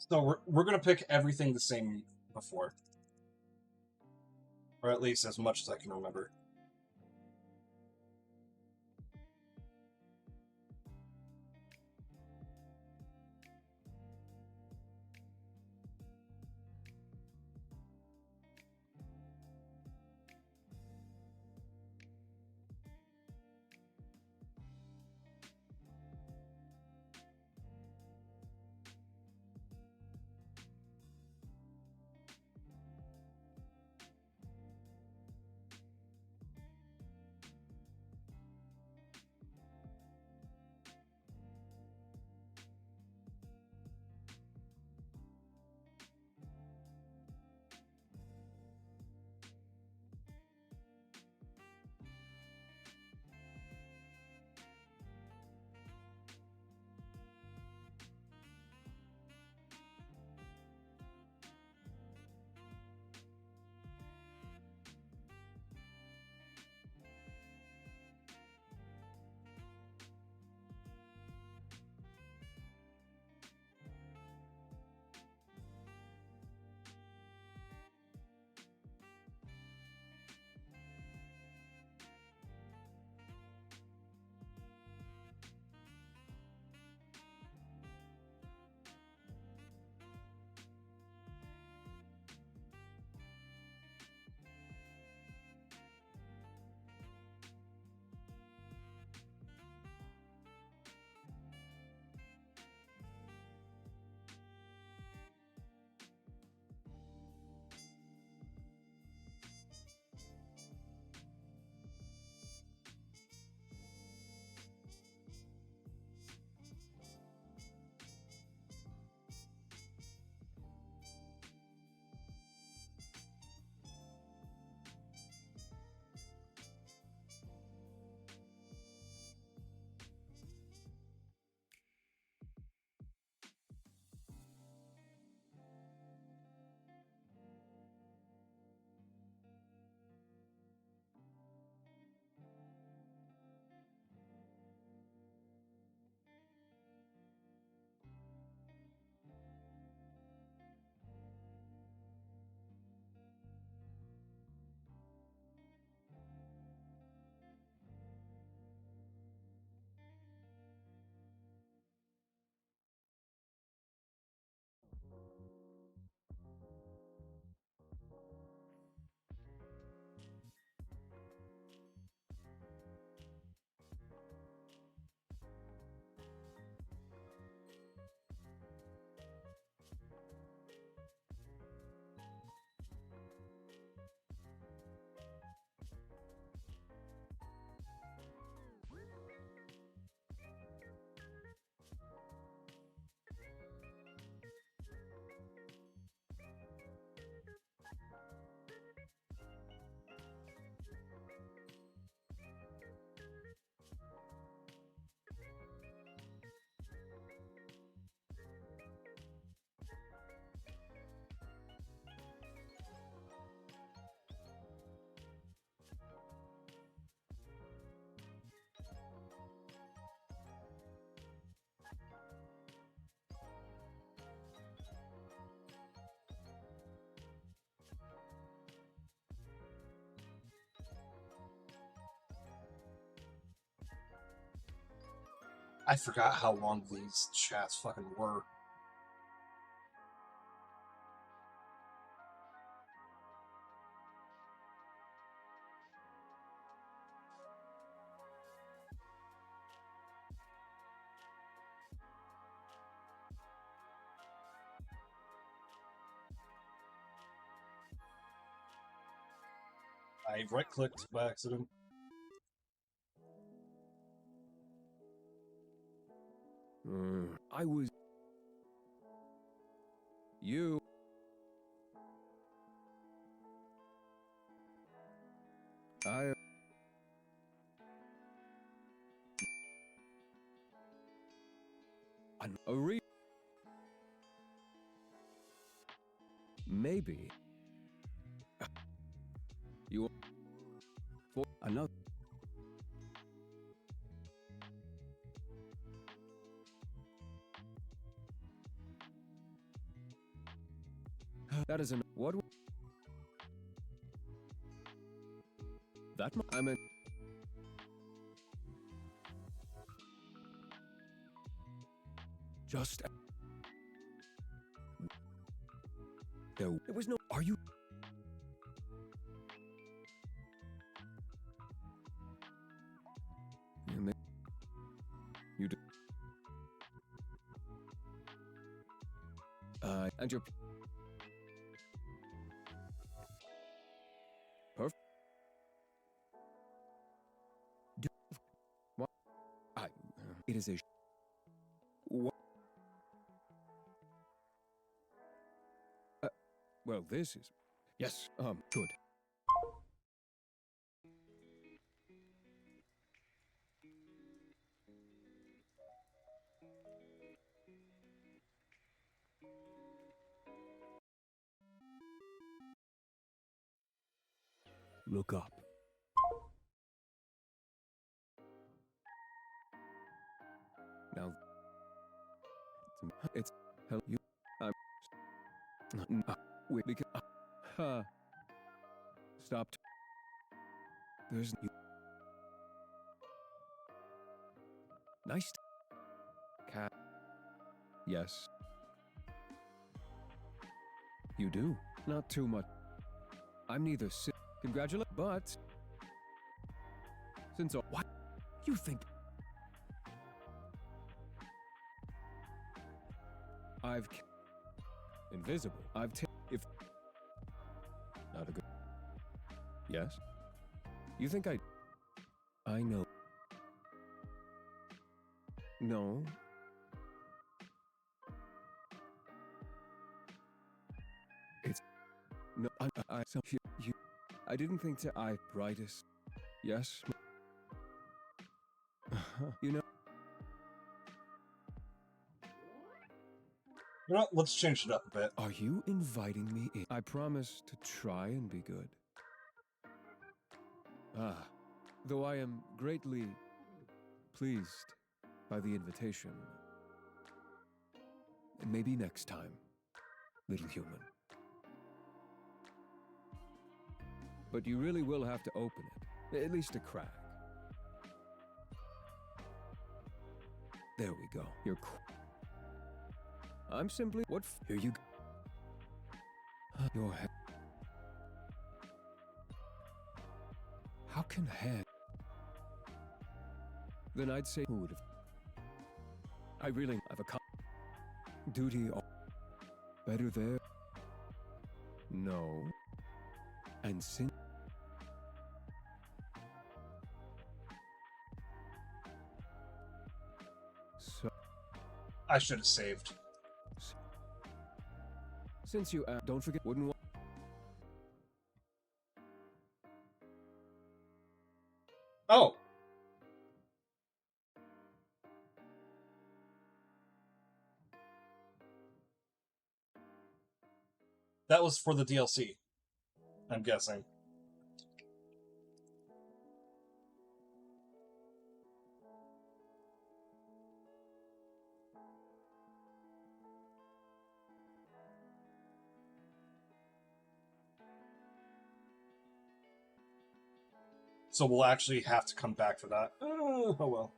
Speaker 1: So we're gonna pick everything the same before. Or at least as much as I can remember. I forgot how long these chats fucking were. I right-clicked by accident.
Speaker 3: I was... You... I... Maybe... You... For another... That isn't... What... I meant... Just... There was no... Are you... You do... And your... Perfect. What? It is a... What? Well, this is... Yes, good. Look up. Now... It's... Hell, you... I'm... Wait, because... Stopped. There's... Nice... Cat... Yes. You do. Not too much. I'm neither congratulate, but... Since... What? You think... I've... Invisible. I've if... Not a good... Yes? You think I know. No. It's... No, so you... I didn't think to... brightest... Yes? You know...
Speaker 1: You know what? Let's change it up a bit.
Speaker 3: Are you inviting me in? I promise to try and be good. Though I am greatly pleased by the invitation. And maybe next time, little human. But you really will have to open it, at least a crack. There we go. You're I'm simply... What... Here you go. Your head... How can head... Then I'd say... Who would have... I really... I've a... Duty... Better there... No... And sin... So...
Speaker 1: I should have saved.
Speaker 3: Since you don't forget, wouldn't want...
Speaker 1: Oh! That was for the DLC, I'm guessing. So we'll actually have to come back for that. Oh well.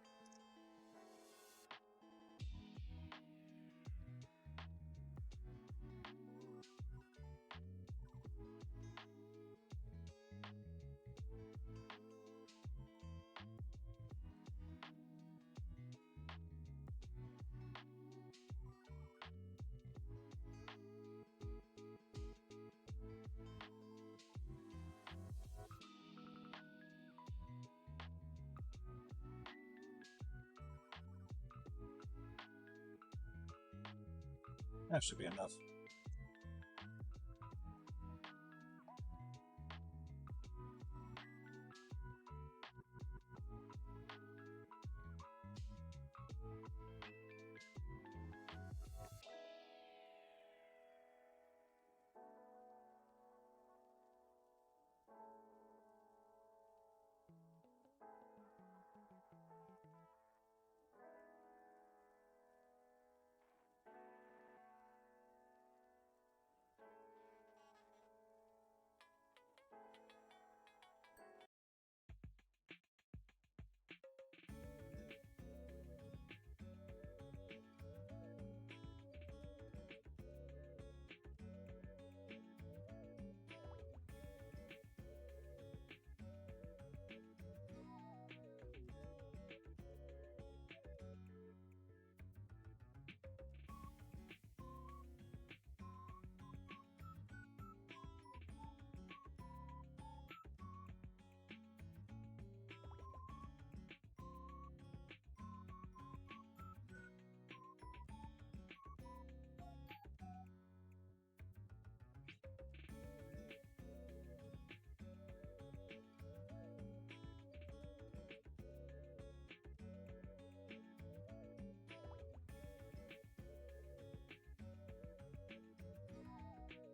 Speaker 1: That should be enough.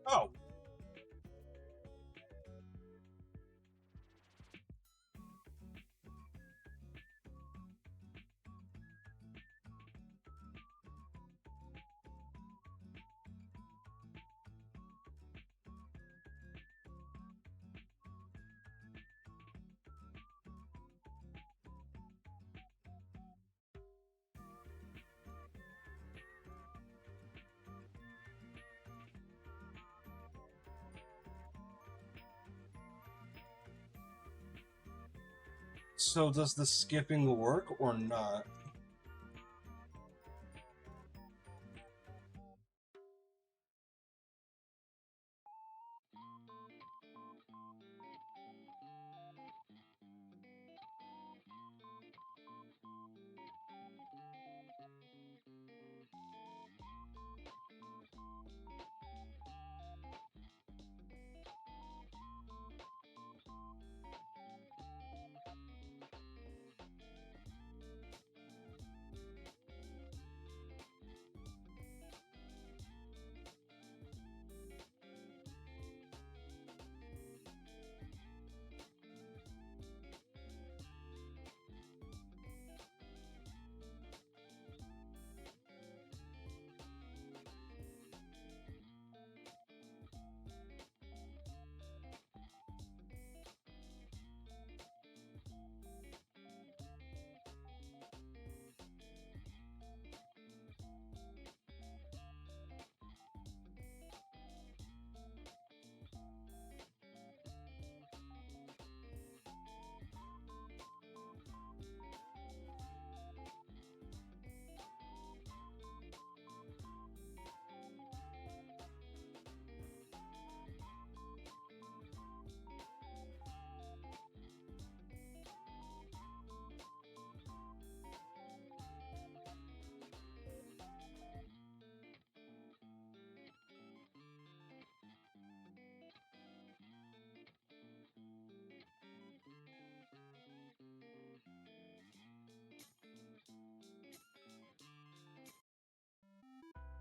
Speaker 1: Oh! So does the skipping work or not?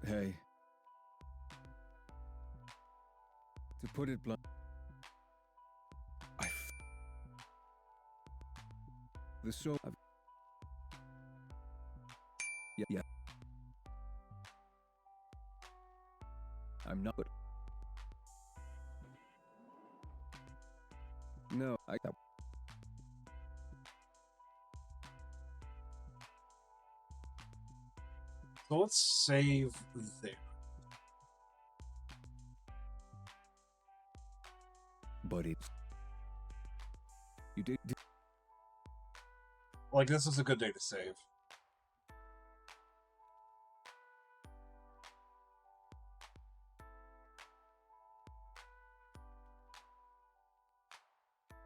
Speaker 3: Hey. To put it blunt, the soul. Yeah. I'm not. No, I.
Speaker 1: So let's save there.
Speaker 3: But it's. You did.
Speaker 1: Like, this is a good day to save.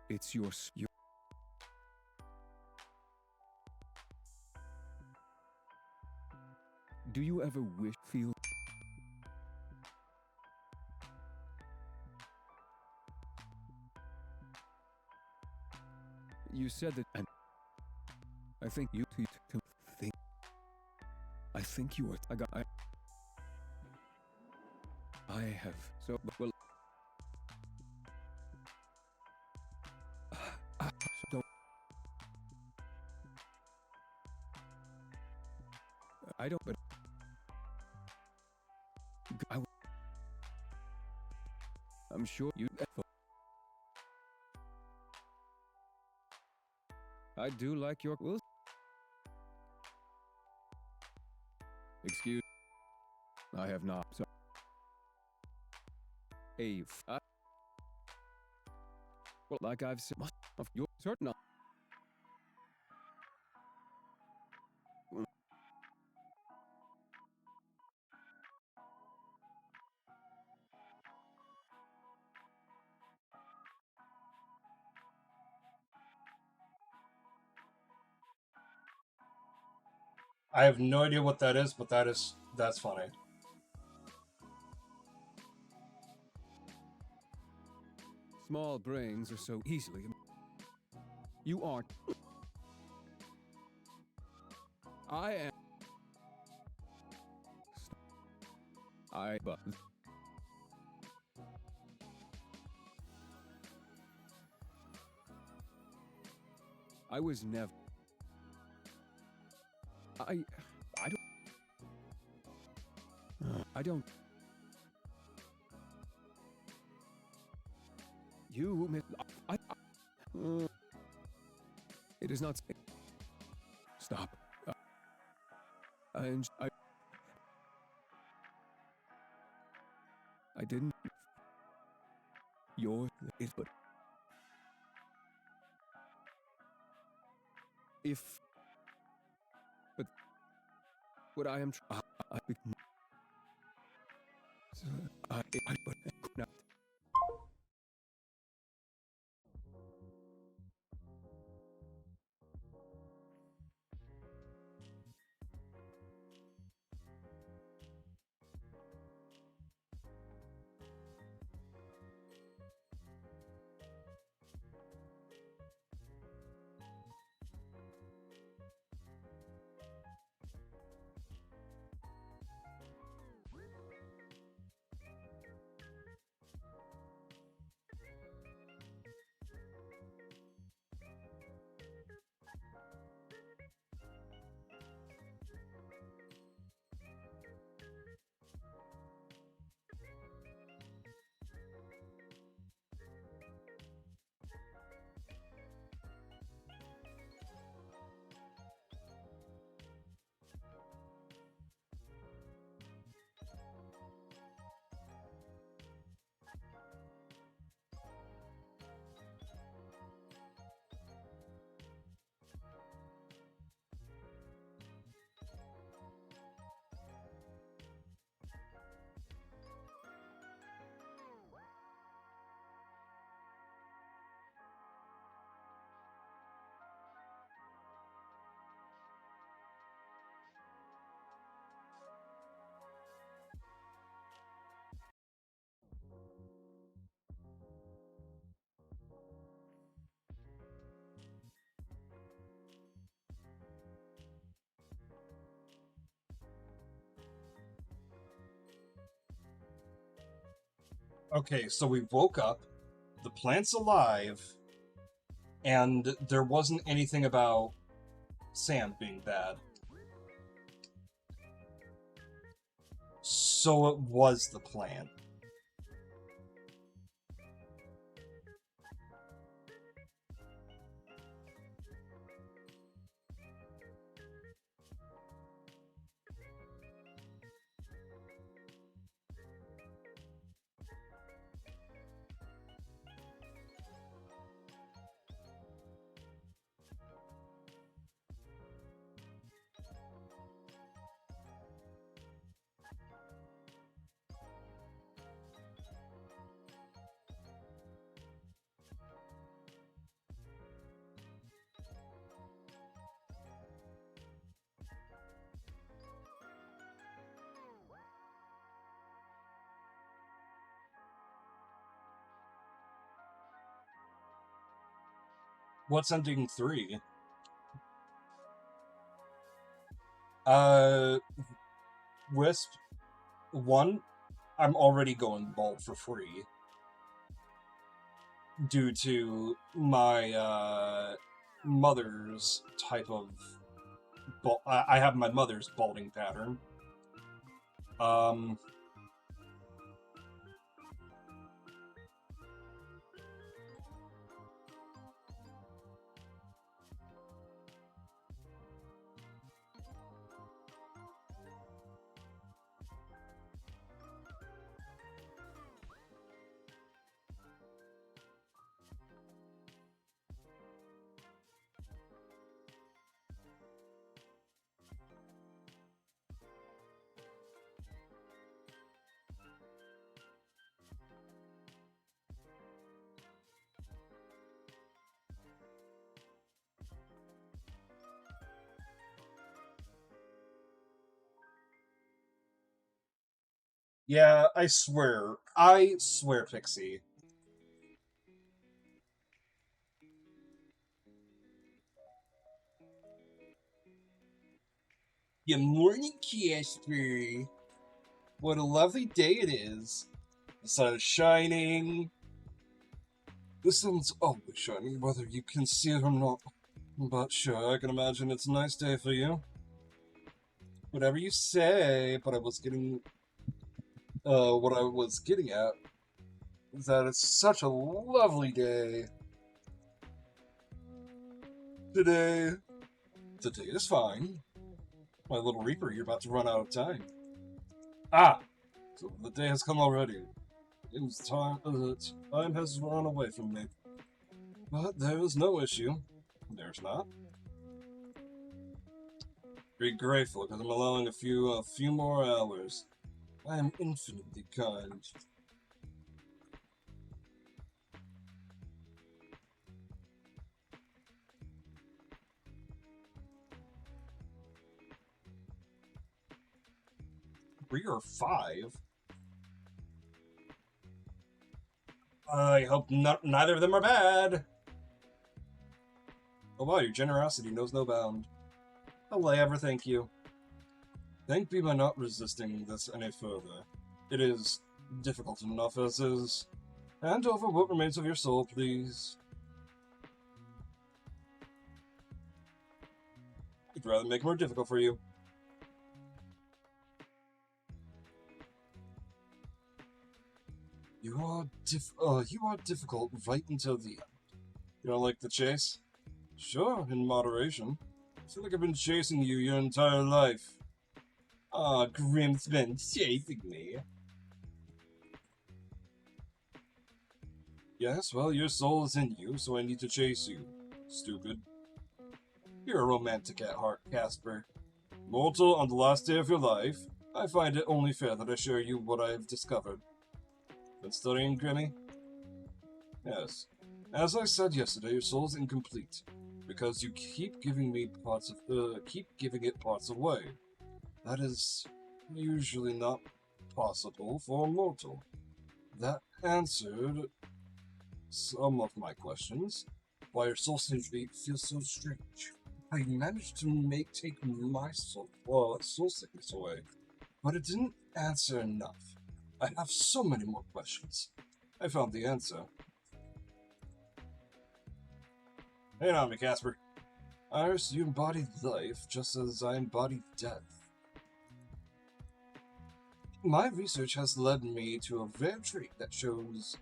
Speaker 3: It's your. Do you ever feel You said that, and I think you think. I think you were. I have so well. So I don't. But I'm sure you. I do like your. Well, excuse. I have not. So. Well, like I've said, of you're certain.
Speaker 1: I have no idea what that is, but that's funny.
Speaker 3: Small brains are so easily. You aren't. I am. But. I was never. I don't. You. It is not. Stop. I didn't. Your. It, but. If. But. What I am. But. Not.
Speaker 1: Okay, so we woke up, the plant's alive, and there wasn't anything about Sam being bad. So it was the plant. What's ending 3? Wisp 1, I'm already going bald for free. Due to my, mother's type of... I have my mother's balding pattern. Yeah, I swear, Pixie. Good morning, Casper. What a lovely day it is. The sun is shining. The sun's always shining, whether you can see it or not. But sure, I can imagine it's a nice day for you. Whatever you say, but what I was getting at is that it's such a lovely day. Today is fine. My little Reaper, you're about to run out of time. Ah! So the day has come already. It was time has run away from me. But there is no issue. There's not. Be grateful because I'm allowing a few more hours. I am infinitely kind. We are 5. I hope neither of them are bad. Oh wow, your generosity knows no bound. I'll ever thank you. Thank me by not resisting this any further. It is difficult enough as is. Hand over what remains of your soul, please. I'd rather make it more difficult for you. You are difficult right until the end. You don't like the chase? Sure, in moderation. I feel like I've been chasing you your entire life. Ah, Grim's been chasing me. Yes, well, your soul is in you, so I need to chase you. Stupid. You're a romantic at heart, Casper. Mortal, on the last day of your life, I find it only fair that I share you what I have discovered. Been studying, Grimmy? Yes. As I said yesterday, your soul's incomplete, because you keep giving it parts away. That is usually not possible for a mortal. That answered some of my questions. Why your soul seems to feel so strange. I managed to take my soul sickness away, but it didn't answer enough. I have so many more questions. I found the answer. Hang on me, Casper. Iris, you embodied life just as I embodied death. My research has led me to a rare trait that shows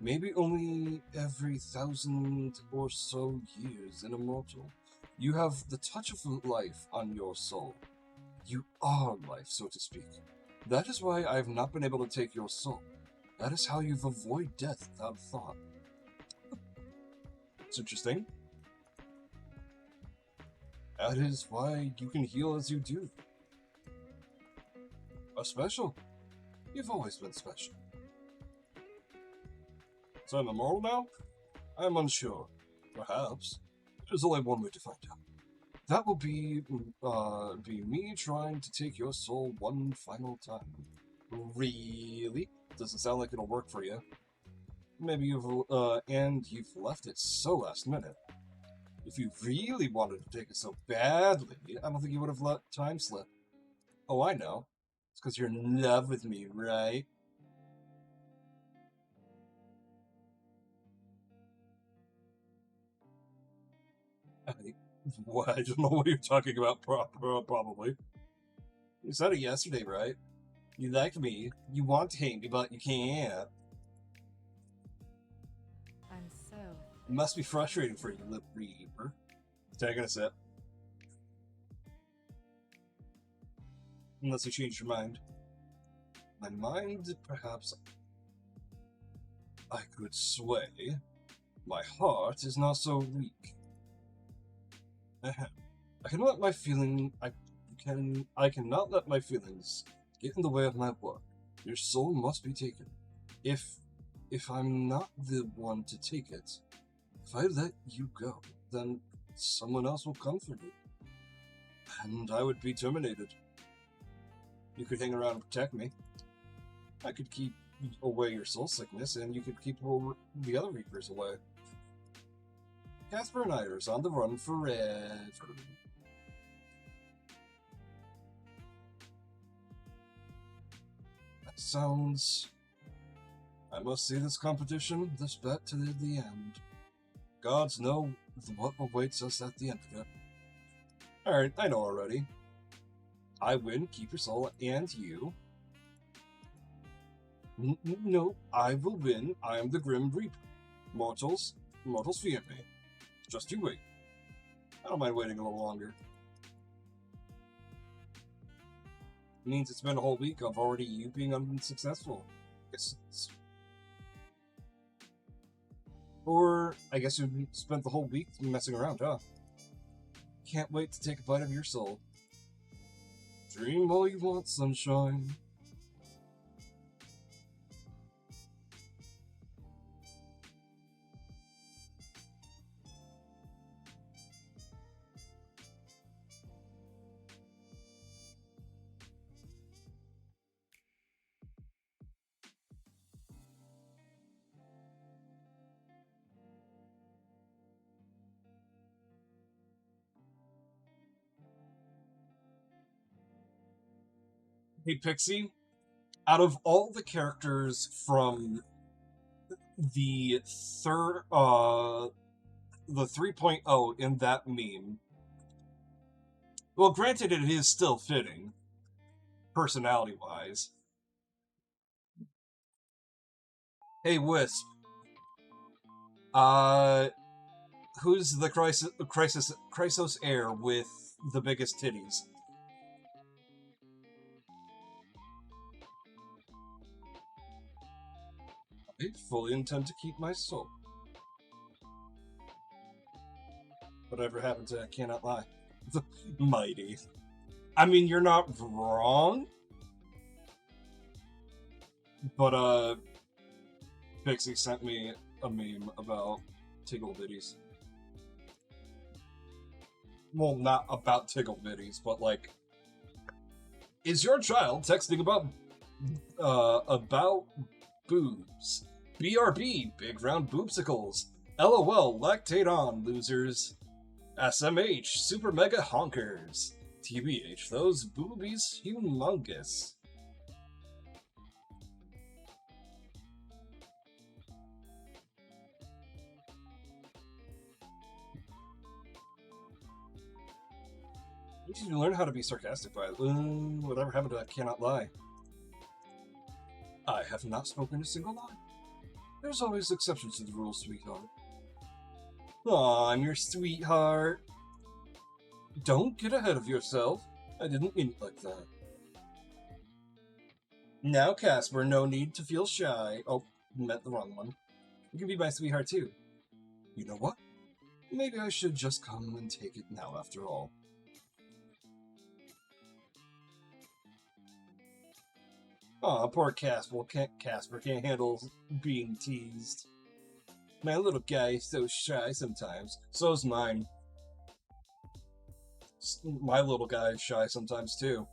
Speaker 1: maybe only every 1,000 or so years in a mortal. You have the touch of life on your soul. You are life, so to speak. That is why I have not been able to take your soul. That is how you've avoided death without thought. It's interesting. That is why you can heal as you do. A special. You've always been special. So I'm immortal now? I'm unsure. Perhaps. There's only one way to find out. That will be me trying to take your soul one final time. Really? Doesn't sound like it'll work for you. Maybe you've left it so last minute. If you really wanted to take it so badly, I don't think you would have let time slip. Oh, I know. It's because you're in love with me, right? What? I don't know what you're talking about, probably. You said it yesterday, right? You like me, you want to hate me, but you can't.
Speaker 2: I'm so.
Speaker 1: It must be frustrating for you, Lip Reaper. Taking a sip. Unless you change your mind. My mind, perhaps I could sway. My heart is not so weak. I cannot let my feeling. I cannot let my feelings get in the way of my work. Your soul must be taken. If I'm not the one to take it, if I let you go, then someone else will come for you, and I would be terminated. You could hang around and protect me. I could keep away your soul sickness, and you could keep the other Reapers away. Casper and Iris on the run forever. That sounds... I must see this competition, this bet to the end. Gods know what awaits us at the end of it. Alright, I know already. I win, keep your soul, and you. No, I will win. I am the Grim Reaper. Mortals fear me. Just you wait. I don't mind waiting a little longer. It means it's been a whole week of already you being unsuccessful. Or, I guess you spent the whole week messing around, huh? Can't wait to take a bite of your soul. Dream all you want, sunshine. Hey, Pixie, out of all the characters from the the 3.0 in that meme, well, granted, it is still fitting, personality-wise. Hey, Wisp. Who's the Chrysos heir with the biggest titties? I fully intend to keep my soul. Whatever happened to I cannot lie. Mighty. I mean, you're not wrong. But, Pixie sent me a meme about Tiggle Bitties. Well, not about Tiggle Bitties, but like, is your child texting about boobs? BRB, big round boobsicles. LOL, lactate on, losers. SMH, super mega honkers. TBH, those boobies humongous. You need to learn how to be sarcastic by it. Whatever happened to I cannot lie. I have not spoken a single lie. There's always exceptions to the rules, sweetheart. Aw, I'm your sweetheart. Don't get ahead of yourself. I didn't mean it like that. Now, Casper, no need to feel shy. Oh, meant the wrong one. You can be my sweetheart, too. You know what? Maybe I should just come and take it now, after all. Aw, poor Casper can't handle being teased. My little guy is so shy sometimes. So's mine. My little guy is shy sometimes, too.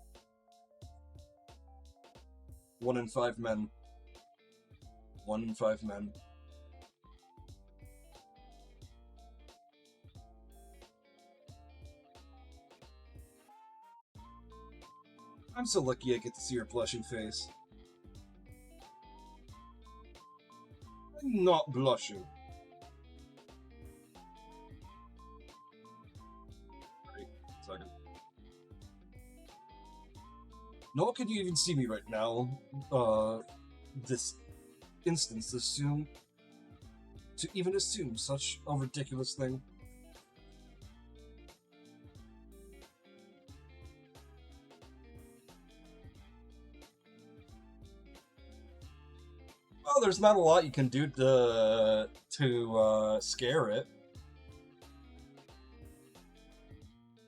Speaker 1: 1 in 5 men. 1 in 5 men. I'm so lucky I get to see her blushing face. I'm not blushing. Wait a second. Nor could you even see me right now. This instance to even assume such a ridiculous thing. Well, there's not a lot you can do to scare it.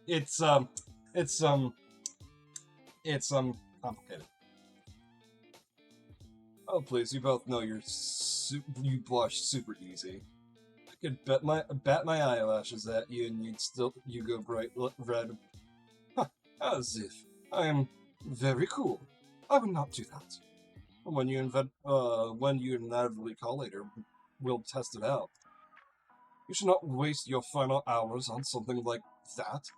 Speaker 1: It's complicated. Oh please, you both know you blush super easy. I could bat my eyelashes at you and you go bright red. Huh, as if I am very cool. I would not do that. When you inevitably call later, we'll test it out. You should not waste your final hours on something like that.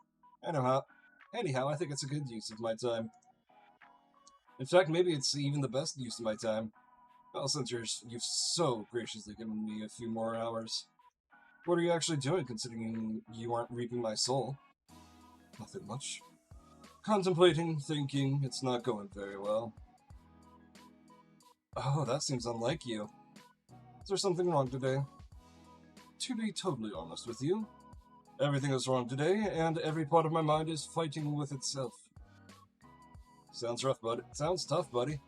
Speaker 1: Anyhow, I think it's a good use of my time. In fact, maybe it's even the best use of my time. Well, since you've so graciously given me a few more hours. What are you actually doing, considering you aren't reaping my soul? Nothing much. Contemplating, thinking, it's not going very well. Oh, that seems unlike you. Is there something wrong today? To be totally honest with you, everything is wrong today, and every part of my mind is fighting with itself. Sounds rough, buddy. Sounds tough, buddy.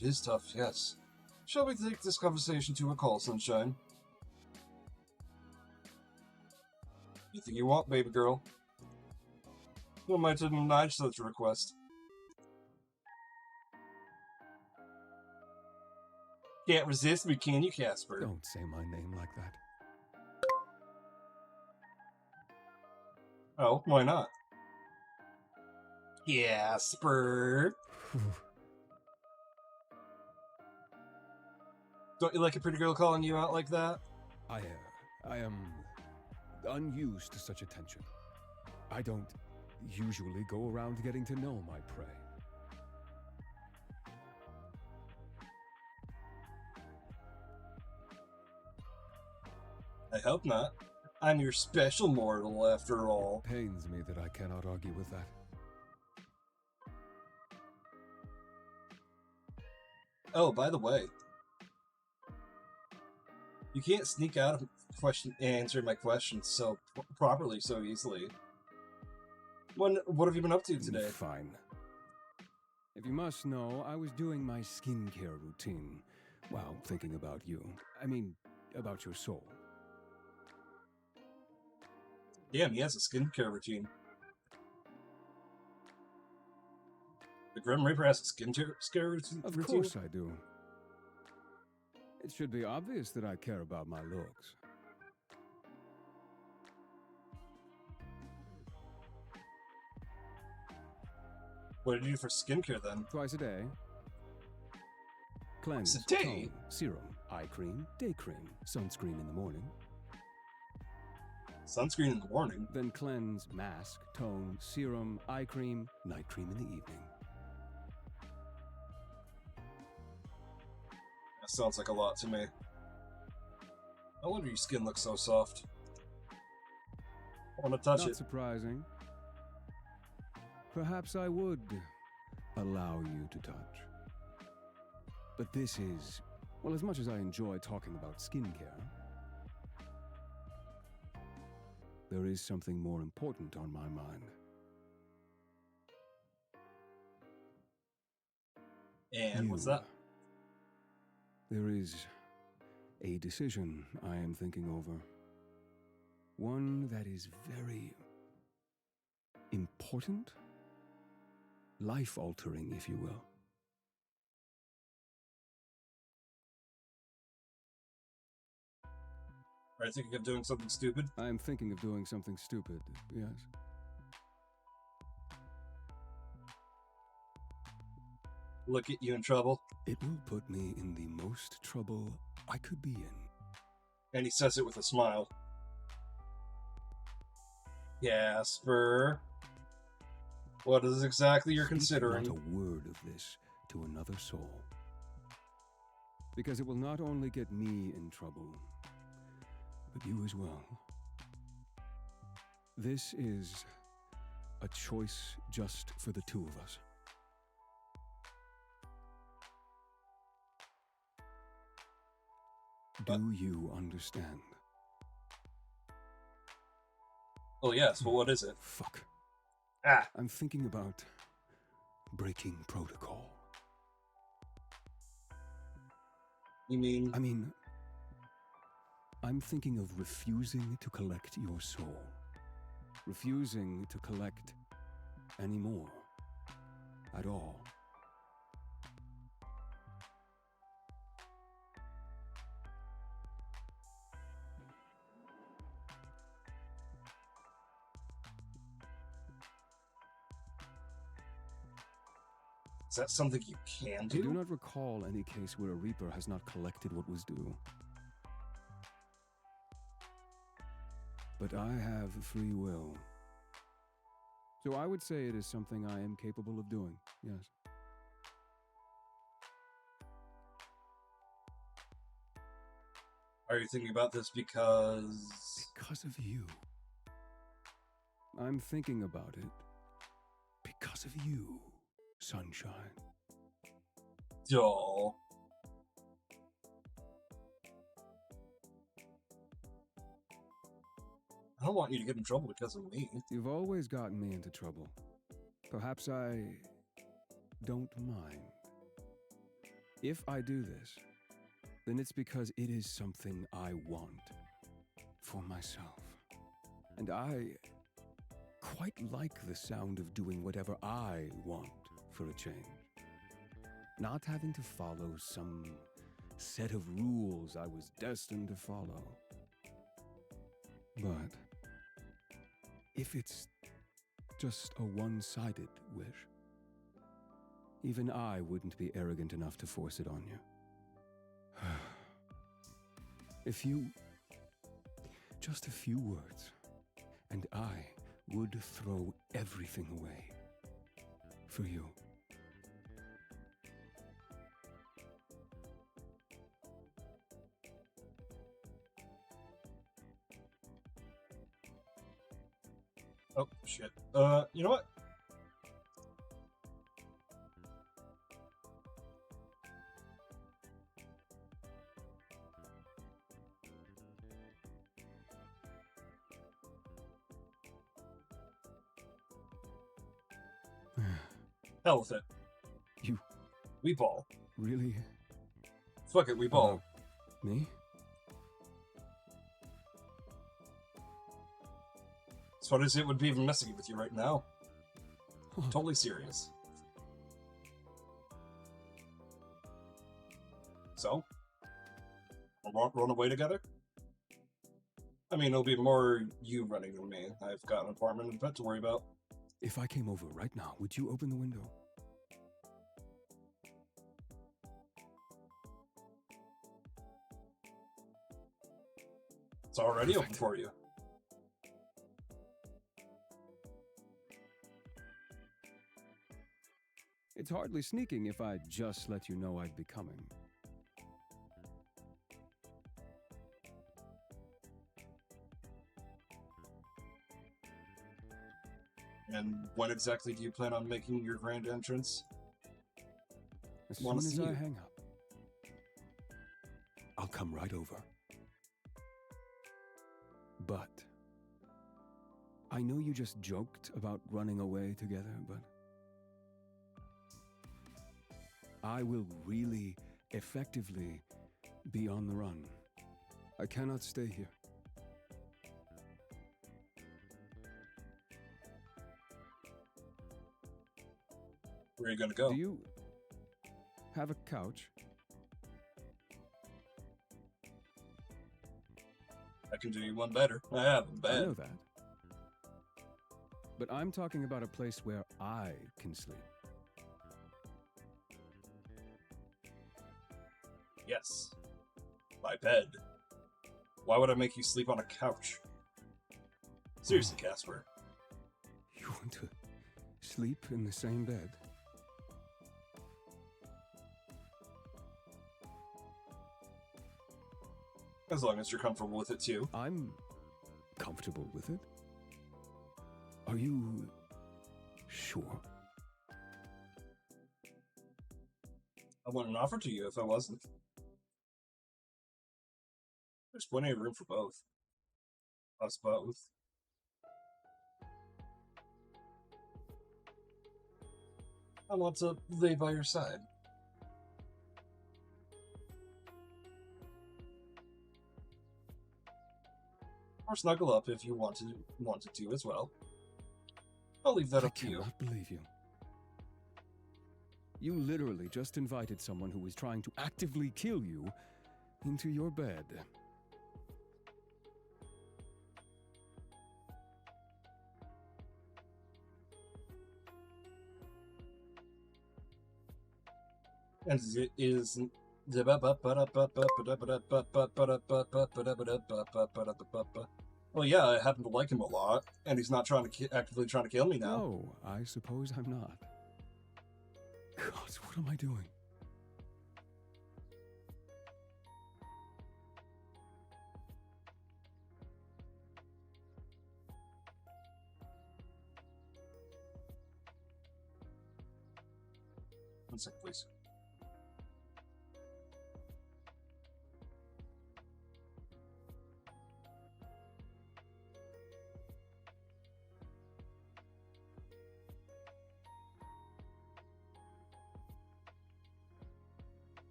Speaker 1: It is tough, yes. Shall we take this conversation to a call, sunshine? Anything you want, baby girl. Who am I to deny such a request? Can't resist me, can you, Casper?
Speaker 3: Don't say my name like that.
Speaker 1: Oh, why not? Casper. Don't you like a pretty girl calling you out like that?
Speaker 3: I am unused to such attention. I don't usually go around getting to know my prey.
Speaker 1: I hope not. I'm your special mortal, after all.
Speaker 3: It pains me that I cannot argue with that.
Speaker 1: Oh, by the way, you can't sneak out of answering my questions so properly so easily. What have you been up to today?
Speaker 3: Fine. If you must know, I was doing my skincare routine while thinking about you. I mean, about your soul.
Speaker 1: Damn, he has a skincare routine. The Grim Reaper has a skincare routine?
Speaker 3: Of course I do. It should be obvious that I care about my looks.
Speaker 1: What do you do for skincare then?
Speaker 3: Twice a day. Cleanse,
Speaker 1: Twice a day?
Speaker 3: tone, serum, eye cream, day cream, sunscreen in the morning.
Speaker 1: Sunscreen in the morning?
Speaker 3: Then cleanse, mask, tone, serum, eye cream, night cream in the evening.
Speaker 1: That sounds like a lot to me. No wonder your skin looks so soft. I want to touch
Speaker 3: Not
Speaker 1: it.
Speaker 3: surprising. Perhaps I would allow you to touch. But this is, well, as much as I enjoy talking about skincare, there is something more important on my mind.
Speaker 1: And what's that?
Speaker 3: There is a decision I am thinking over. One that is very important, life-altering, if you will.
Speaker 1: Are you thinking of doing something stupid?
Speaker 3: I am thinking of doing something stupid, yes.
Speaker 1: Look at you in trouble.
Speaker 3: It will put me in the most trouble I could be in.
Speaker 1: And he says it with a smile. Casper. What is exactly you're
Speaker 3: Speak
Speaker 1: considering?
Speaker 3: not a word of this to another soul. Because it will not only get me in trouble, but you as well. This is a choice just for the two of us. Do you understand?
Speaker 1: Well, yes, but what is it?
Speaker 3: Fuck.
Speaker 1: Ah,
Speaker 3: I'm thinking about breaking protocol.
Speaker 1: you mean...
Speaker 3: I mean, I'm thinking of refusing to collect your soul. Refusing to collect any more. At all.
Speaker 1: Is that something you can
Speaker 3: I do
Speaker 1: do?
Speaker 3: not recall any case where a Reaper has not collected what was due. But I have free will. So I would say it is something I am capable of doing, yes.
Speaker 1: Are you thinking about this because...
Speaker 3: Because of you. I'm thinking about it because of you, sunshine.
Speaker 1: Duh. I don't want you to get in trouble because of me.
Speaker 3: You've always gotten me into trouble. Perhaps I don't mind. If I do this, then it's because it is something I want for myself. And I quite like the sound of doing whatever I want for a change. Not having to follow some set of rules I was destined to follow. But if it's just a one-sided wish, even I wouldn't be arrogant enough to force it on you. If you... just a few words, and I would throw everything away for you.
Speaker 1: Oh, shit. You know what? Hell with it.
Speaker 3: You
Speaker 1: We ball.
Speaker 3: really...
Speaker 1: Fuck it, we ball.
Speaker 3: Me?
Speaker 1: As fun as it would be even messing with you right now. Totally serious. So? We'll run away together? I mean, it'll be more you running than me. I've got an apartment and a pet to worry about.
Speaker 3: If I came over right now, would you open the window?
Speaker 1: It's already
Speaker 3: Perfect.
Speaker 1: open for you.
Speaker 3: It's hardly sneaking if I just let you know I'd be coming.
Speaker 1: And when exactly do you plan on making your grand entrance?
Speaker 3: As
Speaker 1: Wanna
Speaker 3: soon as
Speaker 1: see
Speaker 3: I
Speaker 1: you.
Speaker 3: hang up, I'll come right over. But I know you just joked about running away together, but I will really, effectively be on the run. I cannot stay here.
Speaker 1: Where are you gonna go?
Speaker 3: Do you have a couch?
Speaker 1: I can do you one better. I have a
Speaker 3: I know
Speaker 1: bed.
Speaker 3: that. But I'm talking about a place where I can sleep.
Speaker 1: Yes. My bed. Why would I make you sleep on a couch? Seriously, Casper.
Speaker 3: You want to sleep in the same bed?
Speaker 1: As long as you're comfortable with it, too.
Speaker 3: I'm comfortable with it. Are you sure?
Speaker 1: I wouldn't offer to you if I wasn't. There's plenty of room for both. Us both. I want to lay by your side. Or snuggle up if you wanted to as well. I'll leave that up to you.
Speaker 3: I cannot believe you. You literally just invited someone who was trying to actively kill you into your bed.
Speaker 1: And it is. Well, yeah, I happen to like him a lot, and he's not actively trying to kill me now.
Speaker 3: No, I suppose I'm not. God, what am I doing?
Speaker 1: One second, please.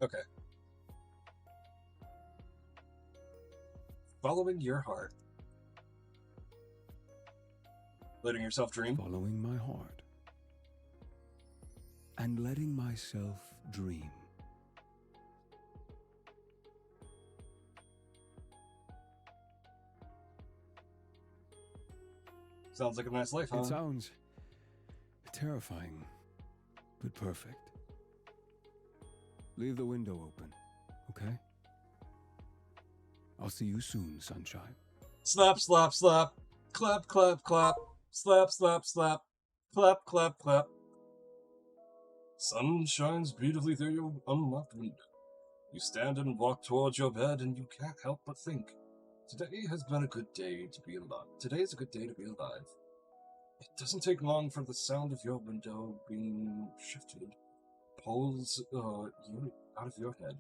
Speaker 1: Okay. Following your heart. Letting yourself dream.
Speaker 3: Following my heart. And letting myself dream.
Speaker 1: Sounds like a nice life, huh?
Speaker 3: It sounds terrifying, but perfect. Leave the window open, okay? I'll see you soon, sunshine.
Speaker 1: Slap, slap, slap. Clap, clap, clap. Slap, slap, slap. Clap, clap, clap. Sun shines beautifully through your unlocked window. You stand and walk towards your bed, and you can't help but think, today has been a good day to be alive. Today is a good day to be alive. It doesn't take long for the sound of your window being shifted pulls you out of your head.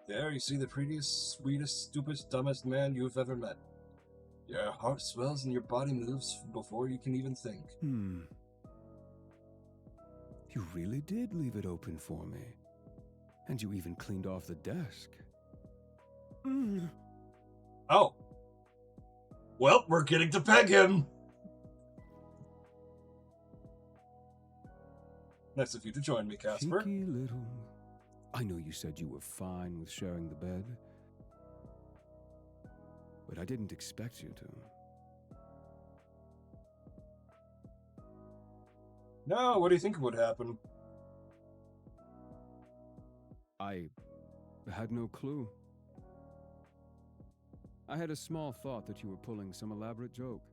Speaker 1: There you see the prettiest, sweetest, stupidest, dumbest man you've ever met. Your heart swells and your body moves before you can even think.
Speaker 3: You really did leave it open for me. And you even cleaned off the desk.
Speaker 1: Oh. Well, we're getting to peg him! Nice of you to join me, Casper.
Speaker 3: Cheeky little... I know you said you were fine with sharing the bed. But I didn't expect you to.
Speaker 1: No, what do you think would happen?
Speaker 3: I had no clue. I had a small thought that you were pulling some elaborate joke.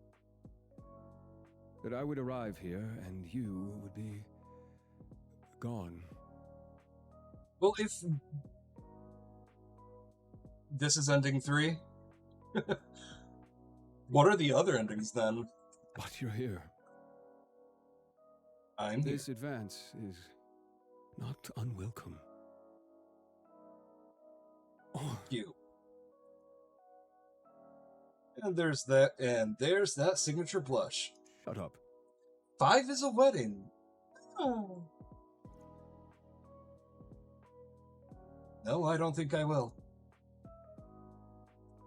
Speaker 3: That I would arrive here and you would be gone.
Speaker 1: Well, if this is ending 3, what are the other endings then?
Speaker 3: But you're here.
Speaker 1: I'm here.
Speaker 3: This advance is not unwelcome. Oh.
Speaker 1: You. And there's that signature blush.
Speaker 3: Shut up.
Speaker 1: 5 is a wedding. Oh. No, I don't think I will.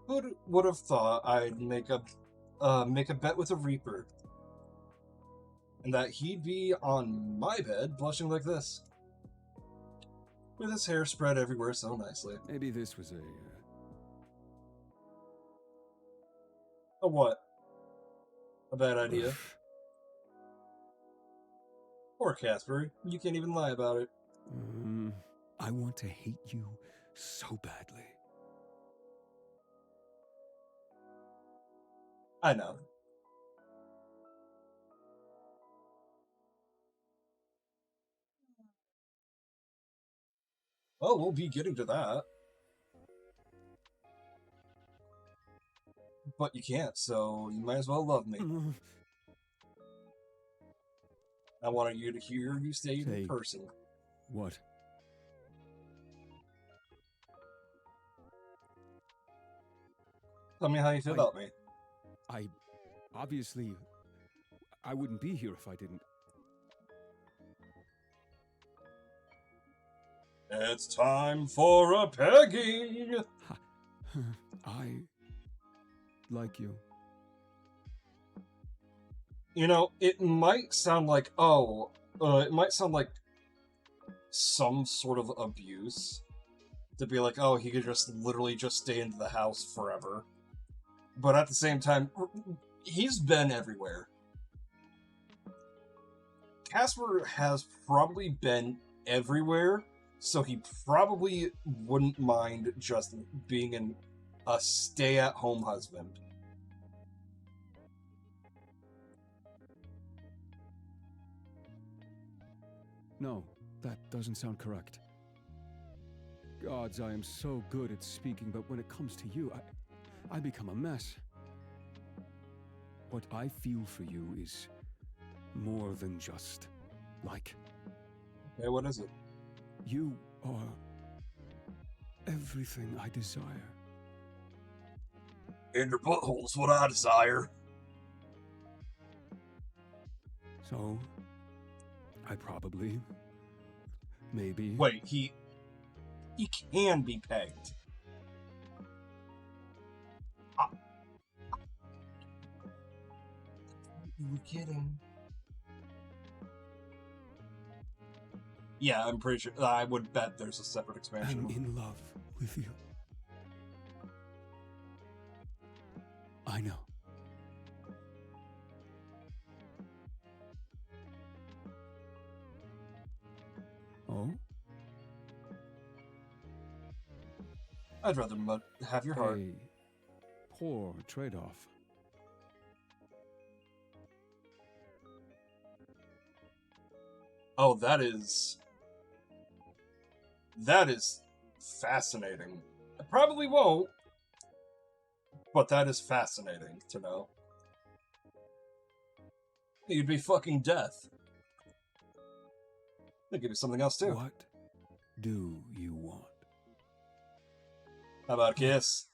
Speaker 1: Who would have thought I'd make a bet with a Reaper, and that he'd be on my bed blushing like this, with his hair spread everywhere so nicely.
Speaker 3: Maybe this was
Speaker 1: A what? A bad idea. Poor Casper, you can't even lie about it.
Speaker 3: I want to hate you so badly.
Speaker 1: I know. Oh, we'll be getting to that. But you can't, so you might as well love me. I wanted you to hear you say it in person.
Speaker 3: What?
Speaker 1: Tell me how you feel about me.
Speaker 3: Obviously, I wouldn't be here if I didn't.
Speaker 1: It's time for a pegging!
Speaker 3: I like you.
Speaker 1: You know, it might sound like, it might sound like some sort of abuse. To be like, oh, he could just literally just stay in the house forever. But at the same time, he's been everywhere. Casper has probably been everywhere, so he probably wouldn't mind just being a stay-at-home husband.
Speaker 3: No, that doesn't sound correct. Gods, I am so good at speaking, but when it comes to you, I become a mess. What I feel for you is more than just like.
Speaker 1: Okay, what is it?
Speaker 3: You are everything I desire.
Speaker 1: And your butthole's what I desire.
Speaker 3: So, I probably, maybe...
Speaker 1: Wait, he can be pegged. You were kidding. Yeah, I'm pretty sure. I would bet there's a separate expansion.
Speaker 3: I'm in love with you. I know. Oh?
Speaker 1: I'd rather have your heart.
Speaker 3: A poor trade-off.
Speaker 1: Oh, that is fascinating. I probably won't, but that is fascinating to know. You'd be fucking death. They'll give you something else too.
Speaker 3: What do you want?
Speaker 1: How about a kiss?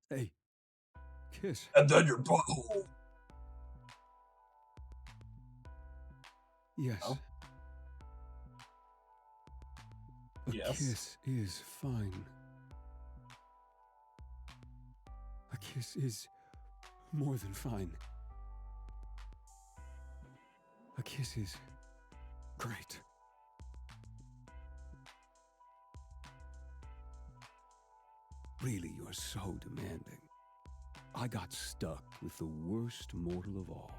Speaker 3: Hey, kiss.
Speaker 1: And then your butthole.
Speaker 3: Yes.
Speaker 1: Oh?
Speaker 3: A
Speaker 1: Yes.
Speaker 3: kiss is fine. A kiss is more than fine. A kiss is great. Really, you're so demanding. I got stuck with the worst mortal of all.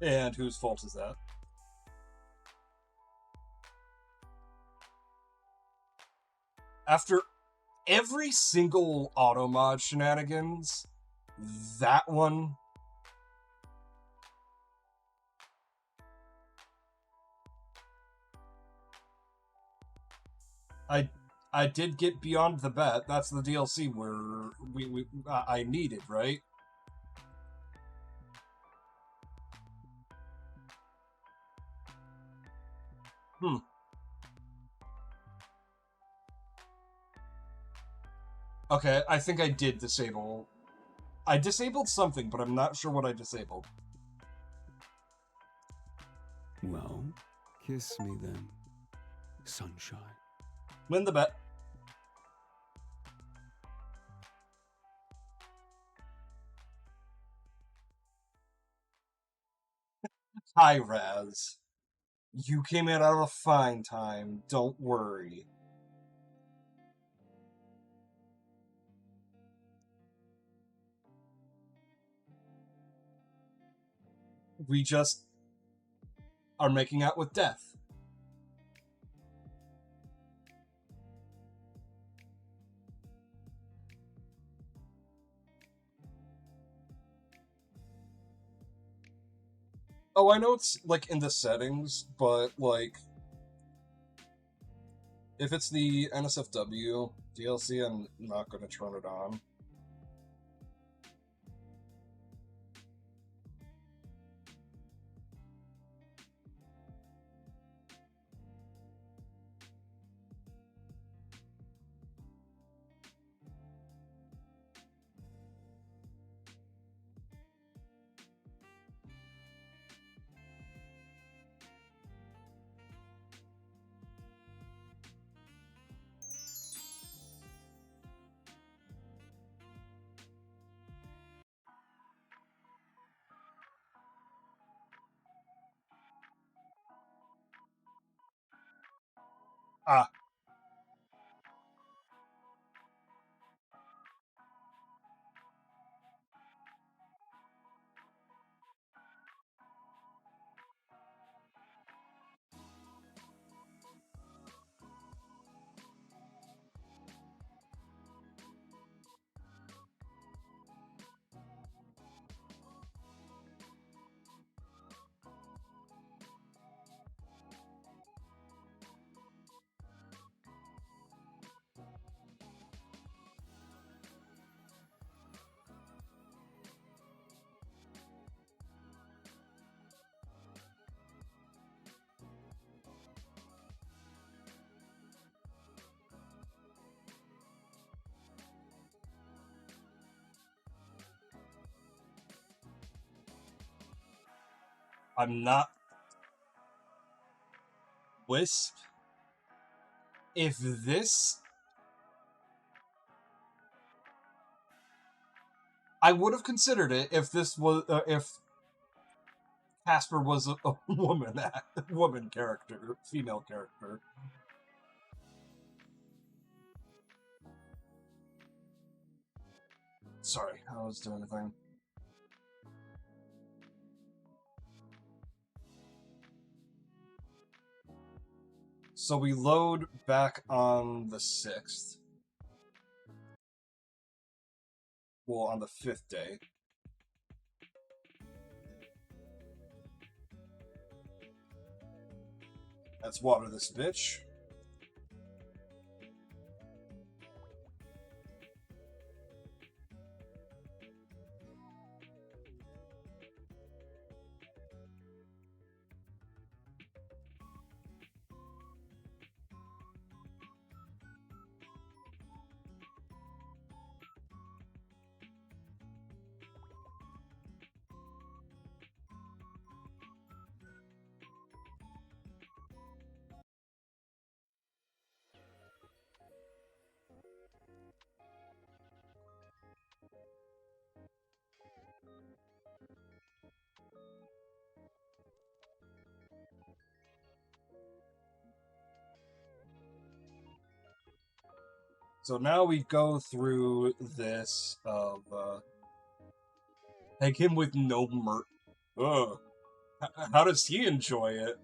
Speaker 1: And whose fault is that? After every single automod shenanigans, that one... I did get Beyond the Bet. That's the DLC where I needed, right? Okay, I think I did disable... I disabled something, but I'm not sure what I disabled.
Speaker 3: Well, kiss me then, sunshine.
Speaker 1: Win the bet. Hi, Raz. You came in at a fine time, don't worry. We just are making out with death. Oh, I know it's, like, in the settings, but, like... If it's the NSFW DLC, I'm not going to turn it on. Ah. I'm not... Wisp? If this... I would have considered it if this was... if Casper was a woman character, female character. Sorry, I was doing a thing. So we load back on the 6th. Well, on the 5th day. Let's water this bitch. So now we go through this of, like him with no Ugh. How does he enjoy it?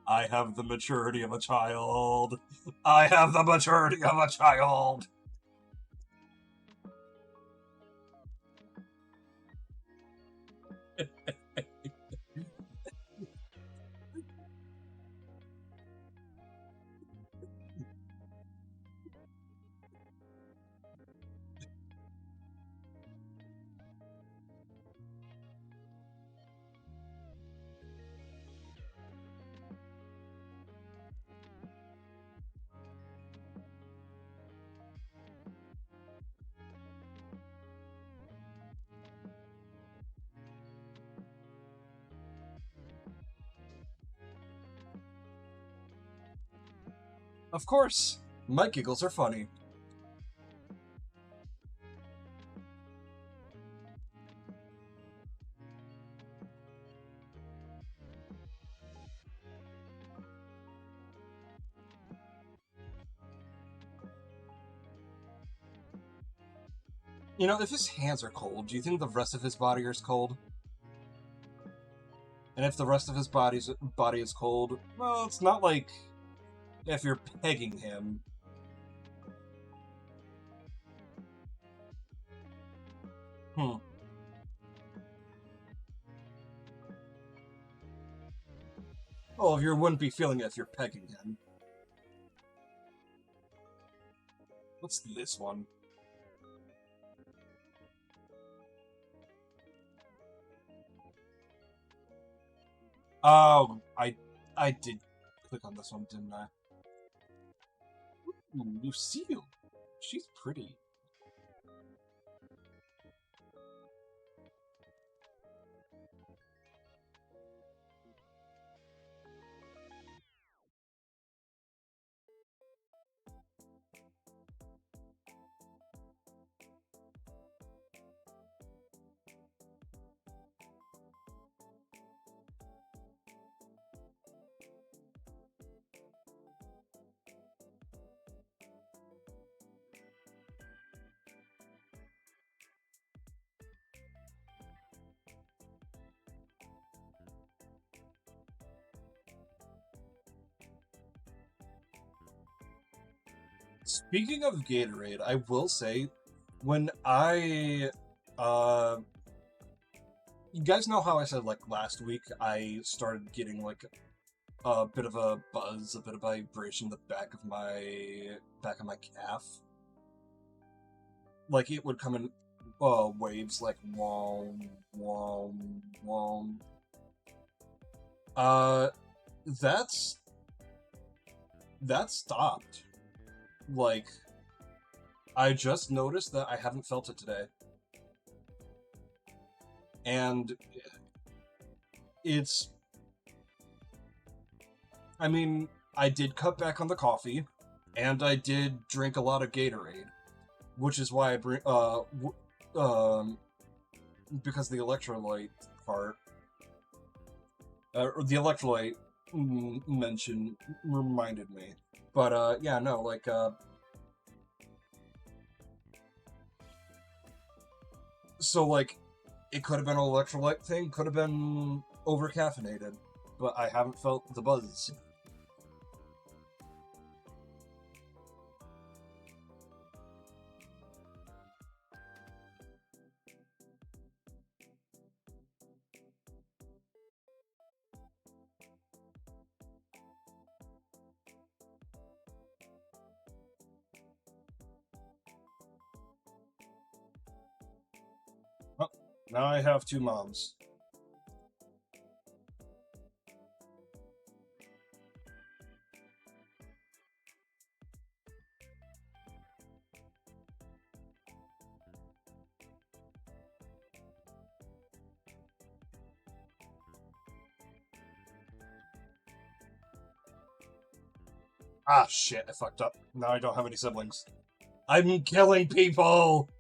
Speaker 1: I have the maturity of a child. I have the maturity of a child. Of course, my giggles are funny. You know, if his hands are cold, do you think the rest of his body is cold? And if the rest of his body is cold, well, it's not like if you're pegging him. Oh, you wouldn't be feeling it if you're pegging him. What's this one? Oh, I did click on this one, didn't I? Ooh, Lucille. She's pretty. Speaking of Gatorade, I will say, when you guys know how I said, like, last week, I started getting, like, a bit of a buzz, a bit of vibration in the back of my calf? Like, it would come in, waves, like, wom, wom, wom. That stopped. Like, I just noticed that I haven't felt it today. And it's... I mean, I did cut back on the coffee, and I did drink a lot of Gatorade, which is why I bring, because the electrolyte part, or the electrolyte mention reminded me. But, yeah, no, like, so, like, it could have been an electrolyte thing, could have been over-caffeinated, but I haven't felt the buzz. Now I have two moms. Ah, shit, I fucked up. Now I don't have any siblings. I'm killing people!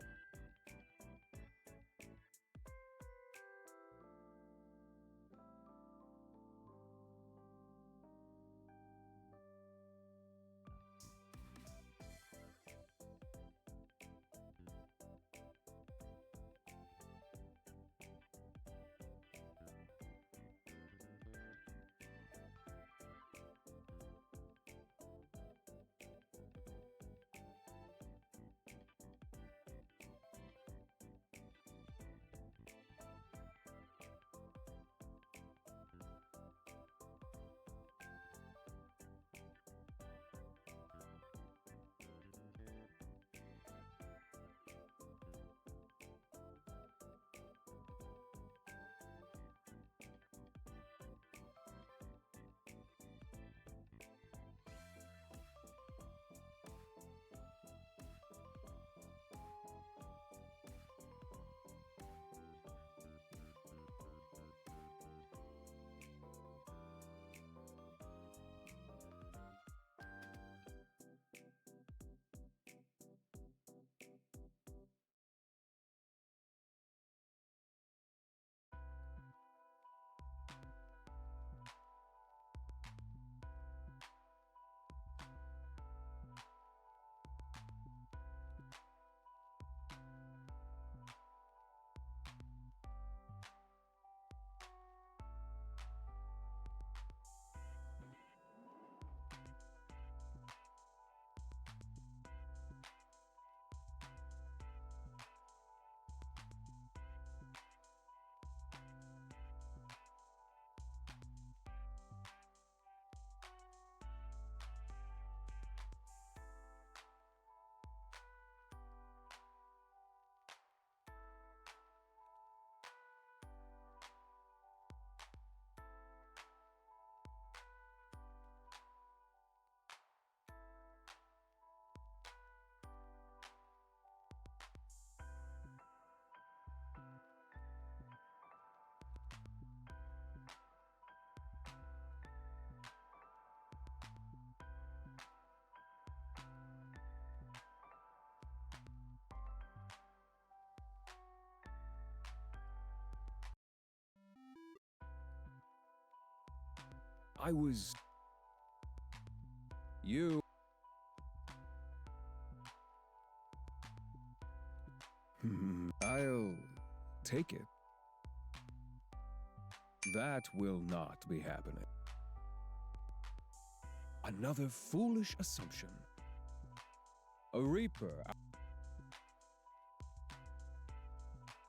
Speaker 3: I was... You... I'll take it. That will not be happening. Another foolish assumption. A Reaper.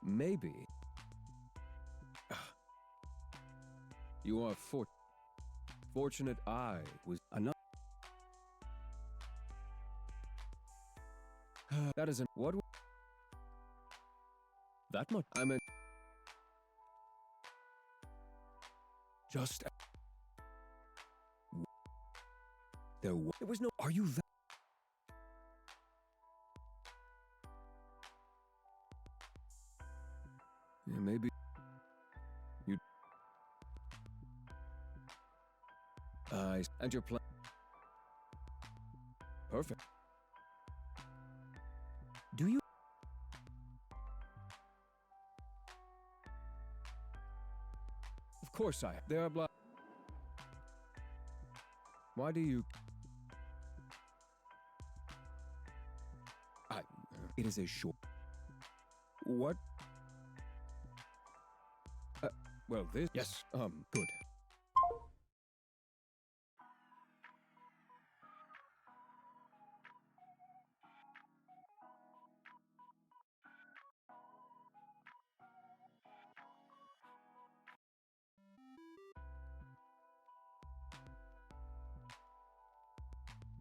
Speaker 3: Maybe. You are fortunate I was another. That isn't what. That much. I meant. Just. There was no. Are you that? Yeah, maybe. You. And your plan. Perfect. Do you? Of course I. There are blah. Why do you? It is a short. What? Well, this. Yes. Good.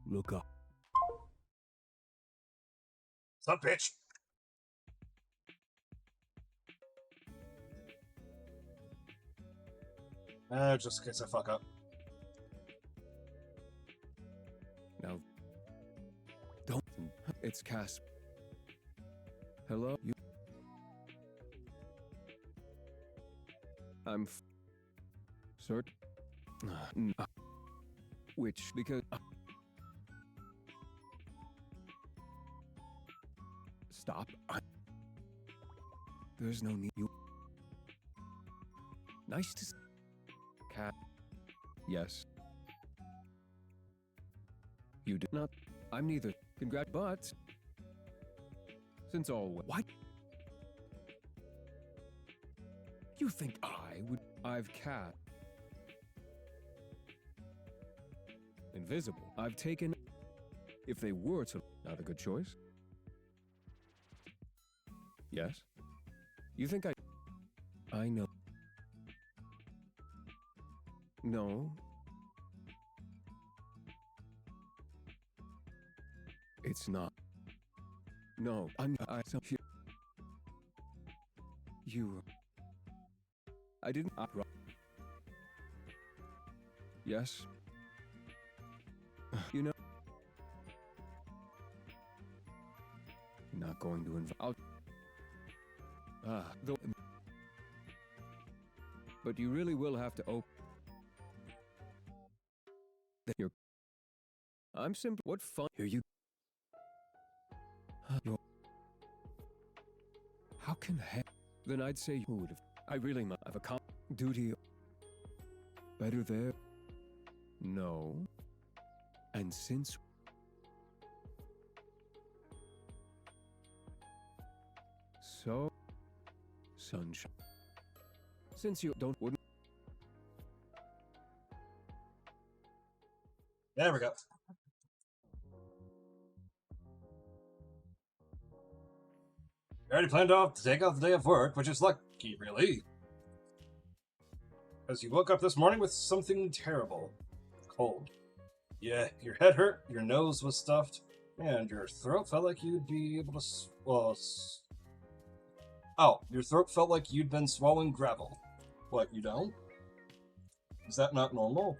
Speaker 3: Look up.
Speaker 1: Sup, bitch? Just in case I fuck up.
Speaker 3: Now, don't. It's Casp. Hello? You. I'm. Cert. Which, because. Stop. There's no need. You. Nice to. Cat. Yes. You did not. I'm neither. But. Since always. What? You think I would. I've cat. Invisible. I've taken. If they were to. Not a good choice. Yes? You think I know. No. It's not. No, you. I didn't. Yes? You know. Not going to invite. Though. But you really will have to open. I'm simple. What fun. Here you. How can heck? Then I'd say you would have. I really must have a duty. Better there. No. And since. So. Sunshine. Since you wouldn't.
Speaker 1: There we go. You already planned off to take off the day of work, which is lucky, really. Because you woke up this morning with something terrible. Cold. Yeah, your head hurt, your nose was stuffed, and your throat felt like you'd be able to Oh, your throat felt like you'd been swallowing gravel. What, you don't? Is that not normal?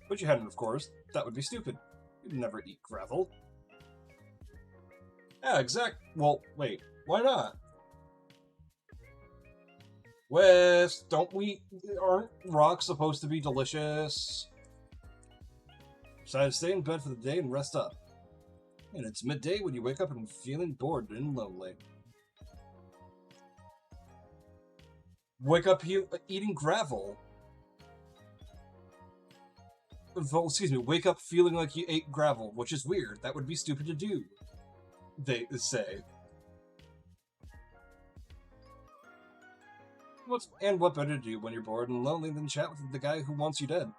Speaker 1: But you hadn't, of course. That would be stupid. You'd never eat gravel. Yeah, well, wait. Why not? Wes, aren't rocks supposed to be delicious? Decided to stay in bed for the day and rest up. And it's midday when you wake up and feeling bored and lonely. Wake up eating gravel. Well, excuse me, wake up feeling like you ate gravel, which is weird. That would be stupid to do, they say. What better to do when you're bored and lonely than chat with the guy who wants you dead?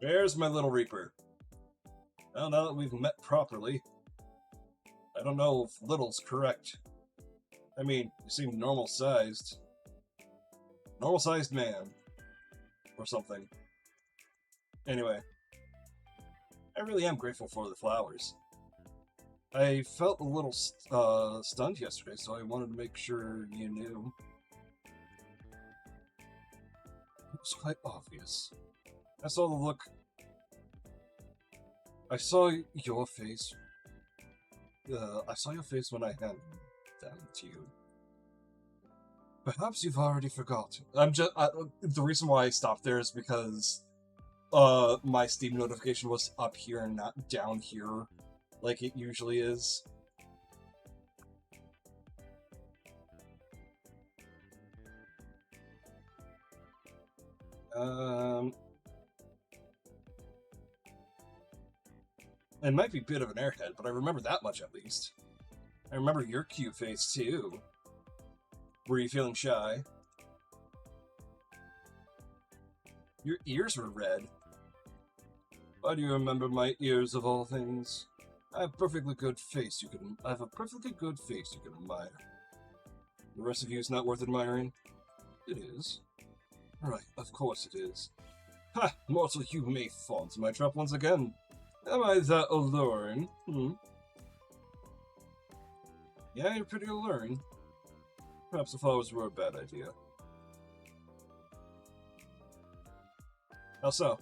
Speaker 1: There's my little Reaper. Well, now that we've met properly, I don't know if little's correct. I mean, you seem normal-sized. Normal-sized man. Or something. Anyway. I really am grateful for the flowers. I felt a little stunned yesterday, so I wanted to make sure you knew. It was quite obvious. I saw the look. I saw your face. I saw your face when I handed them to you. Perhaps you've already forgotten. The reason why I stopped there is because my Steam notification was up here and not down here, like it usually is. It might be a bit of an airhead, but I remember that much at least. I remember your cute face too. Were you feeling shy? Your ears were red. Why do you remember my ears of all things? I have a perfectly good face you can admire. The rest of you is not worth admiring? It is. Right, of course it is. Ha! Mortal, you may fall into my trap once again. Am I that alluring? Yeah, you're pretty alluring. Perhaps the flowers were a bad idea. How so?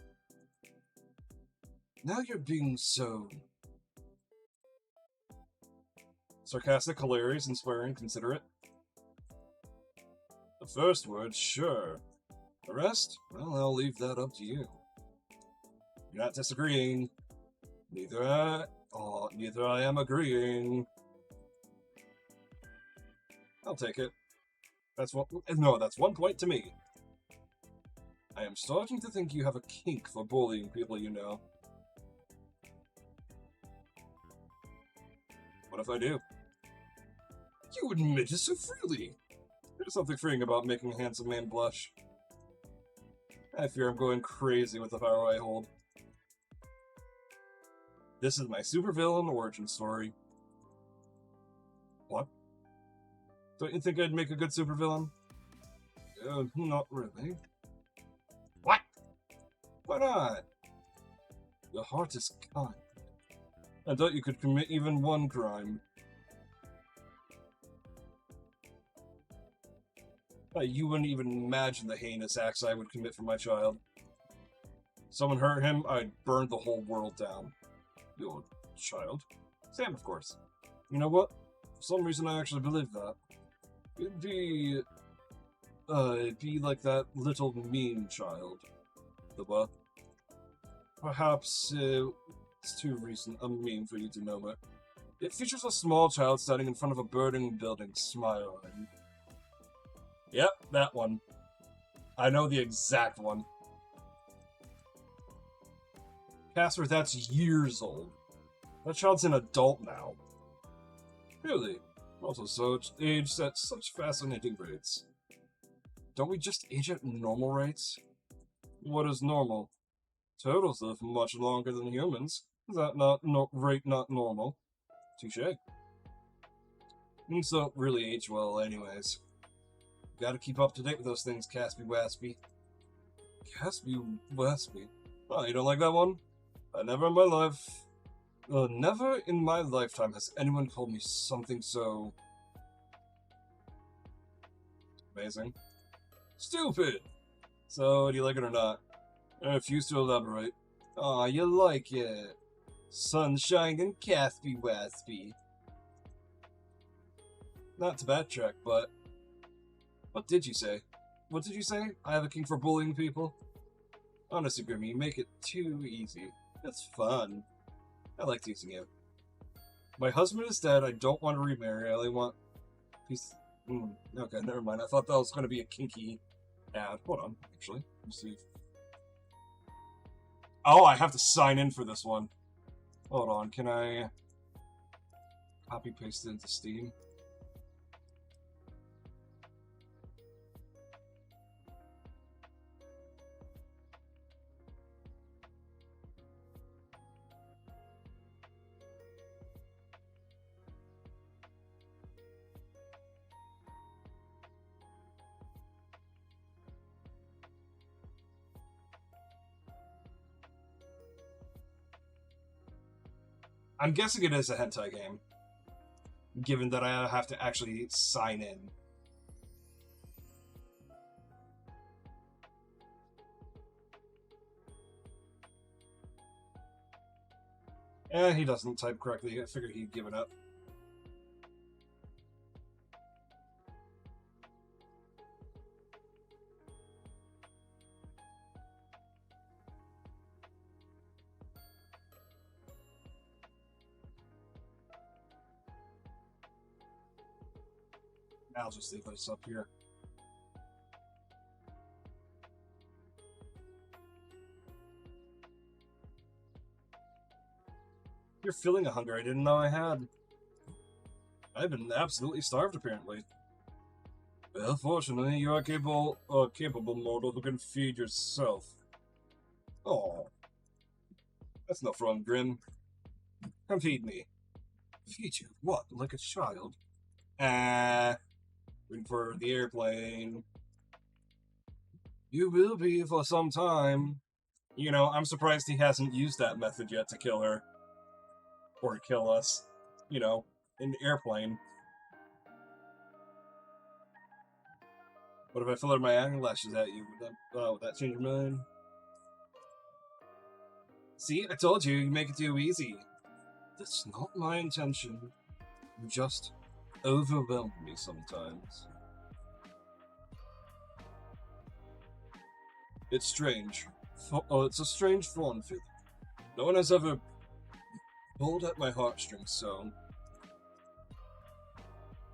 Speaker 1: Now you're being so sarcastic, hilarious, and swearing, considerate. The first word, sure. The rest? Well, I'll leave that up to you. You're not disagreeing. Neither I am agreeing. I'll take it. That's 1 point to me. I am starting to think you have a kink for bullying people you know. What if I do? You admit it so freely. There's something freeing about making a handsome man blush. I fear I'm going crazy with the power I hold. This is my supervillain origin story. What? Don't you think I'd make a good supervillain? Not really. What? Why not? Your heart is kind. I thought you could commit even one crime. You wouldn't even imagine the heinous acts I would commit for my child. Someone hurt him, I'd burn the whole world down. Your child? Sam, of course. You know what? For some reason I actually believe that. It'd be like that little mean child. The what? Perhaps it's too recent a meme for you to know it. It features a small child standing in front of a burning building, smiling. Yep, that one. I know the exact one. Casper, that's years old. That child's an adult now. Really? Also, so aged at such fascinating rates. Don't we just age at normal rates? What is normal? Turtles live much longer than humans. Is that not normal? Touché. Things don't really age well anyways. Gotta keep up to date with those things, Caspy Waspy. Caspy Waspy? Oh, you don't like that one? Never in my lifetime has anyone called me something so amazing. Stupid! So, do you like it or not? I refuse to elaborate. Aw, you like it. Sunshine and Caspy Waspy. Not to backtrack, but what did you say? What did you say? I have a kink for bullying people? Honestly, Grimmy, you make it too easy. It's fun. I like teasing you. My husband is dead. I don't want to remarry. I only want peace. Okay, never mind. I thought that was going to be a kinky ad. Hold on, actually. Let's see. Oh, I have to sign in for this one. Hold on, can I copy paste it into Steam? I'm guessing it is a hentai game, given that I have to actually sign in. He doesn't type correctly. I figured he'd give it up. I'll just leave this up here. You're feeling a hunger I didn't know I had. I've been absolutely starved, apparently. Well, fortunately, you are capable mortal who can feed yourself. Oh, that's not wrong, Grim. Come feed me. Feed you? What, like a child? Waiting for the airplane. You will be for some time. You know, I'm surprised he hasn't used that method yet to kill her. Or kill us. You know, in the airplane. What if I fill out my eyelashes at you? Would that change your mind? See, I told you, you make it too easy. That's not my intention. You just overwhelm me sometimes. It's strange. It's a strange fond feeling. No one has ever pulled at my heartstrings, so...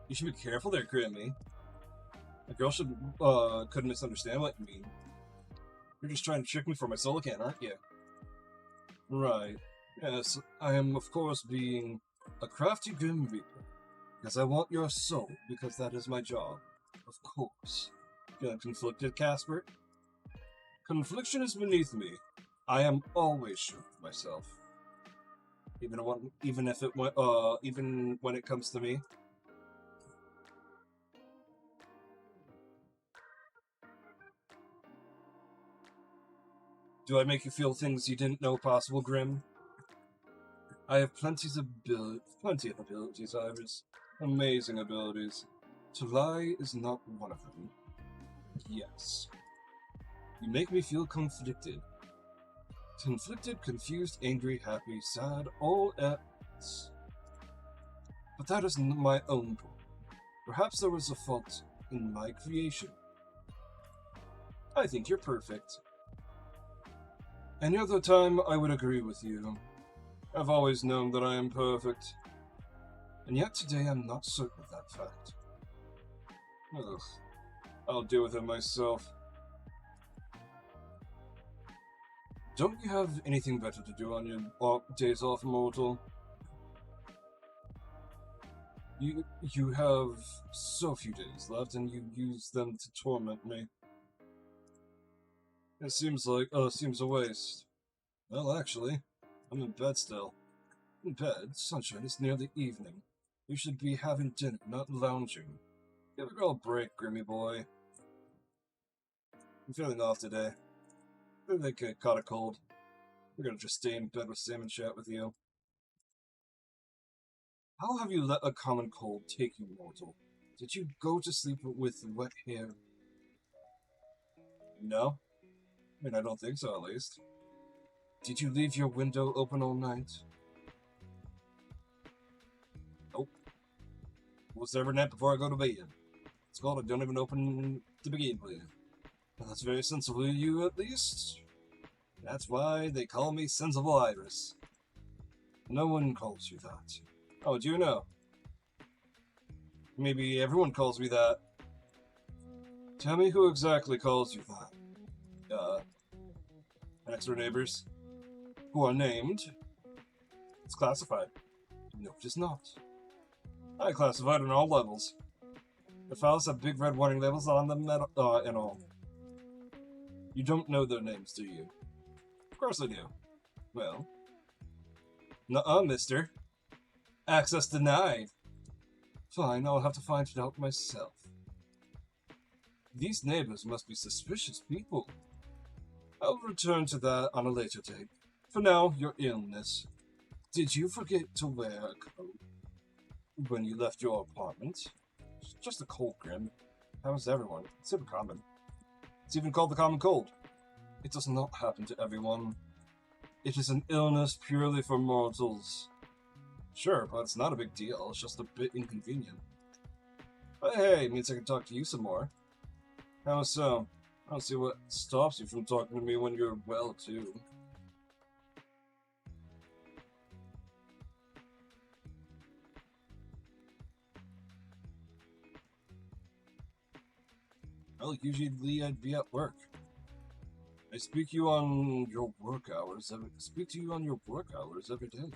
Speaker 1: You should be careful there, Grimmy. A girl could misunderstand what you mean. You're just trying to trick me for my soul again, aren't you? Right. Yes, I am, of course, being a crafty Grim Reaper. Because I want your soul, because that is my job. Of course. Feeling conflicted, Casper? Confliction is beneath me. I am always sure of myself. Even when it comes to me. Do I make you feel things you didn't know possible, Grim? I have plenty of abilities, Iris. Amazing abilities. To lie is not one of them. Yes. You make me feel conflicted. Conflicted, confused, angry, happy, sad, all at once. But that is my own problem. Perhaps there was a fault in my creation. I think you're perfect. Any other time, I would agree with you. I've always known that I am perfect. And yet today I'm not certain of that fact. Ugh. I'll deal with it myself. Don't you have anything better to do on your days off, mortal? You have so few days left, and you use them to torment me. It seems a waste. Well, actually, I'm in bed still. In bed, sunshine, it's nearly evening. You should be having dinner, not lounging. Give a girl a break, Grimmy boy. I'm feeling off today. I think I caught a cold. We're gonna just stay in bed with Sam and chat with you. How have you let a common cold take you, mortal? Did you go to sleep with wet hair? No? I mean, I don't think so, at least. Did you leave your window open all night? Nope. Almost every night before I go to bed. It's called I don't even open to begin with. Well, that's very sensible of you, at least. That's why they call me Sensible Iris. No one calls you that. Oh, do you know? Maybe everyone calls me that. Tell me who exactly calls you that. Next door neighbors. Who are named. It's classified. No, it is not. I classified on all levels. The files have big red warning labels on them and all. You don't know their names, do you? Of course I do. Well. Nuh-uh, mister. Access denied. Fine, I'll have to find it out myself. These neighbors must be suspicious people. I'll return to that on a later date. For now, your illness. Did you forget to wear a coat when you left your apartment? It's just a cold, Grim. How is everyone? It's super common. It's even called the common cold. It does not happen to everyone. It is an illness purely for mortals. Sure, but it's not a big deal. It's just a bit inconvenient. But hey, it means I can talk to you some more. How so? I don't see what stops you from talking to me when you're well, too. Well, usually I'd be at work. I speak to you on your work hours every day.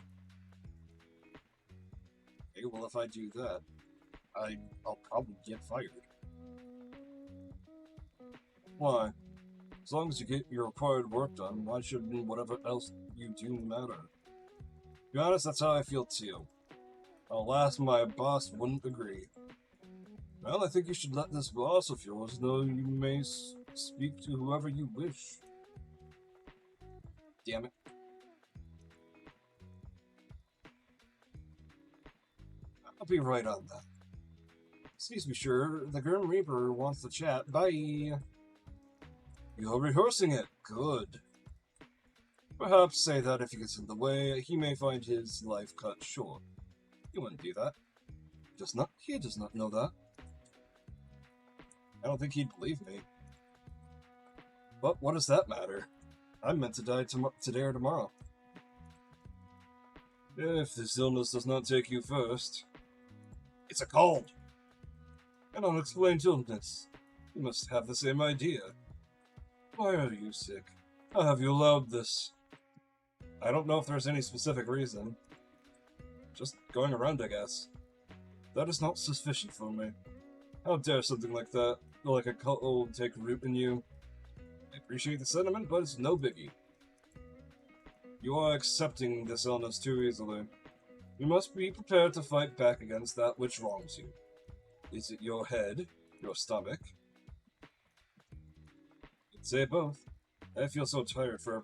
Speaker 1: Okay, well, if I do that, I'll probably get fired. Why? As long as you get your required work done, why shouldn't whatever else you do matter? To be honest, that's how I feel too. Alas, my boss wouldn't agree. Well, I think you should let this boss of yours know you may speak to whoever you wish. Damn it. I'll be right on that. Excuse me, sure. The Grim Reaper wants to chat. Bye. You're rehearsing it. Good. Perhaps say that if he gets in the way, he may find his life cut short. He wouldn't do that. He does not know that. I don't think he'd believe me. But what does that matter? I'm meant to die today or tomorrow. If this illness does not take you first. It's a cold. An unexplained illness. You must have the same idea. Why are you sick? How have you allowed this? I don't know if there's any specific reason. Just going around, I guess. That is not sufficient for me. How dare something like that, like a cold, take root in you? I appreciate the sentiment, but it's no biggie. You are accepting this illness too easily. You must be prepared to fight back against that which wrongs you. Is it your head? Your stomach? I'd say both. I feel so tired for a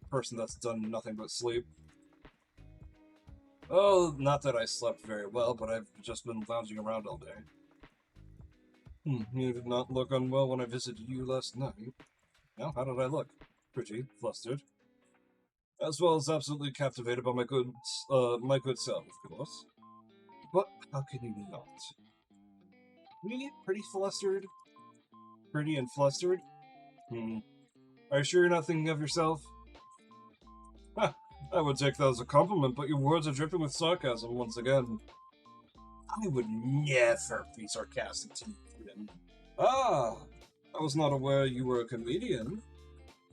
Speaker 1: person that's done nothing but sleep. Oh, not that I slept very well, but I've just been lounging around all day. You did not look unwell when I visited you last night. Now, how did I look? Pretty, flustered. As well as absolutely captivated by my good self, of course. But how can you not? Me? Pretty flustered? Pretty and flustered? Are you sure you're not thinking of yourself? Ha! I would take that as a compliment, but your words are dripping with sarcasm once again. I would never be sarcastic to you. Ah! I was not aware you were a comedian.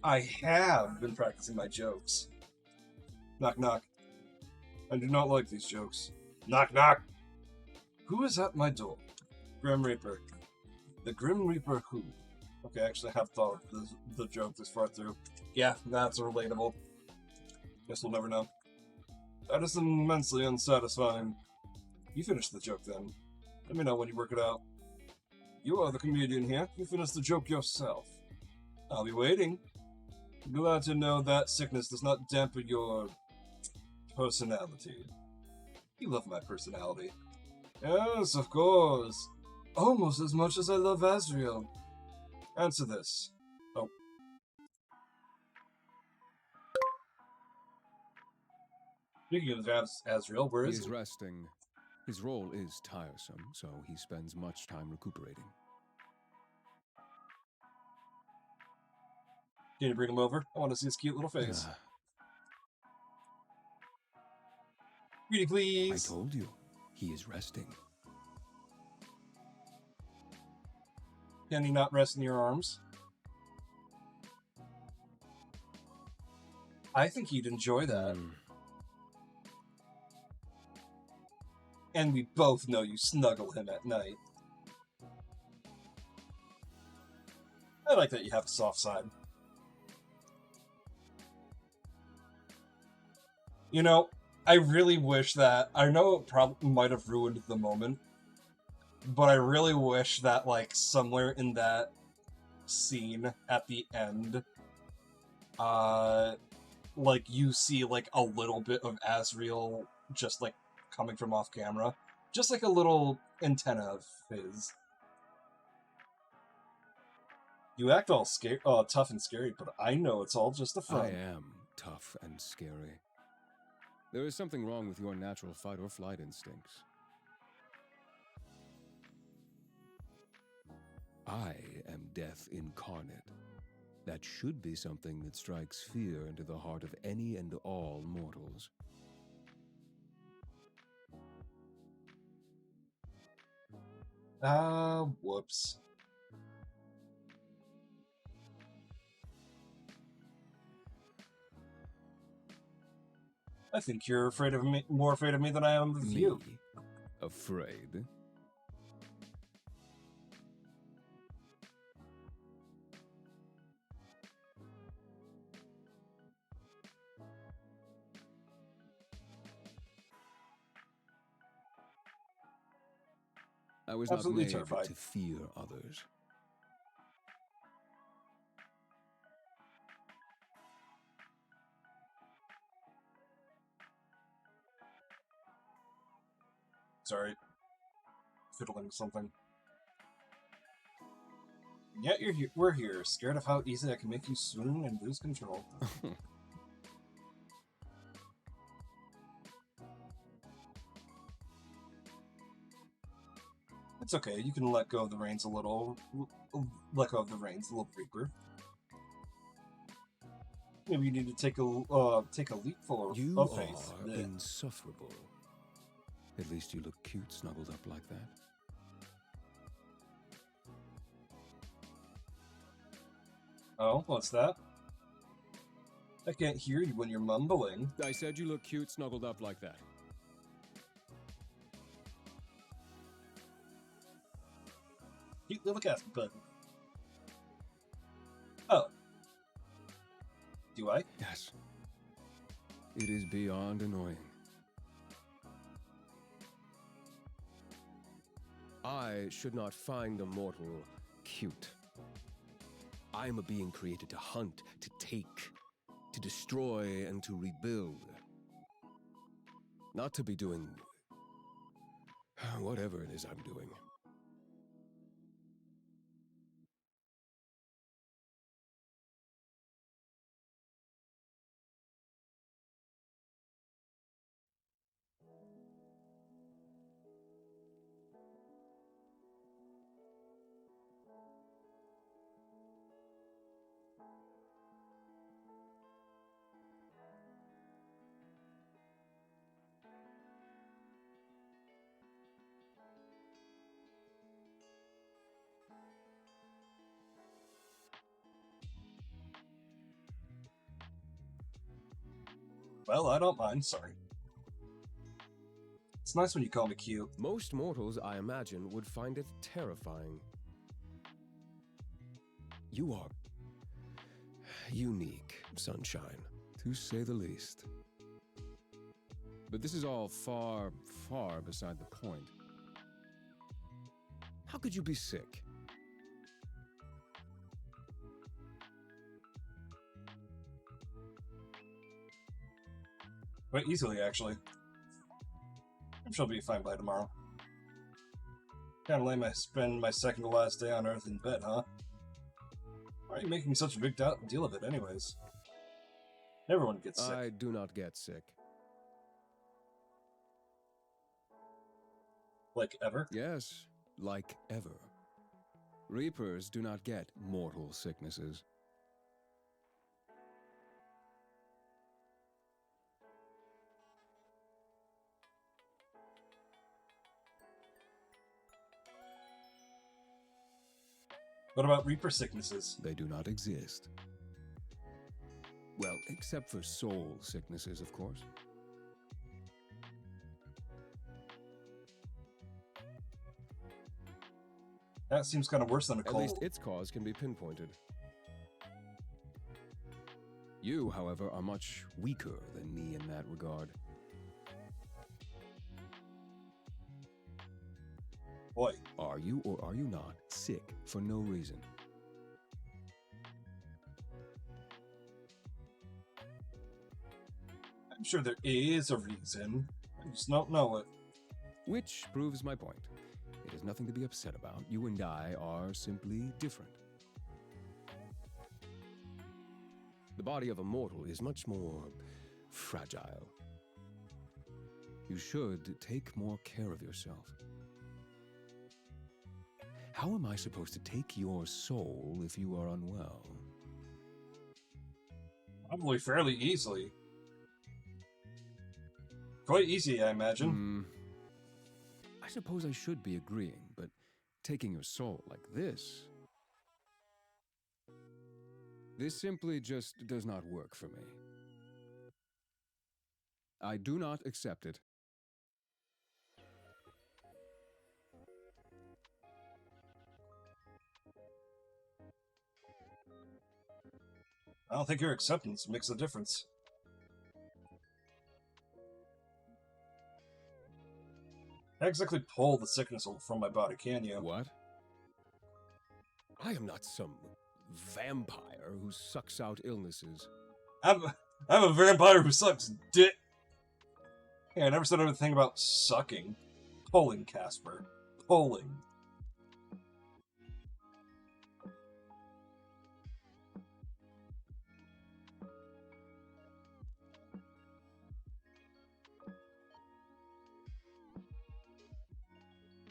Speaker 1: I have been practicing my jokes. Knock knock. I do not like these jokes. Knock knock! Who is at my door? Grim Reaper. The Grim Reaper who? Okay, I actually have thought of the joke this far through. Yeah, that's relatable. Guess we'll never know. That is immensely unsatisfying. You finish the joke then. Let me know when you work it out. You are the comedian here. You finish the joke yourself. I'll be waiting. Glad to know that sickness does not dampen your personality. You love my personality. Yes, of course. Almost as much as I love Asriel. Answer this. Oh. Speaking of Asriel, where is he?
Speaker 3: He is resting. His role is tiresome, so he spends much time recuperating.
Speaker 1: Can you bring him over? I want to see his cute little face. Pretty
Speaker 3: I
Speaker 1: please.
Speaker 3: told you, he is resting.
Speaker 1: Can he not rest in your arms? I think he'd enjoy that. And we both know you snuggle him at night. I like that you have a soft side. You know, I really wish that... I know it probably might have ruined the moment, but I really wish that, like, somewhere in that scene at the end, like, you see, like, a little bit of Asriel just, like, coming from off camera. Just, like, a little antenna of his. You act all tough and scary, but I know it's all just a front.
Speaker 3: I am tough and scary. There is something wrong with your natural fight or flight instincts. I am death incarnate. That should be something that strikes fear into the heart of any and all mortals.
Speaker 1: Whoops. I think you're afraid of me, more afraid of me than I am of you.
Speaker 3: Afraid? I was
Speaker 1: Absolutely
Speaker 3: not made
Speaker 1: terrified.
Speaker 3: to fear others.
Speaker 1: Sorry. Fiddling something. And yet we're here, scared of how easy I can make you swoon and lose control. It's okay, you can let go of the reins a little. Let go of the reins, little Reaper. Maybe you need to take a leap of faith.
Speaker 3: You are insufferable. At least you look cute snuggled up like that.
Speaker 1: Oh, what's that? I can't hear you when you're mumbling.
Speaker 3: I said you look cute snuggled up like that.
Speaker 1: Cute little cat button. Oh. Do I?
Speaker 3: Yes. It is beyond annoying. I should not find a mortal cute. I am a being created to hunt, to take, to destroy, and to rebuild. Not to be doing whatever it is I'm doing.
Speaker 1: Well, I don't mind, sorry. It's nice when you call me cute.
Speaker 3: Most mortals, I imagine, would find it terrifying. You are unique, Sunshine, to say the least. But this is all far, far beside the point. How could you be sick?
Speaker 1: Quite easily, actually. I'm sure I'll be fine by tomorrow. Kinda spend my second to last day on Earth in bed, huh? Why are you making such a big deal of it, anyways? Everyone gets sick.
Speaker 3: I do not get sick.
Speaker 1: Like, ever?
Speaker 3: Yes, like ever. Reapers do not get mortal sicknesses.
Speaker 1: What about Reaper sicknesses?
Speaker 3: They do not exist. Well, except for soul sicknesses, of course.
Speaker 1: That seems kind of worse than a
Speaker 3: At
Speaker 1: cold.
Speaker 3: least its cause can be pinpointed. You, however, are much weaker than me in that regard.
Speaker 1: Boy,
Speaker 3: Are you or are you not sick for no reason?
Speaker 1: I'm sure there is a reason. I just don't know it.
Speaker 3: Which proves my point. It is nothing to be upset about. You and I are simply different. The body of a mortal is much more fragile. You should take more care of yourself. How am I supposed to take your soul if you are unwell?
Speaker 1: Probably fairly easily. Quite easy, I imagine.
Speaker 3: I suppose I should be agreeing, but taking your soul like this... This simply just does not work for me. I do not accept it.
Speaker 1: I don't think your acceptance makes a difference. Can't exactly pull the sickness from my body, can you?
Speaker 3: What? I am not some vampire who sucks out illnesses.
Speaker 1: I'm a vampire who sucks dick. Yeah, I never said anything about sucking. Pulling, Casper. Pulling.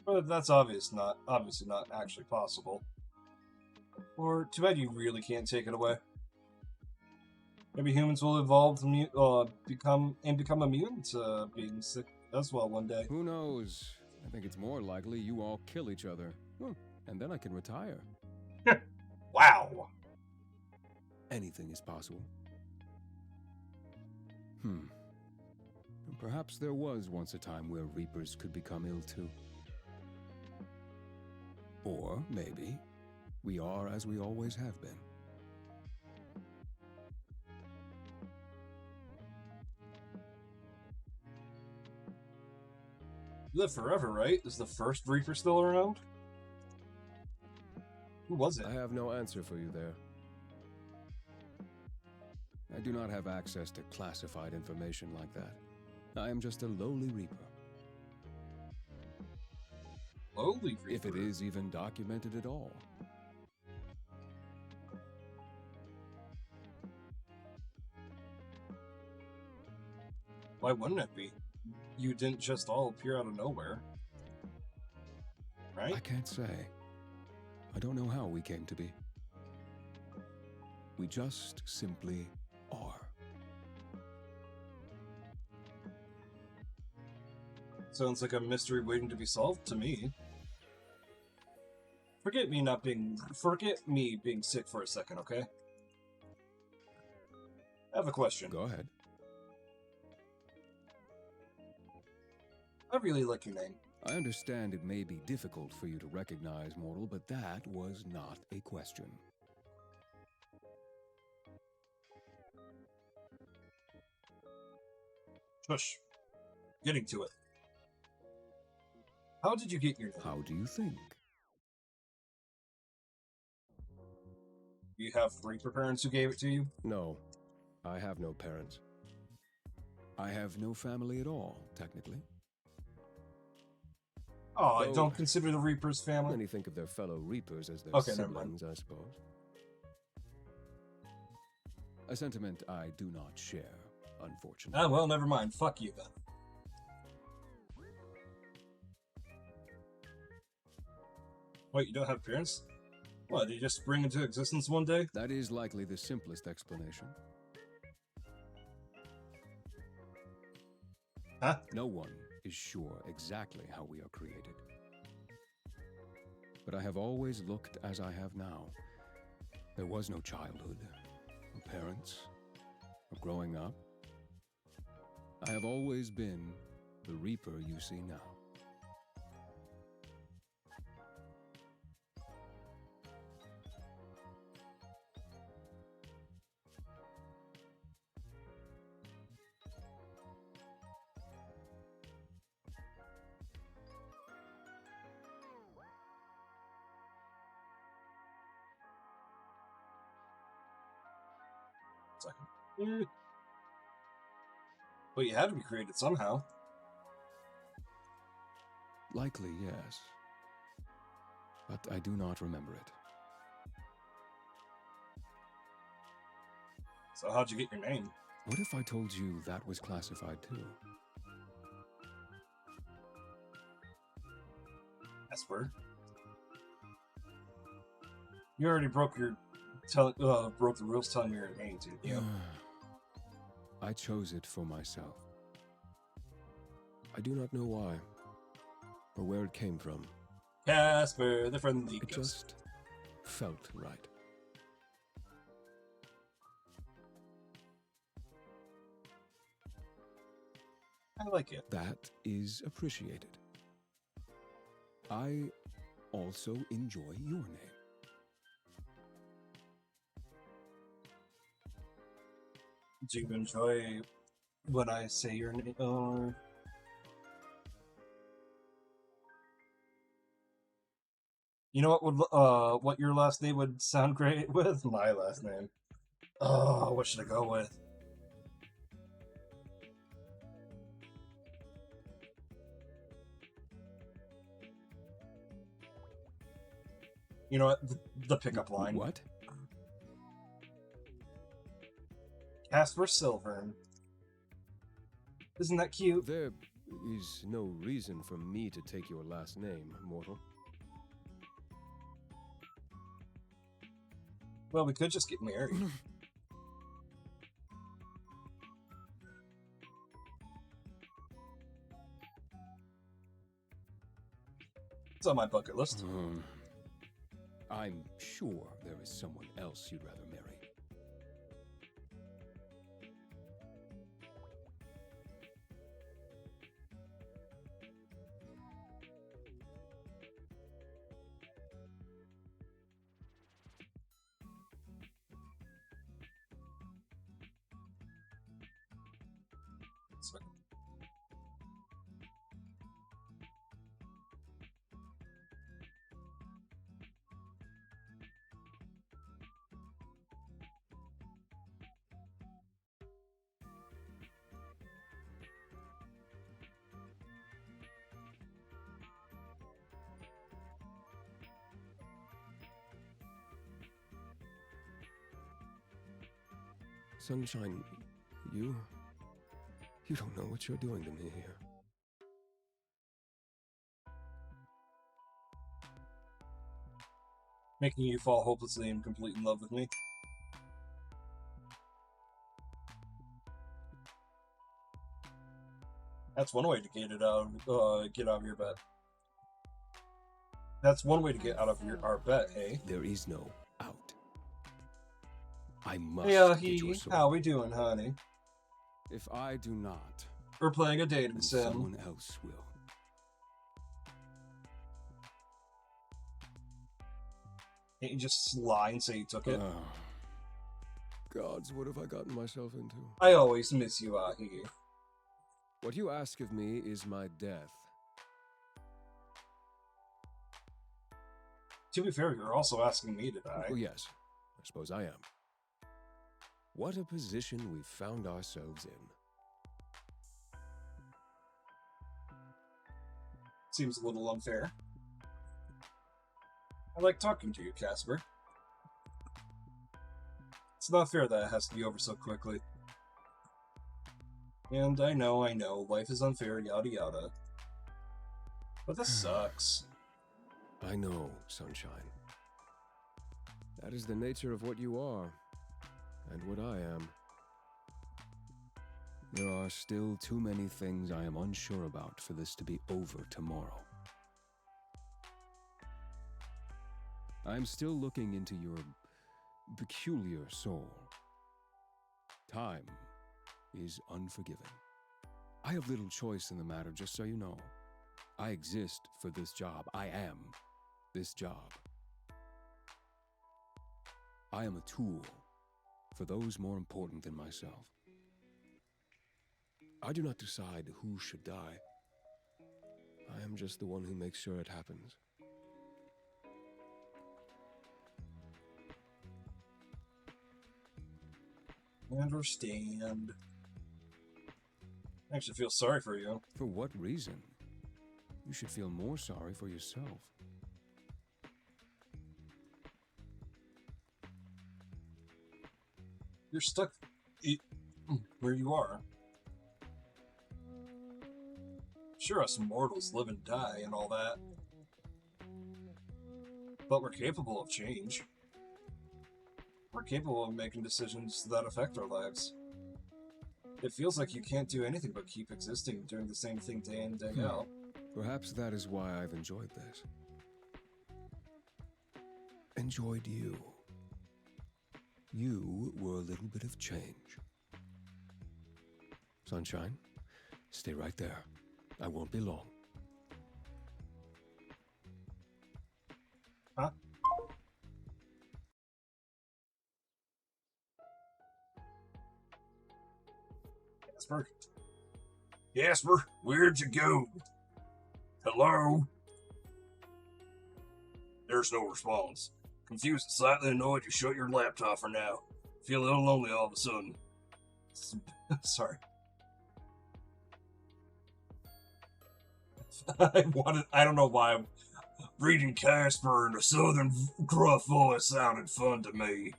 Speaker 1: But that's obviously not actually possible. Or too bad you really can't take it away. Maybe humans will evolve to become immune to being sick as well one day.
Speaker 3: Who knows? I think it's more likely you all kill each other. And then I can retire.
Speaker 1: Wow.
Speaker 3: Anything is possible. Perhaps there was once a time where Reapers could become ill too. Or maybe we are as we always have been.
Speaker 1: You live forever, right? Is the first Reaper still around? Who was it?
Speaker 3: I have no answer for you there. I do not have access to classified information like that. I am just a lowly Reaper.
Speaker 1: Lowly Reaper?
Speaker 3: If it is even documented at all.
Speaker 1: Why wouldn't it be? You didn't just all appear out of nowhere. Right?
Speaker 3: I can't say. I don't know how we came to be. We just simply are.
Speaker 1: Sounds like a mystery waiting to be solved to me. Forget me being sick for a second, okay? I have a question.
Speaker 3: Go ahead.
Speaker 1: I really like your name.
Speaker 3: I understand it may be difficult for you to recognize, mortal, but that was not a question.
Speaker 1: Shush. Getting to it. How did you get your name?
Speaker 3: How do you think?
Speaker 1: You have Reaper parents who gave it to you?
Speaker 3: No, I have no parents. I have no family at all, technically.
Speaker 1: Oh, I
Speaker 3: Though
Speaker 1: don't consider the Reapers family.
Speaker 3: Many think of their fellow Reapers as their
Speaker 1: Okay, never mind.
Speaker 3: siblings, I suppose. A sentiment I do not share, unfortunately.
Speaker 1: Ah, well, never mind. Fuck you, then. Wait, you don't have parents? What, did you just spring into existence one day?
Speaker 3: That is likely the simplest explanation.
Speaker 1: Huh?
Speaker 3: No one is sure exactly how we are created. but I have always looked as I have now. There was no childhood, or parents, or growing up. I have always been the Reaper you see now.
Speaker 1: Second. But you had to be created somehow.
Speaker 3: Likely, yes. But I do not remember it.
Speaker 1: So how'd you get your name?
Speaker 3: What if I told you that was classified too?
Speaker 1: Esper. You already broke your broke the rules telling me your name, didn't you?
Speaker 3: I chose it for myself. I do not know why, or where it came from.
Speaker 1: Casper, the friendly
Speaker 3: It
Speaker 1: ghost.
Speaker 3: just felt right.
Speaker 1: I like it.
Speaker 3: That is appreciated. I also enjoy your name.
Speaker 1: Do you enjoy when I say your name? You know what would what your last name would sound great with? My last name. Oh, what should I go with? You know what? The pickup line.
Speaker 3: What?
Speaker 1: Casper Silvern. Isn't that cute?
Speaker 3: There is no reason for me to take your last name, mortal.
Speaker 1: Well, we could just get married. It's on my bucket list.
Speaker 3: I'm sure there is someone else you'd rather marry.
Speaker 1: So-
Speaker 3: Sunshine, you don't know what you're doing to me here.
Speaker 1: Making you fall hopelessly and complete in love with me. That's one way to get it out. Get out of your bed. That's one way to get out of our bet. Hey.
Speaker 3: There is no out. I must
Speaker 1: Yeah,
Speaker 3: get your soul.
Speaker 1: how we doing, honey?
Speaker 3: If I do not,
Speaker 1: We're playing a dating
Speaker 3: then
Speaker 1: sim.
Speaker 3: someone else will.
Speaker 1: Can't you just lie and say you took it?
Speaker 3: Gods, what have I gotten myself into?
Speaker 1: I always miss you out here.
Speaker 3: What you ask of me is my death.
Speaker 1: To be fair, you're also asking me to die.
Speaker 3: Oh, yes, I suppose I am. What a position we've found ourselves in.
Speaker 1: Seems a little unfair. I like talking to you, Casper. It's not fair that it has to be over so quickly. And I know, life is unfair, yada yada. But this sucks.
Speaker 3: I know, Sunshine. That is the nature of what you are, and what I am. There are still too many things I am unsure about for this to be over tomorrow. I'm still looking into your peculiar soul. Time is unforgiving. I have little choice in the matter, just so you know. I exist for this job. I am this job. I am a tool for those more important than myself. I do not decide who should die. I am just the one who makes sure it happens.
Speaker 1: I understand. I actually feel sorry for you.
Speaker 3: For what reason? You should feel more sorry for yourself.
Speaker 1: You're stuck where you are. Sure, us mortals live and die and all that, but we're capable of change. We're capable of making decisions that affect our lives. It feels like you can't do anything but keep existing, doing the same thing day in, day out.
Speaker 3: Perhaps that is why I've enjoyed this. Enjoyed you. You were a little bit of change. Sunshine, stay right there. I won't be long.
Speaker 1: Huh? Jasper? Jasper, where'd you go? Hello? There's no response. Confused and slightly annoyed, you shut your laptop for now. Feel a little lonely all of a sudden. Sorry. I don't know why reading Casper in a southern gruff voice sounded fun to me.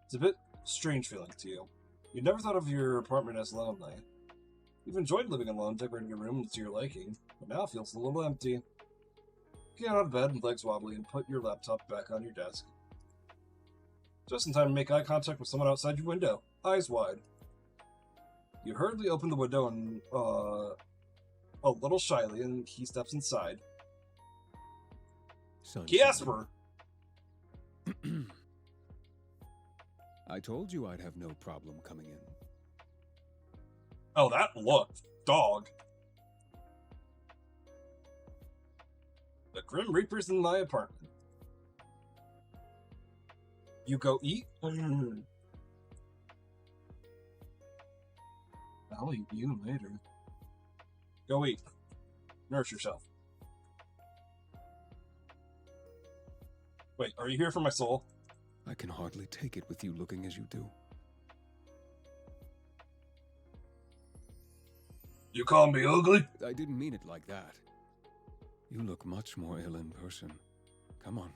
Speaker 1: It's a bit strange feeling to you. You never thought of your apartment as lonely. You've enjoyed living alone, decorating your room to your liking, but now it feels a little empty. Get out of bed, legs wobbly, and put your laptop back on your desk. Just in time to make eye contact with someone outside your window, eyes wide. You hurriedly open the window and, a little shyly, and he steps inside.
Speaker 3: Sunshine.
Speaker 1: Casper!
Speaker 3: I told you I'd have no problem coming in.
Speaker 1: Oh, that look. Dog. The Grim Reaper's in my apartment. You go eat? I'll eat you later. Go eat. Nurse yourself. Wait, are you here for my soul?
Speaker 3: I can hardly take it with you looking as you do.
Speaker 1: You call me ugly?
Speaker 3: I didn't mean it like that. You look much more ill in person. Come on,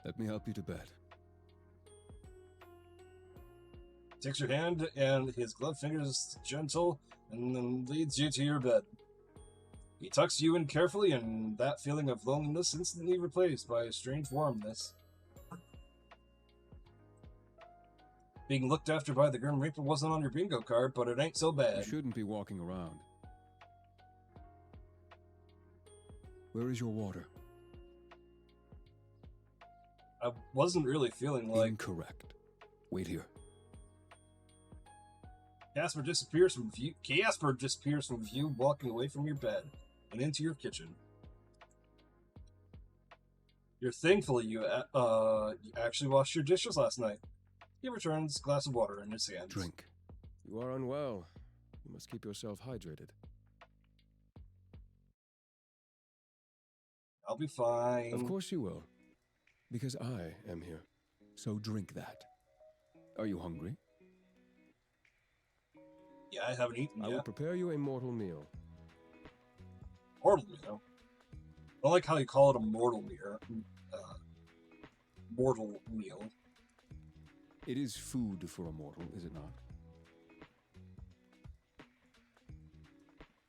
Speaker 3: let me help you to bed.
Speaker 1: Takes your hand and his gloved fingers gentle and then leads you to your bed. He tucks you in carefully, and that feeling of loneliness instantly replaced by a strange warmness. Being looked after by the Grim Reaper wasn't on your bingo card, but it ain't so bad.
Speaker 3: You shouldn't be walking around. Where is your water?
Speaker 1: I wasn't really feeling like...
Speaker 3: Incorrect. Wait here.
Speaker 1: Casper disappears from view, walking away from your bed and into your kitchen. You're thankful you actually washed your dishes last night. He returns a glass of water in his hands.
Speaker 3: Drink. You are unwell. You must keep yourself hydrated.
Speaker 1: I'll be fine.
Speaker 3: Of course you will. Because I am here. So drink that. Are you hungry?
Speaker 1: Yeah, I haven't eaten
Speaker 3: I
Speaker 1: yet.
Speaker 3: will prepare you a mortal meal.
Speaker 1: Mortal meal? I don't like how you call it a mortal meal. Mortal meal.
Speaker 3: It is food for a mortal, is it not?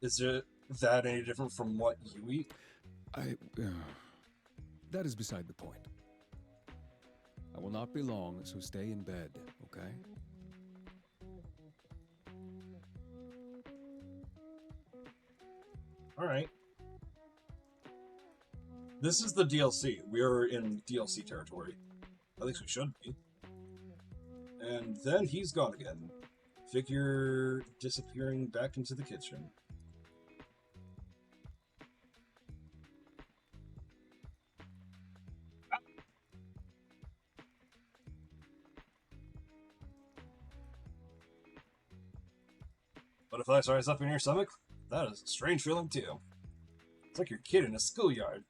Speaker 1: Is it that any different from what you eat?
Speaker 3: That is beside the point. I will not be long, so stay in bed, okay?
Speaker 1: Alright. This is the DLC. We're in DLC territory. At least we should be. And then he's gone again. Figure disappearing back into the kitchen. Butterflies rise up in your stomach? That is a strange feeling too. It's like your kid in a schoolyard.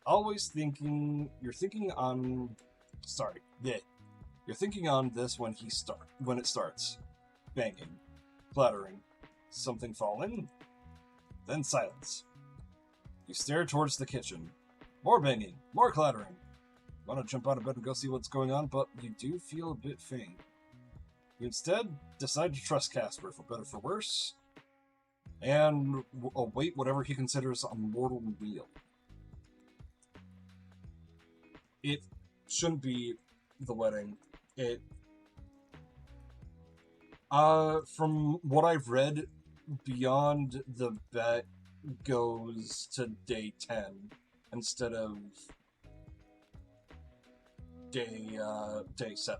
Speaker 1: Always thinking... You're thinking on... Sorry. Yeah. You're thinking on this when it starts. Banging. Clattering. Something falling? Then silence. You stare towards the kitchen. More banging. More clattering. Want to jump out of bed and go see what's going on, but you do feel a bit faint. You instead decide to trust Casper, for better or for worse, and await whatever he considers a mortal meal. It shouldn't be the wedding. From what I've read, Beyond the Bet goes to day 10 instead of day 7.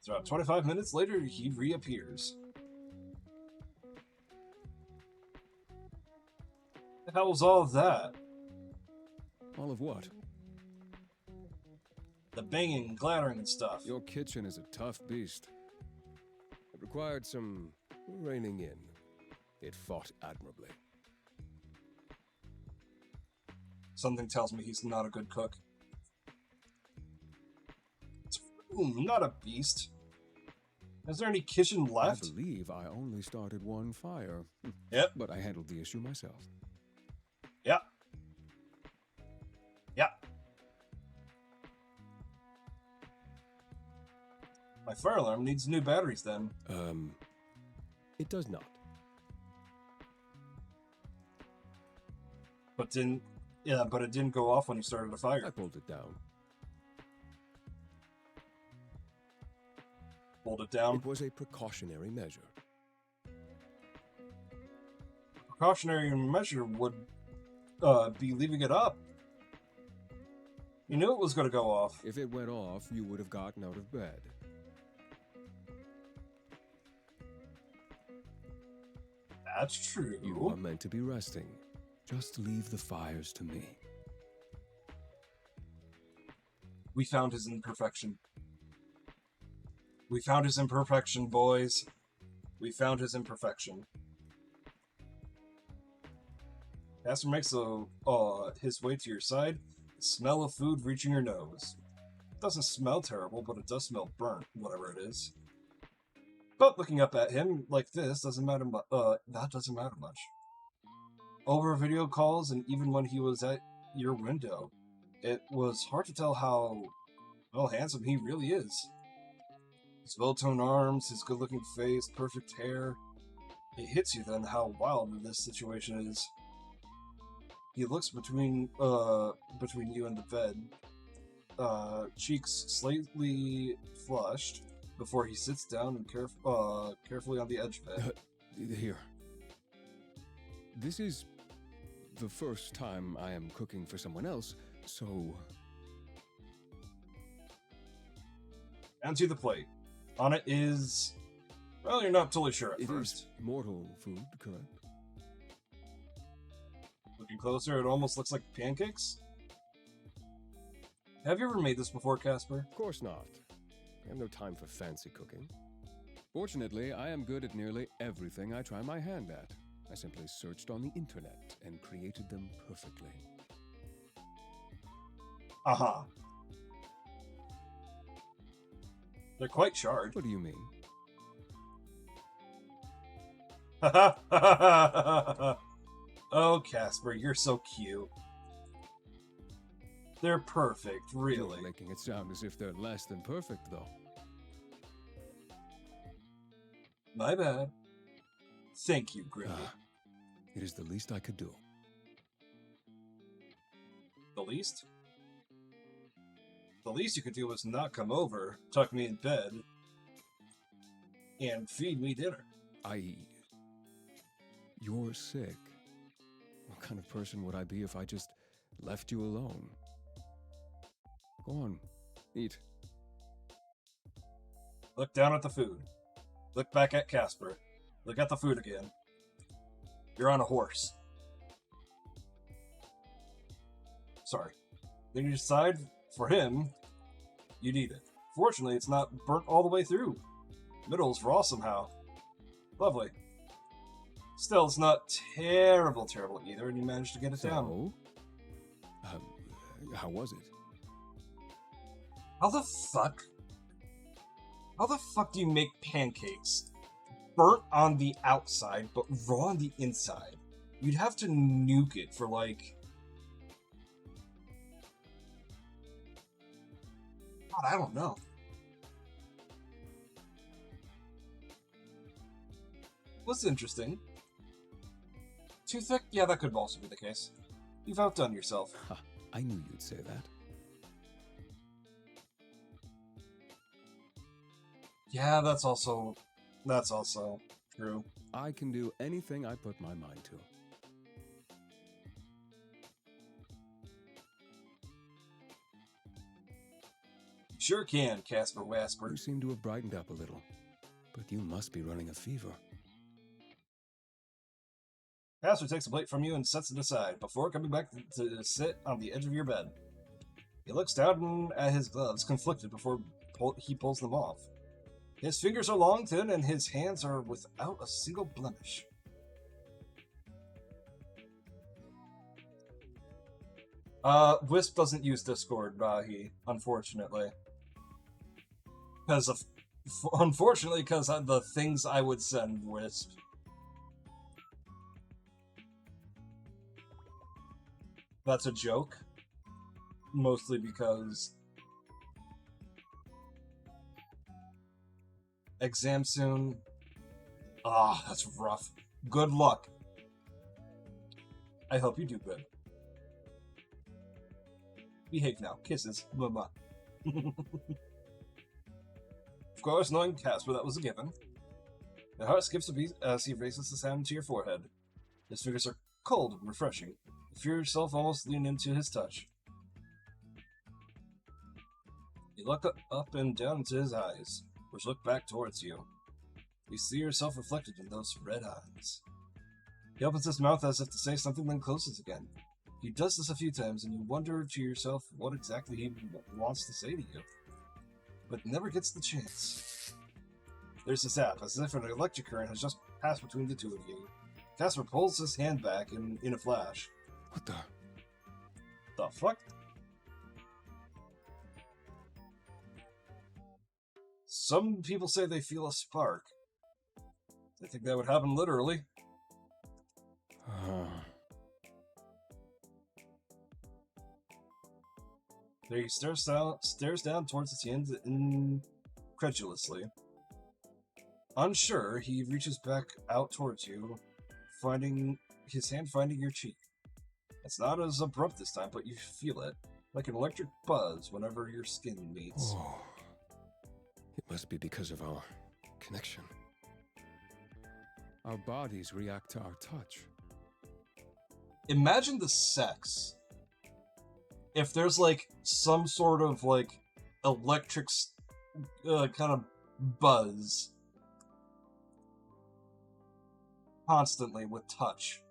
Speaker 1: So about 25 minutes later, he reappears. The hell's all of that?
Speaker 3: All of what?
Speaker 1: The banging and clattering and stuff.
Speaker 3: Your kitchen is a tough beast. It required some reining in. It fought admirably.
Speaker 1: Something tells me he's not a good cook. Not a beast. Is there any kitchen left?
Speaker 3: I believe I only started one fire.
Speaker 1: Yep.
Speaker 3: But I handled the issue myself.
Speaker 1: Yeah. Yeah. My fire alarm needs new batteries then.
Speaker 3: It does not.
Speaker 1: But it didn't go off when you started a fire.
Speaker 3: I pulled it down.
Speaker 1: Pulled it down.
Speaker 3: It was a precautionary measure.
Speaker 1: Precautionary measure would be leaving it up. You knew it was going to go off.
Speaker 3: If it went off, you would have gotten out of bed.
Speaker 1: That's true.
Speaker 3: You are meant to be resting. Just leave the fires to me.
Speaker 1: We found his imperfection. We found his imperfection, boys. We found his imperfection. Casper makes his way to your side. The smell of food reaching your nose. It doesn't smell terrible, but it does smell burnt, whatever it is. But looking up at him like this doesn't matter. That doesn't matter much. Over video calls, and even when he was at your window, it was hard to tell how handsome he really is. His well-toned arms, his good-looking face, perfect hair. It hits you then how wild this situation is. He looks between you and the bed, cheeks slightly flushed, before he sits down and carefully on the edge of it.
Speaker 3: Here. This is the first time I am cooking for someone else, so...
Speaker 1: And to the plate. On it is... Well, you're not totally sure at
Speaker 3: It
Speaker 1: first.
Speaker 3: is mortal food, correct?
Speaker 1: Looking closer, it almost looks like pancakes. Have you ever made this before, Casper?
Speaker 3: Of course not. I have no time for fancy cooking. Fortunately, I am good at nearly everything I try my hand at. I simply searched on the internet and created them perfectly.
Speaker 1: Aha. They're quite charred.
Speaker 3: What do you mean?
Speaker 1: Oh, Casper, you're so cute. They're perfect, really.
Speaker 3: You're making it sound as if they're less than perfect, though.
Speaker 1: My bad. Thank you, Grimmy.
Speaker 3: It is the least I could do.
Speaker 1: The least? The least you could do was not come over, tuck me in bed, and feed me dinner.
Speaker 3: You're sick. What kind of person would I be if I just left you alone. Go on, eat.
Speaker 1: Look down at the food. Look back at Casper. Look at the food again. You're on a horse. Sorry. Then you decide, for him, you'd eat it. Fortunately, it's not burnt all the way through. Middle's raw somehow. Lovely. Still, it's not terrible either, and you managed to get it down.
Speaker 3: How was it?
Speaker 1: How the fuck? How the fuck do you make pancakes burnt on the outside, but raw on the inside? You'd have to nuke it for, like... God, I don't know. What's interesting? Too thick? Yeah, that could also be the case. You've outdone yourself.
Speaker 3: Ha, I knew you'd say that.
Speaker 1: Yeah, that's also true.
Speaker 3: I can do anything I put my mind to.
Speaker 1: Sure can, Casper Wasper.
Speaker 3: You seem to have brightened up a little, but you must be running a fever.
Speaker 1: Casper takes a plate from you and sets it aside before coming back to sit on the edge of your bed. He looks down at his gloves, conflicted before he pulls them off. His fingers are long, thin, and his hands are without a single blemish. Wisp doesn't use Discord, unfortunately. Unfortunately, because of the things I would send Wisp. That's a joke. Mostly because... Exam soon. Ah, that's rough. Good luck. I hope you do good. Behave now. Kisses. Mama. Of course, knowing Casper, that was a given. The heart skips a beat as he raises his hand to your forehead. His fingers are cold and refreshing. You feel yourself almost lean into his touch. You look up and down into his eyes, which look back towards you. You see yourself reflected in those red eyes. He opens his mouth as if to say something, then closes again. He does this a few times, and you wonder to yourself what exactly he wants to say to you, but never gets the chance. There's a zap, as if an electric current has just passed between the two of you. Casper pulls his hand back in a flash.
Speaker 3: What the?
Speaker 1: The fuck? Some people say they feel a spark. I think that would happen literally. There he stares down towards his hand incredulously. Unsure, he reaches back out towards you, finding your cheek. It's not as abrupt this time, but you feel it, like an electric buzz whenever your skin meets.
Speaker 3: Oh. It must be because of our connection. Our bodies react to our touch.
Speaker 1: Imagine the sex. If there's, like, some sort of, like, electric kind of buzz constantly with touch.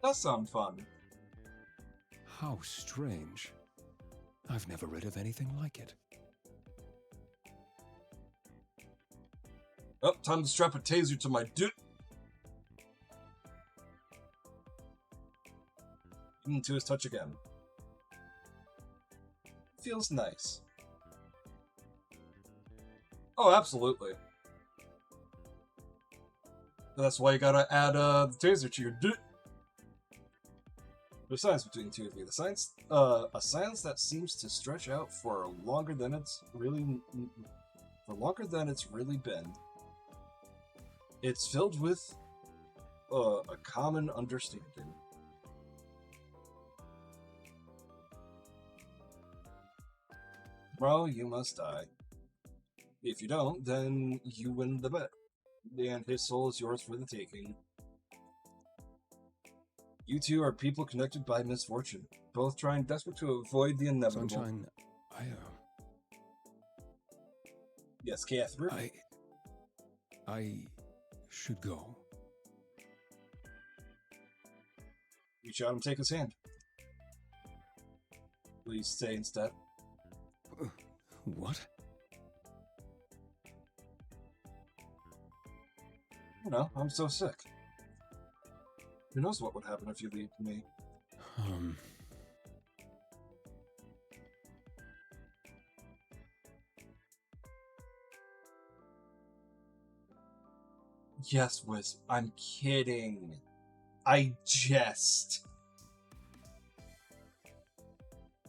Speaker 1: That sounds fun.
Speaker 3: How strange. I've never read of anything like it.
Speaker 1: Oh, time to strap a taser to my dick. Into his touch again. Feels nice. Oh, absolutely. That's why you gotta add the taser to your dick. There's science between the two of you. A science that seems to stretch out for longer than it's really been. It's filled with a common understanding. Tomorrow you must die. If you don't, then you win the bet. And his soul is yours for the taking. You two are people connected by misfortune, both trying desperate to avoid the inevitable.
Speaker 3: Sunshine,
Speaker 1: Yes, Catherine?
Speaker 3: I should go.
Speaker 1: Reach out and take his hand. Please stay instead.
Speaker 3: What?
Speaker 1: You know, I'm so sick. Who knows what would happen if you leave me? Yes, Wisp, I'm kidding. I jest.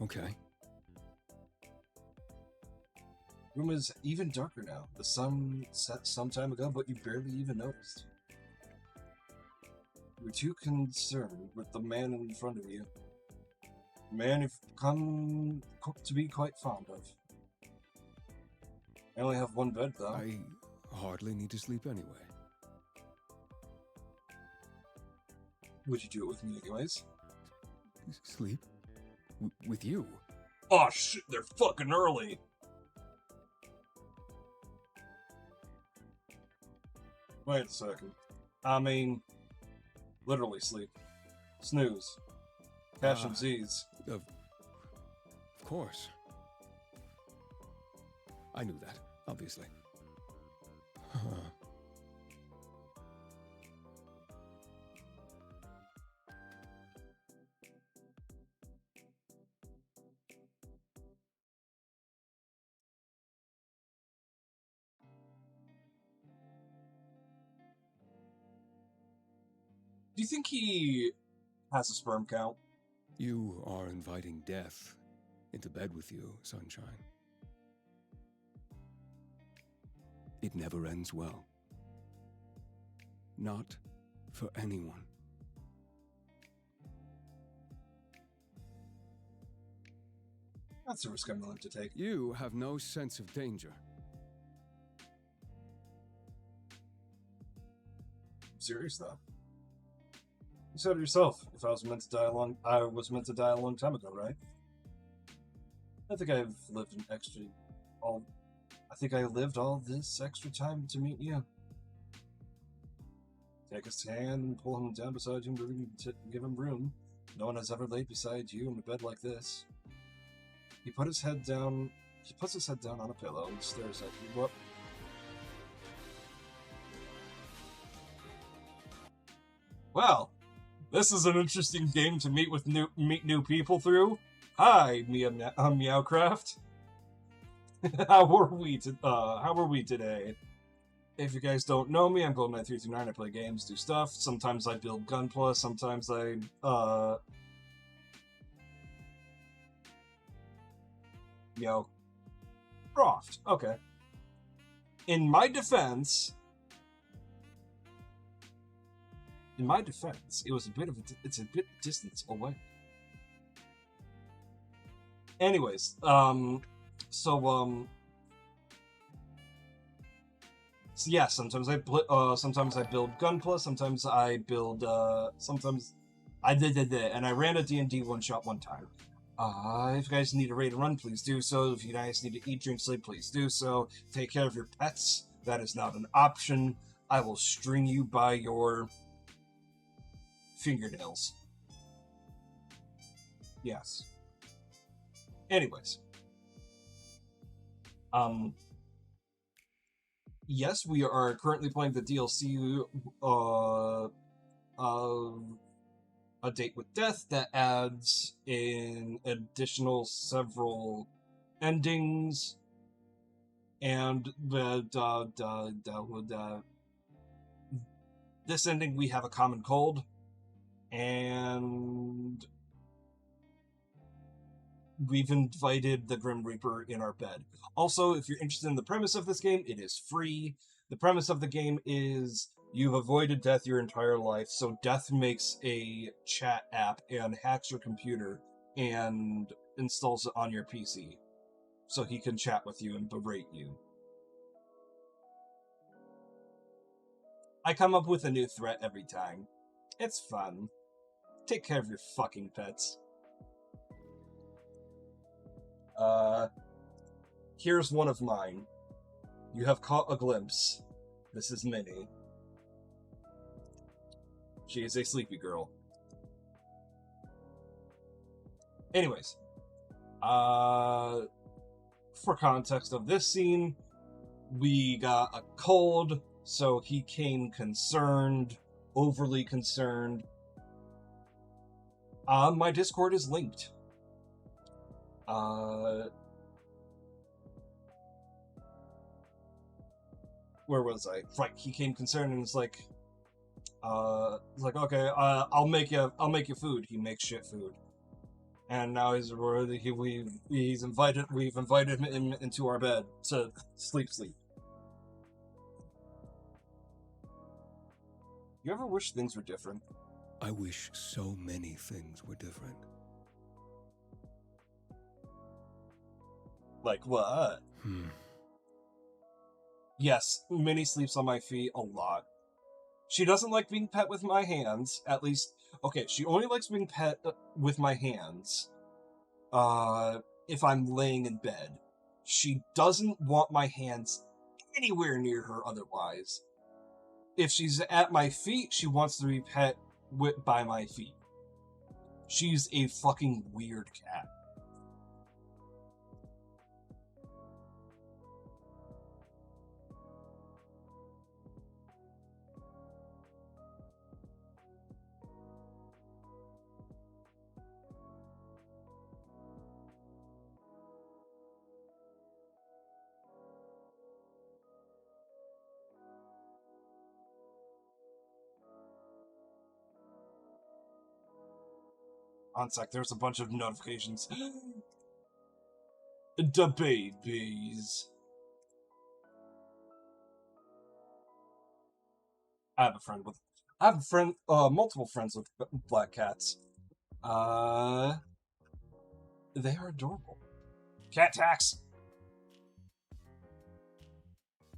Speaker 3: Okay.
Speaker 1: Room is even darker now. The sun set some time ago, but you barely even noticed. You were too concerned with the man in front of you. A man you've come to be quite fond of. I only have one bed, though.
Speaker 3: I hardly need to sleep anyway.
Speaker 1: Would you do it with me anyways?
Speaker 3: Sleep? With you?
Speaker 1: Oh shit, they're fucking early! Wait a second. I mean, literally sleep. Snooze. Cash and Z's.
Speaker 3: Of course. I knew that, obviously.
Speaker 1: Do you think he has a sperm count?
Speaker 3: You are inviting death into bed with you, Sunshine. It never ends well. Not for anyone.
Speaker 1: That's a risk I'm willing to take.
Speaker 3: You have no sense of danger.
Speaker 1: I'm serious though. You said it yourself. If I was meant to die I was meant to die a long time ago, right? I think I've lived an extra I think I lived all this extra time to meet you. Take his hand and pull him down beside him to give him room. No one has ever laid beside you in a bed like this. He puts his head down on a pillow and stares at you. What? Well, this is an interesting game to meet new people through. Hi, Meowcraft. How are we today? If you guys don't know me, I'm Golden93339. I play games, do stuff. Sometimes I build Gunpla, sometimes I Croft. Okay. In my defense, it was it's a bit distance away. Anyways, so yeah, sometimes I build Gunpla, sometimes I build sometimes I did and I ran a D&D one shot one time. If you guys need a raid and run, please do so. If you guys need to eat, drink, sleep, please do so. Take care of your pets. That is not an option. I will string you by your fingernails. Yes. Anyways. Yes, we are currently playing the DLC, A Date with Death, that adds an additional several endings, and this ending we have a common cold, and we've invited the Grim Reaper in our bed. Also, if you're interested in the premise of this game, it is free. The premise of the game is you've avoided death your entire life, so Death makes a chat app and hacks your computer and installs it on your PC, so he can chat with you and berate you. I come up with a new threat every time. It's fun. Take care of your fucking pets. Here's one of mine. You have caught a glimpse. This is Minnie. She is a sleepy girl. Anyways, for context of this scene, we got a cold, so he came concerned, overly concerned. My Discord is linked. Where was I? Right, he came concerned and was like, okay, I'll make you food. He makes shit food, and now we've invited him into our bed to sleep. You ever wish things were different?
Speaker 3: I wish so many things were different.
Speaker 1: Like what? Yes, Minnie sleeps on my feet a lot. She doesn't like being pet with my hands, at least. Okay, she only likes being pet with my hands if I'm laying in bed. She doesn't want my hands anywhere near her otherwise. If she's at my feet, she wants to be pet by my feet. She's a fucking weird cat. On sec, there's a bunch of notifications. The babies. I have multiple friends with black cats. They are adorable. Cat tax.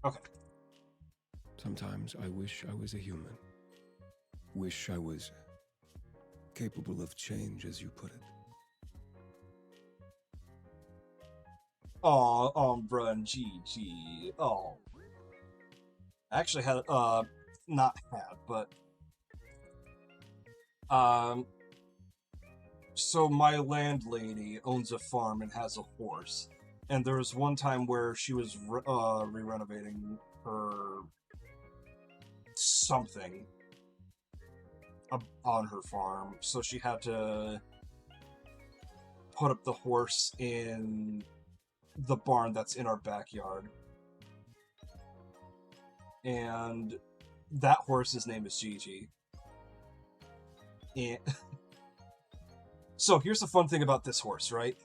Speaker 1: Okay.
Speaker 3: Sometimes I wish I was a human. Wish I was capable of change, as you put it.
Speaker 1: Aw, Umbra and Gigi. Oh. I actually had, not had, but, so my landlady owns a farm and has a horse. And there was one time where she was, re-renovating her something on her farm, so she had to put up the horse in the barn that's in our backyard. And that horse's name is Gigi. And so here's the fun thing about this horse, right?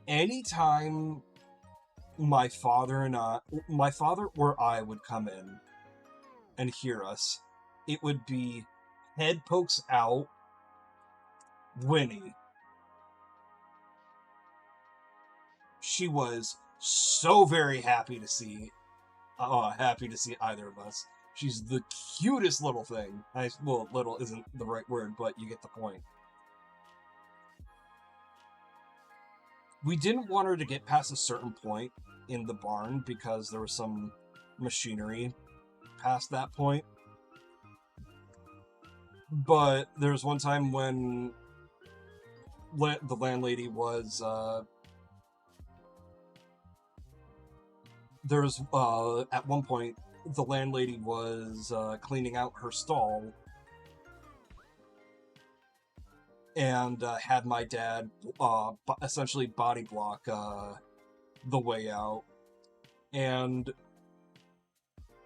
Speaker 1: Anytime my father or I would come in and hear us, it would be head pokes out, Winnie. She was so very happy to see either of us. She's the cutest little thing. Well, little isn't the right word, but you get the point. We didn't want her to get past a certain point in the barn because there was some machinery past that point. But there was one time when the landlady was, at one point, the landlady was cleaning out her stall and had my dad essentially body block the way out. And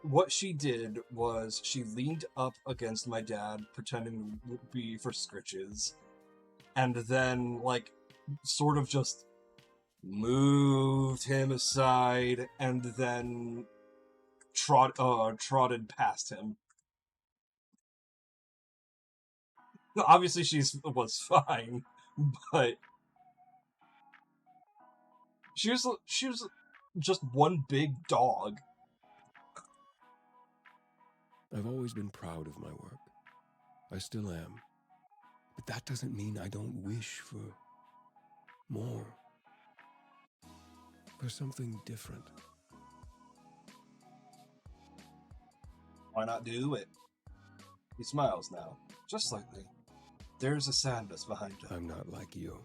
Speaker 1: what she did was she leaned up against my dad, pretending to be for scritches, and then, like, sort of just moved him aside, and then trotted past him. Obviously, she was fine, but she was just one big dog.
Speaker 3: I've always been proud of my work. I still am. But that doesn't mean I don't wish for more. For something different.
Speaker 1: Why not do it? He smiles now, just slightly. There's a sadness behind it.
Speaker 3: I'm not like you.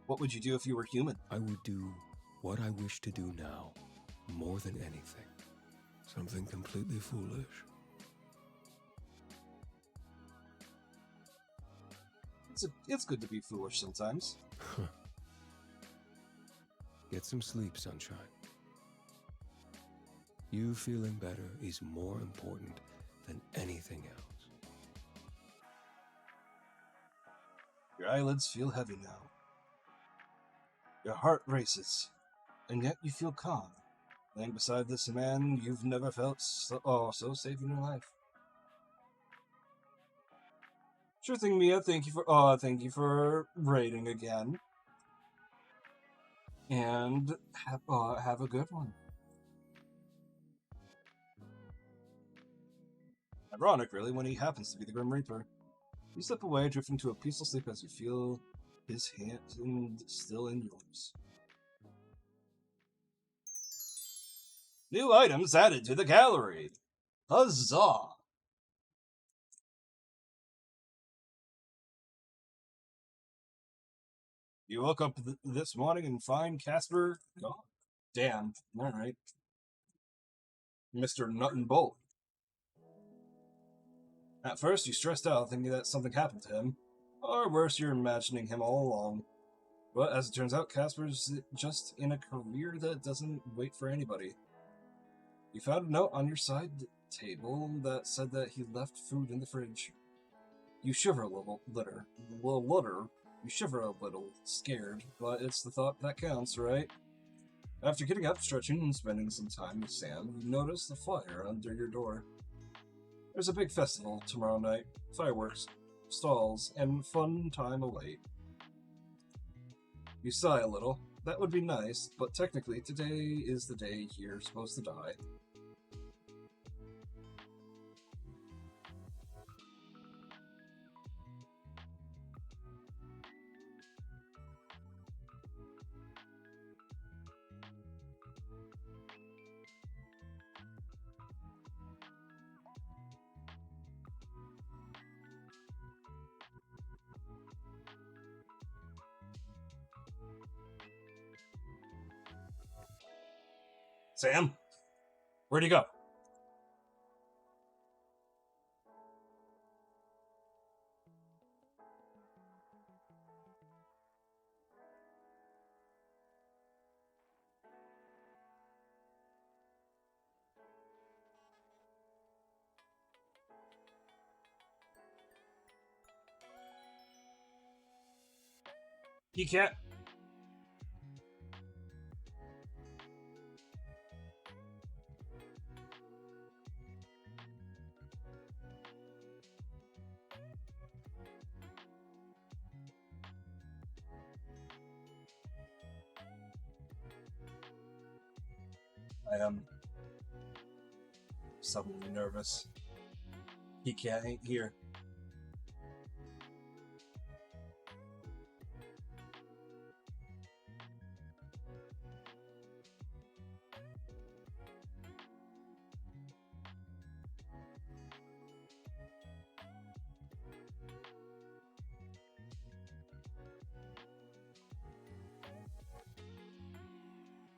Speaker 1: What would you do if you were human?
Speaker 3: I would do what I wish to do now, more than anything. Something completely foolish.
Speaker 1: It's good to be foolish sometimes.
Speaker 3: Get some sleep, sunshine. You feeling better is more important than anything else.
Speaker 1: Your eyelids feel heavy now. Your heart races, and yet you feel calm, laying beside this man you've never felt so safe in your life. Sure thing, Mia. Thank you for raiding again, and have a good one. Ironic, really, when he happens to be the Grim Reaper. You slip away, drifting to a peaceful sleep as you feel his hand still in yours. New items added to the gallery. Huzzah! You woke up this morning and find Casper gone. Damn. All right. Mr. Nut and Bolt. At first, you stressed out, thinking that something happened to him. Or worse, you're imagining him all along. But as it turns out, Casper's just in a career that doesn't wait for anybody. You found a note on your side table that said that he left food in the fridge. You shiver a little, you shiver a little, scared, but it's the thought that counts, right? After getting up, stretching, and spending some time with Sam, you notice the flyer under your door. There's a big festival tomorrow night, fireworks, stalls, and fun time await. You sigh a little. That would be nice, but technically today is the day you're supposed to die. Sam? Where'd he go? He can't. I am suddenly nervous. He ain't here.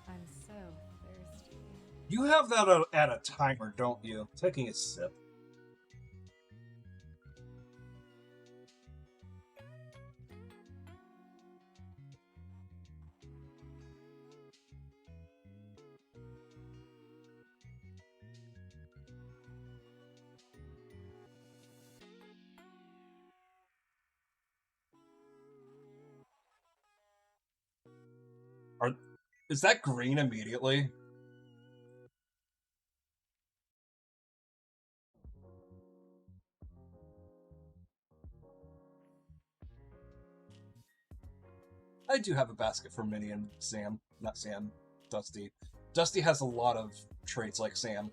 Speaker 2: I'm so thirsty.
Speaker 1: You have that at a timer, don't you? Taking a sip. Is that green immediately? I do have a basket for Minnie and Sam. Not Sam. Dusty. Dusty has a lot of traits like Sam.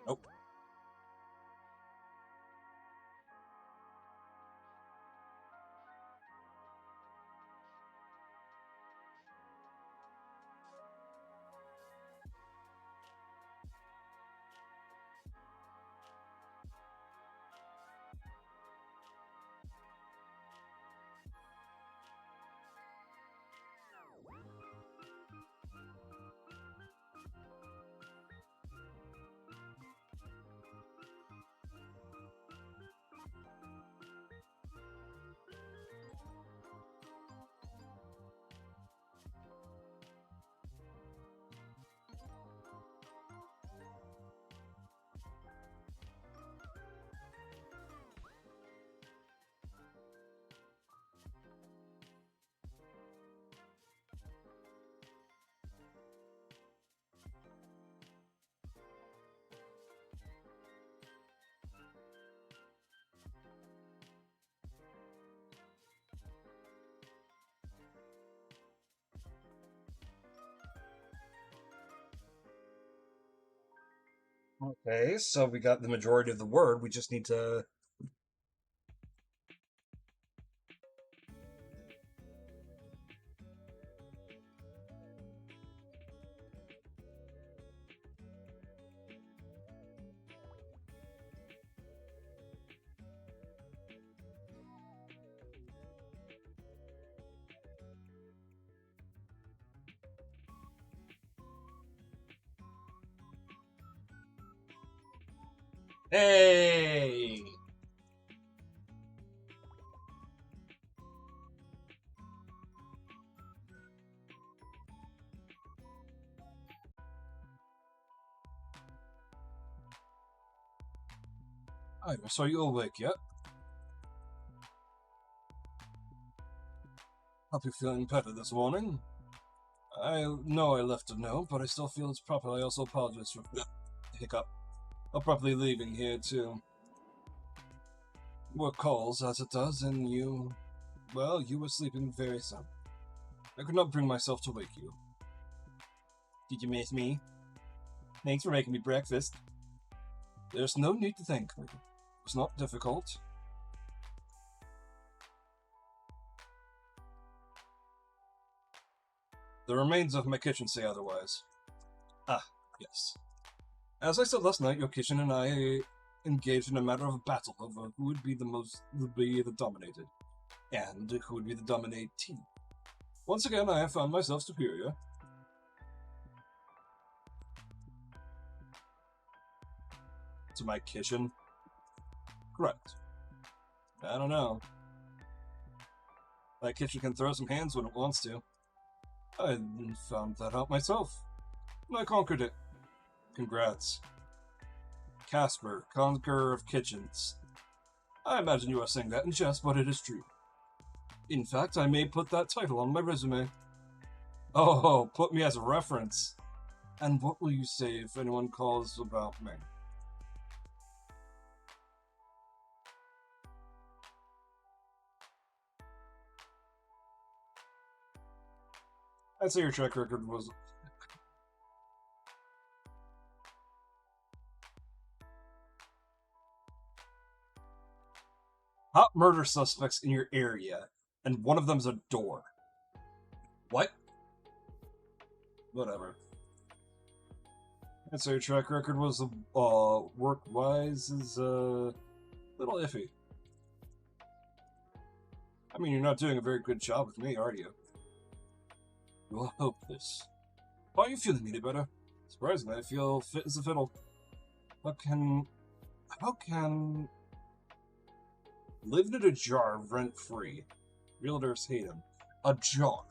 Speaker 1: Nope. Okay, so we got the majority of the word. We just need to... Hey! I saw you awake yet. Hope you're feeling better this morning. I know I left a note, but I still feel it's proper. I also apologize for hiccup. Abruptly leaving here to work calls as it does, and you... Well, you were sleeping very sound. I could not bring myself to wake you. Did you miss me? Thanks for making me breakfast. There's no need to thank me. It's not difficult. The remains of my kitchen say otherwise. Ah, yes. As I said last night, your kitchen and I engaged in a matter of battle over who would be the dominated, and who would be the dominatee. Once again, I have found myself superior. To my kitchen? Correct. I don't know. My kitchen can throw some hands when it wants to. I found that out myself, and I conquered it. Congrats. Casper, conqueror of kitchens. I imagine you are saying that in jest, but it is true. In fact, I may put that title on my resume. Oh, put me as a reference. And what will you say if anyone calls about me? I'd say your track record was... Hot murder suspects in your area, and one of them's a door. What? Whatever. I'd say your track record was, work-wise is, a little iffy. I mean, you're not doing a very good job with me, are you? You're hopeless. How are you feeling any better? Surprisingly, I feel fit as a fiddle. How can living in a jar rent-free? Realtors hate him. A jar.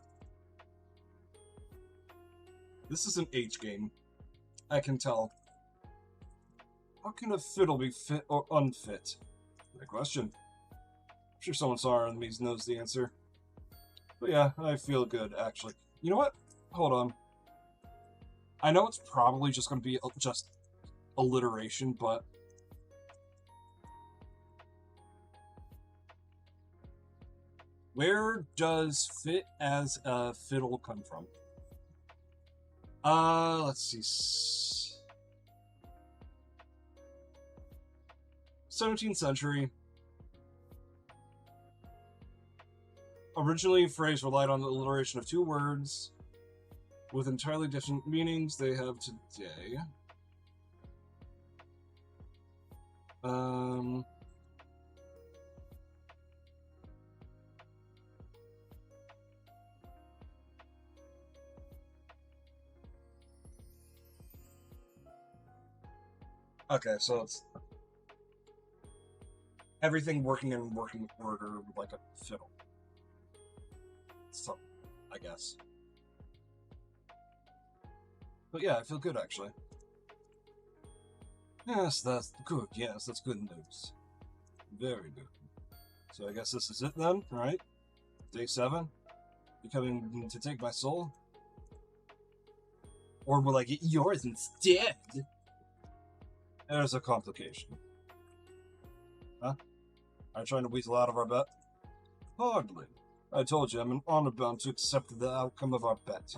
Speaker 1: This is an H game. I can tell. How can a fiddle be fit or unfit? Good question. I'm sure someone somewhere in me knows the answer. But yeah, I feel good, actually. You know what? Hold on. I know it's probably just going to be just alliteration, but... where does fit as a fiddle come from? Let's see. 17th century. Originally, phrase relied on the alliteration of two words with entirely different meanings they have today. Okay, so it's everything working in working order like a fiddle. So, I guess. But yeah, I feel good actually. Yes, that's good. Yes, that's good news. Very good. So I guess this is it then, right? Day 7? You coming to take my soul? Or will I get yours instead? There's a complication. Huh? Are you trying to weasel out of our bet? Hardly. I told you I'm in honor bound to accept the outcome of our bet.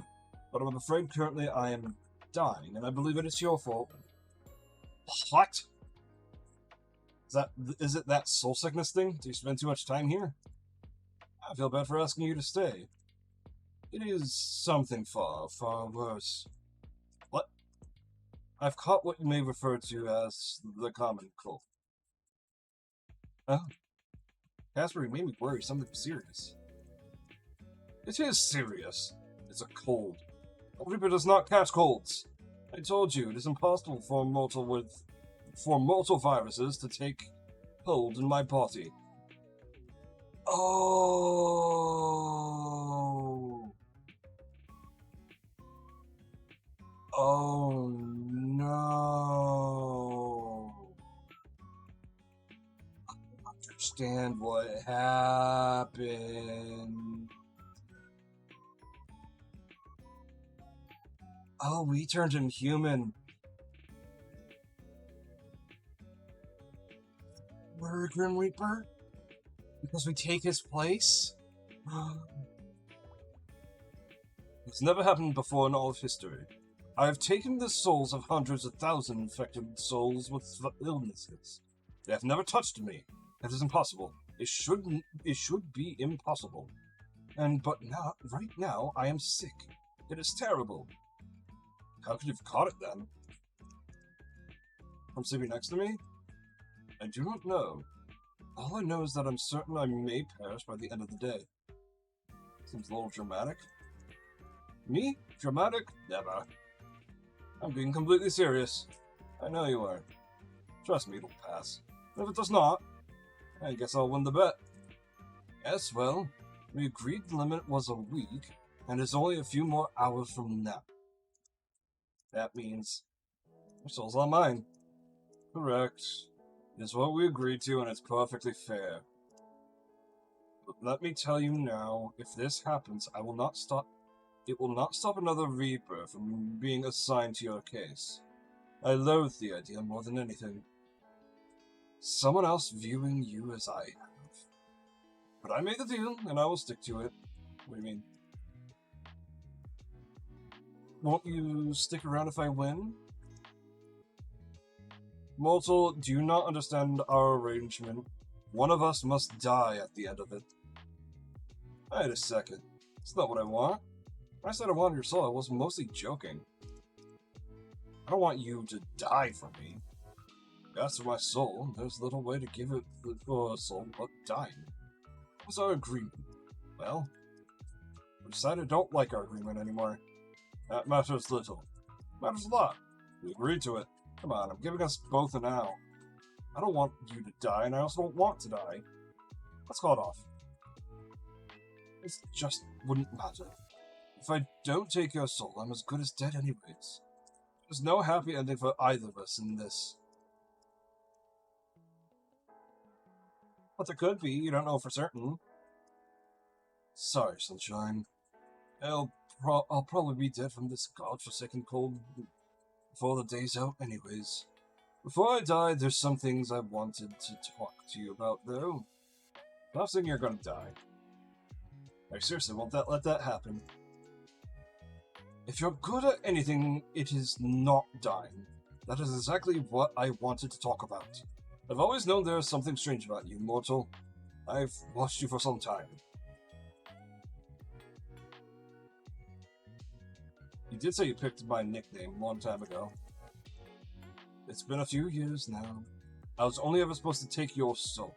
Speaker 1: But I'm afraid currently I am dying, and I believe it is your fault. What? Is it that soul sickness thing? Do you spend too much time here? I feel bad for asking you to stay. It is something far, far worse. What? I've caught what you may refer to as the common cold. Oh. Casper, you made me worry something serious. It is serious. It's a cold. A Reaper does not catch colds. I told you, it is impossible for mortal viruses to take hold in my body. Oh. Oh no. I don't understand what happened. Oh, we turned him human. We're a Grim Reaper? Because we take his place? It's never happened before in all of history. I have taken the souls of hundreds of thousands infected souls with illnesses. They have never touched me. That is impossible. It should be impossible. But now, right now, I am sick. It is terrible. How could you have caught it then? From sleeping next to me? I do not know. All I know is that I'm certain I may perish by the end of the day. Seems a little dramatic. Me? Dramatic? Never. I'm being completely serious. I know you are. Trust me, it'll pass. If it does not, I guess I'll win the bet. Yes, well, we agreed the limit was a week, and it's only a few more hours from now. That means your soul's not mine. Correct. It's what we agreed to, and it's perfectly fair. But let me tell you now, if this happens, it will not stop another Reaper from being assigned to your case. I loathe the idea more than anything. Someone else viewing you as I have. But I made the deal, and I will stick to it. What do you mean? Won't you stick around if I win? Mortal, do you not understand our arrangement? One of us must die at the end of it. Wait a second. That's not what I want. When I said I wanted your soul, I was mostly joking. I don't want you to die for me. As for my soul, there's little way to give it for a soul but dying. What's our agreement? Well, we decided I don't like our agreement anymore. That matters little. Matters a lot. We agreed to it. Come on, I'm giving us both an out. I don't want you to die, and I also don't want to die. Let's call it off. It just wouldn't matter. If I don't take your soul, I'm as good as dead anyways. There's no happy ending for either of us in this. But there could be, you don't know for certain. Sorry, Sunshine. I'll probably be dead from this godforsaken cold before the day's out anyways. Before I die, there's some things I wanted to talk to you about, though. Not saying you're gonna die. I seriously won't let that happen. If you're good at anything, it is not dying. That is exactly what I wanted to talk about. I've always known there is something strange about you, mortal. I've watched you for some time. You did say you picked my nickname a long time ago. It's been a few years now. I was only ever supposed to take your soul.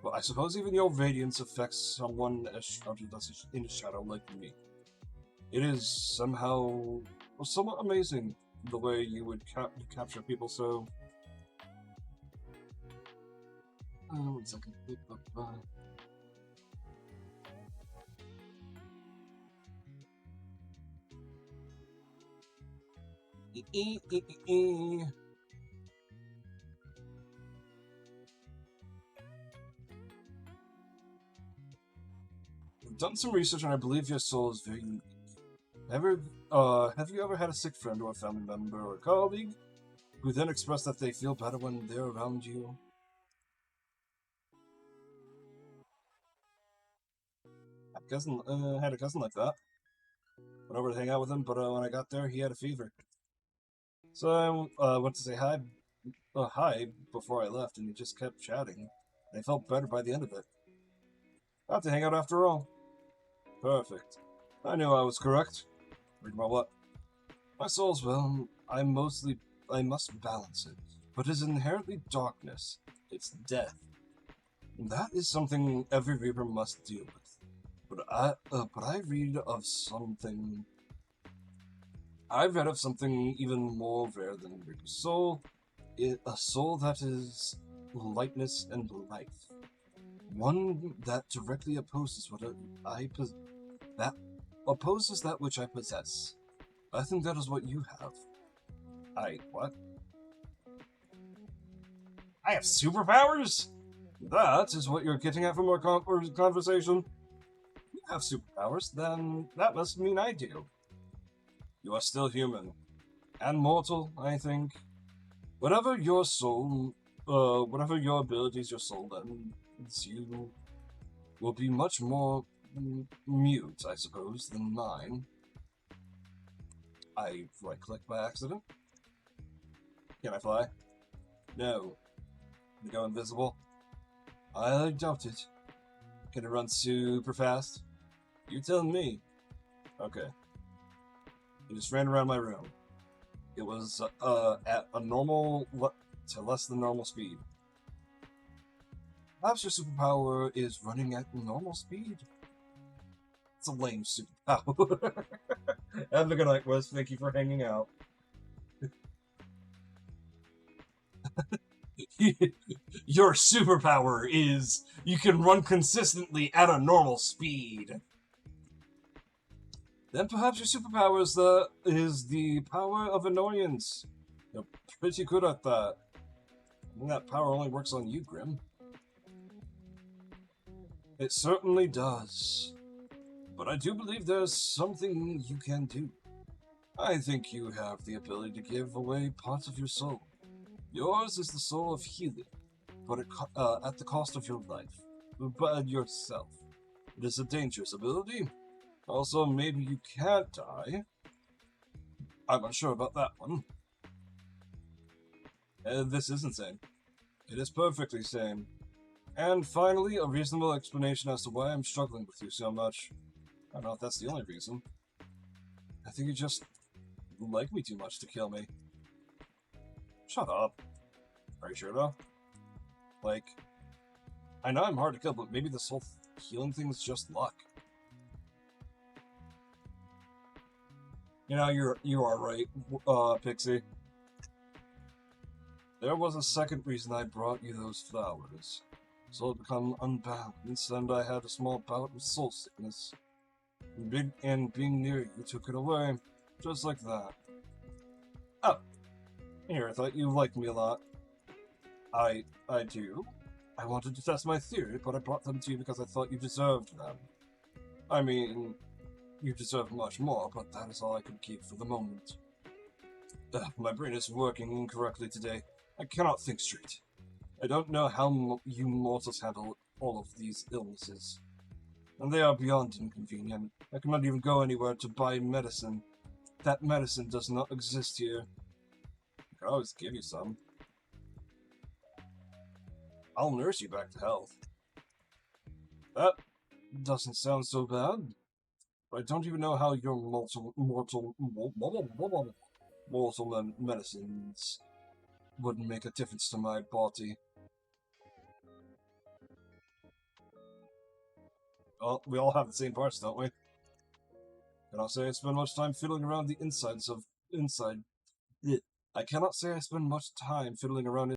Speaker 1: But I suppose even your radiance affects someone as shrouded in a shadow like me. It is somehow somewhat amazing the way you would capture people so... one second. I've done some research and I believe your soul is very unique. Have you ever had a sick friend or a family member or a colleague who then expressed that they feel better when they're around you? Had a cousin like that. Went over to hang out with him, but when I got there, he had a fever. So I went to say hi before I left, and he just kept chatting. And I felt better by the end of it. Got to hang out after all. Perfect. I knew I was correct. Read about what? My soul's, well, I must balance it. But it's inherently darkness. It's death. And that is something every Reaper must deal with. But I read of something even more rare than Reaper's soul. A soul that is lightness and life. One that directly opposes opposes that which I possess. I think that is what you have. What? I have superpowers? That is what you're getting at from our conversation? You have superpowers, then that must mean I do. You are still human. And mortal, I think. Whatever your abilities your soul lends you will be much more mute, I suppose, than mine. I right-click by accident. Can I fly? No. Can I go invisible? I doubt it. Can it run super fast? You tell me. Okay. He just ran around my room. It was at a normal to less than normal speed. Perhaps your superpower is running at normal speed. It's a lame superpower. Have a good night, Wes. Thank you for hanging out. Your superpower is you can run consistently at a normal speed. Then perhaps your superpower is the power of annoyance. You're pretty good at that. I think that power only works on you, Grim. It certainly does. But I do believe there's something you can do. I think you have the ability to give away parts of your soul. Yours is the soul of healing, but at the cost of your life, but yourself. It is a dangerous ability. Also, maybe you can't die. I'm unsure about that one. This is insane. It is perfectly sane. And finally, a reasonable explanation as to why I'm struggling with you so much. I don't know if that's the only reason. I think you just like me too much to kill me. Shut up. Are you sure though? Like, I know I'm hard to kill, but maybe this whole healing thing is just luck. You know, you are right, Pixie. There was a second reason I brought you those flowers. So I'd become unbalanced, and I had a small bout of soul sickness. And being near you took it away, just like that. Oh, here, I thought you liked me a lot. I do. I wanted to test my theory, but I brought them to you because I thought you deserved them. I mean, you deserve much more, but that is all I could keep for the moment. My brain is working incorrectly today. I cannot think straight. I don't know how you mortals handle all of these illnesses. And they are beyond inconvenient. I cannot even go anywhere to buy medicine. That medicine does not exist here. I can always give you some. I'll nurse you back to health. That doesn't sound so bad. But I don't even know how your mortal medicines would make a difference to my body. Well, we all have the same parts, don't we? Cannot say I spend much time fiddling around the insides of inside. I cannot say I spend much time fiddling around